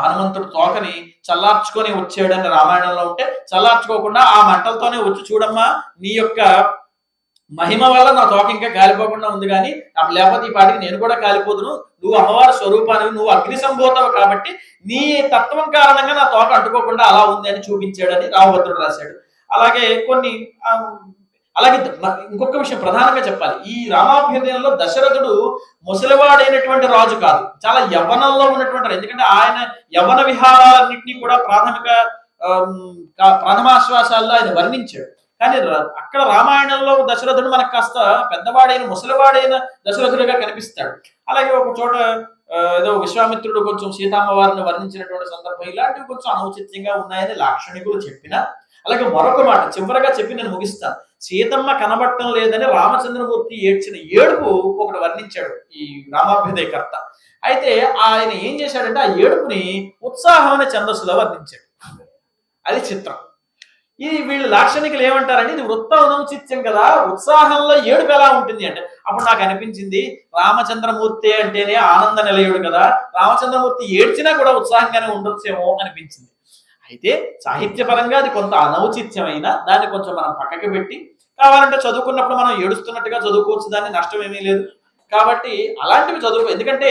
D: హనుమంతుడు తోకని చల్లార్చుకొని వచ్చాడని రామాయణంలో ఉంటే, చల్లార్చుకోకుండా ఆ మంటలతోనే వచ్చి చూడమ్మా నీ యొక్క మహిమ వల్ల నా తోక ఇంకా కాలిపోకుండా ఉంది, కానీ అప్పుడు లేకపోతే ఈ పాటికి నేను కూడా కాలిపోదును, నువ్వు అమ్మవారి స్వరూపాన్ని, నువ్వు అగ్ని సంభూతవు కాబట్టి నీ తత్వం కారణంగా నా తోక అంటుకోకుండా అలా ఉంది అని చూపించాడని రామభద్రుడు రాశాడు. అలాగే కొన్ని అలాగే ఇంకొక విషయం ప్రధానంగా చెప్పాలి, ఈ రామాభ్యుదయంలో దశరథుడు ముసలివాడైనటువంటి రాజు కాదు, చాలా యవ్వనంలో ఉన్నటువంటి, ఎందుకంటే ఆయన యవ్వన విహారాలన్నింటినీ కూడా ప్రాథమాశ్వాసాల్లో ఆయన వర్ణించాడు. కానీ అక్కడ రామాయణంలో దశరథుడు మనకు కాస్త పెద్దవాడైన ముసలివాడైన దశరథుడిగా కనిపిస్తాడు. అలాగే ఒక చోట ఏదో విశ్వామిత్రుడు కొంచెం సీతామ్మవారిని వర్ణించినటువంటి సందర్భం ఇలాంటివి కొంచెం అనౌచిత్యంగా ఉన్నాయని లాక్షణికులు చెప్పినా. అలాగే మరొక మాట చివరగా చెప్పి నేను ముగిస్తాను. సీతమ్మ కనబడటం లేదని రామచంద్రమూర్తి ఏడ్చిన ఏడుపు ఒకటి వర్ణించాడు ఈ రామాభ్యుదయకర్త. అయితే ఆయన ఏం చేశాడంటే ఆ ఏడుపుని ఉత్సాహం అనే ఛందస్సులో వర్ణించాడు. అది చిత్రం. ఈ వీళ్ళు లాక్షణికులు ఏమంటారంటే ఇది వృత్త అనౌచిత్యం కదా, ఉత్సాహంలో ఏడుపు ఎలా ఉంటుంది అంటే, అప్పుడు నాకు అనిపించింది రామచంద్రమూర్తి అంటేనే ఆనంద నిలయుడు కదా, రామచంద్రమూర్తి ఏడ్చినా కూడా ఉత్సాహంగానే ఉండొచ్చేమో అనిపించింది. అయితే సాహిత్యపరంగా అది కొంత అనౌచిత్యమైన దాన్ని కొంచెం మనం పక్కకి పెట్టి, కావాలంటే చదువుకున్నప్పుడు మనం ఏడుస్తున్నట్టుగా చదువుకోవచ్చు, దాన్ని నష్టం ఏమీ లేదు. కాబట్టి అలాంటివి చదువు, ఎందుకంటే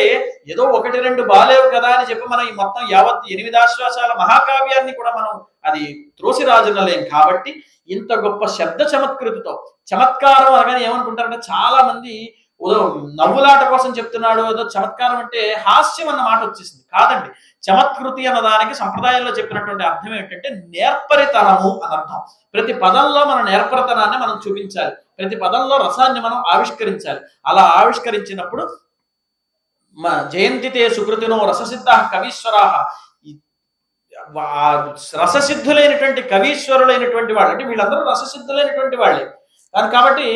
D: ఏదో 1-2 బాలేవు కదా అని చెప్పి మనం ఈ మొత్తం యావత్ 8 ఆశ్వాసాల మహాకావ్యాన్ని కూడా మనం అది త్రోసిరాజునలేం. కాబట్టి ఇంత గొప్ప శబ్ద చమత్కృతితో, చమత్కారం అనగానే ఏమనుకుంటారంటే చాలా మంది నవ్వులాట కోసం చెప్తున్నాడు, ఏదో చమత్కారం అంటే హాస్యం అన్న మాట వచ్చేసింది. కాదండి, చమత్కృతి అన్న దానికి సంప్రదాయంలో చెప్పినటువంటి అర్థం ఏంటంటే నేర్పరితనము అని అర్థం. ప్రతి పదంలో మన నేర్పరితనాన్ని మనం చూపించాలి, ప్రతి పదంలో రసాన్ని మనం ఆవిష్కరించాలి. అలా ఆవిష్కరించినప్పుడు జయంతితే సుకృతినో రససిద్ధ కవీశ్వరా, రససిద్ధులైనటువంటి కవీశ్వరులైనటువంటి వాళ్ళు అంటే వీళ్ళందరూ రససిద్ధులైనటువంటి వాళ్ళే. కాబట్టి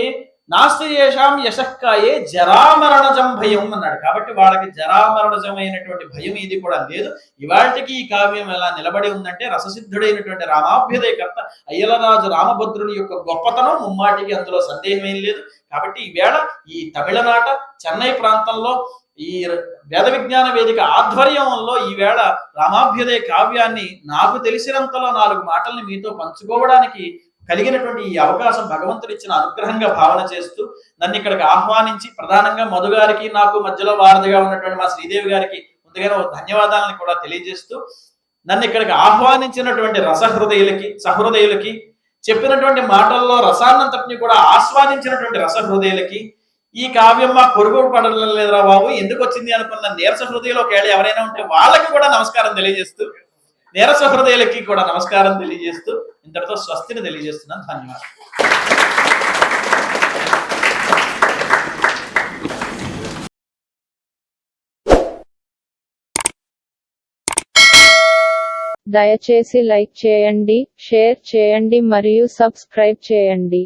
D: నాస్తి యేషాం యశక్కాయే జరామరణజం భయం అన్నాడు. కాబట్టి వాళ్ళకి జరామరణజమైనటువంటి భయం ఇది కూడా లేదు. ఇవాళకి ఈ కావ్యం ఎలా నిలబడి ఉందంటే రససిద్ధుడైనటువంటి రామాభ్యుదయకర్త అయ్యలరాజు రామభద్రుని యొక్క గొప్పతనం ముమ్మాటికి అందులో సందేహం ఏం లేదు. కాబట్టి ఈవేళ ఈ తమిళనాట చెన్నై ప్రాంతంలో ఈ వేద విజ్ఞాన వేదిక ఆధ్వర్యంలో ఈవేళ రామాభ్యుదయ కావ్యాన్ని నాకు తెలిసినంతలో 4 మాటల్ని మీతో పంచుకోవడానికి కలిగినటువంటి ఈ అవకాశం భగవంతుడు ఇచ్చిన అనుగ్రహంగా భావన చేస్తూ నన్ను ఇక్కడికి ఆహ్వానించి, ప్రధానంగా మధు గారికి నాకు మధ్యలో వారధిగా ఉన్నటువంటి మా శ్రీదేవి గారికి ముందుగానే ధన్యవాదాలను కూడా తెలియజేస్తూ, నన్ను ఇక్కడికి ఆహ్వానించినటువంటి రసహృదయులకి, సహృదయులకి, చెప్పినటువంటి మాటల్లో రసాన్నంతటిని కూడా ఆస్వాదించినటువంటి రసహృదయులకి, ఈ కావ్యం మా పొరుగు పడడం లేదురా బాబు ఎందుకు వచ్చింది అనుకున్న నీరస హృదయులు ఒకవేళ ఎవరైనా ఉంటే వాళ్ళకి కూడా నమస్కారం తెలియజేస్తూ, నీరస హృదయులకి కూడా నమస్కారం తెలియజేస్తూ ఇంతటితో స్వస్తిని తెలియజేస్తున్నాను. ధన్యవాదాలు.
E: దయచేసి లైక్ చేయండి, షేర్ చేయండి మరియు సబ్స్క్రైబ్ చేయండి.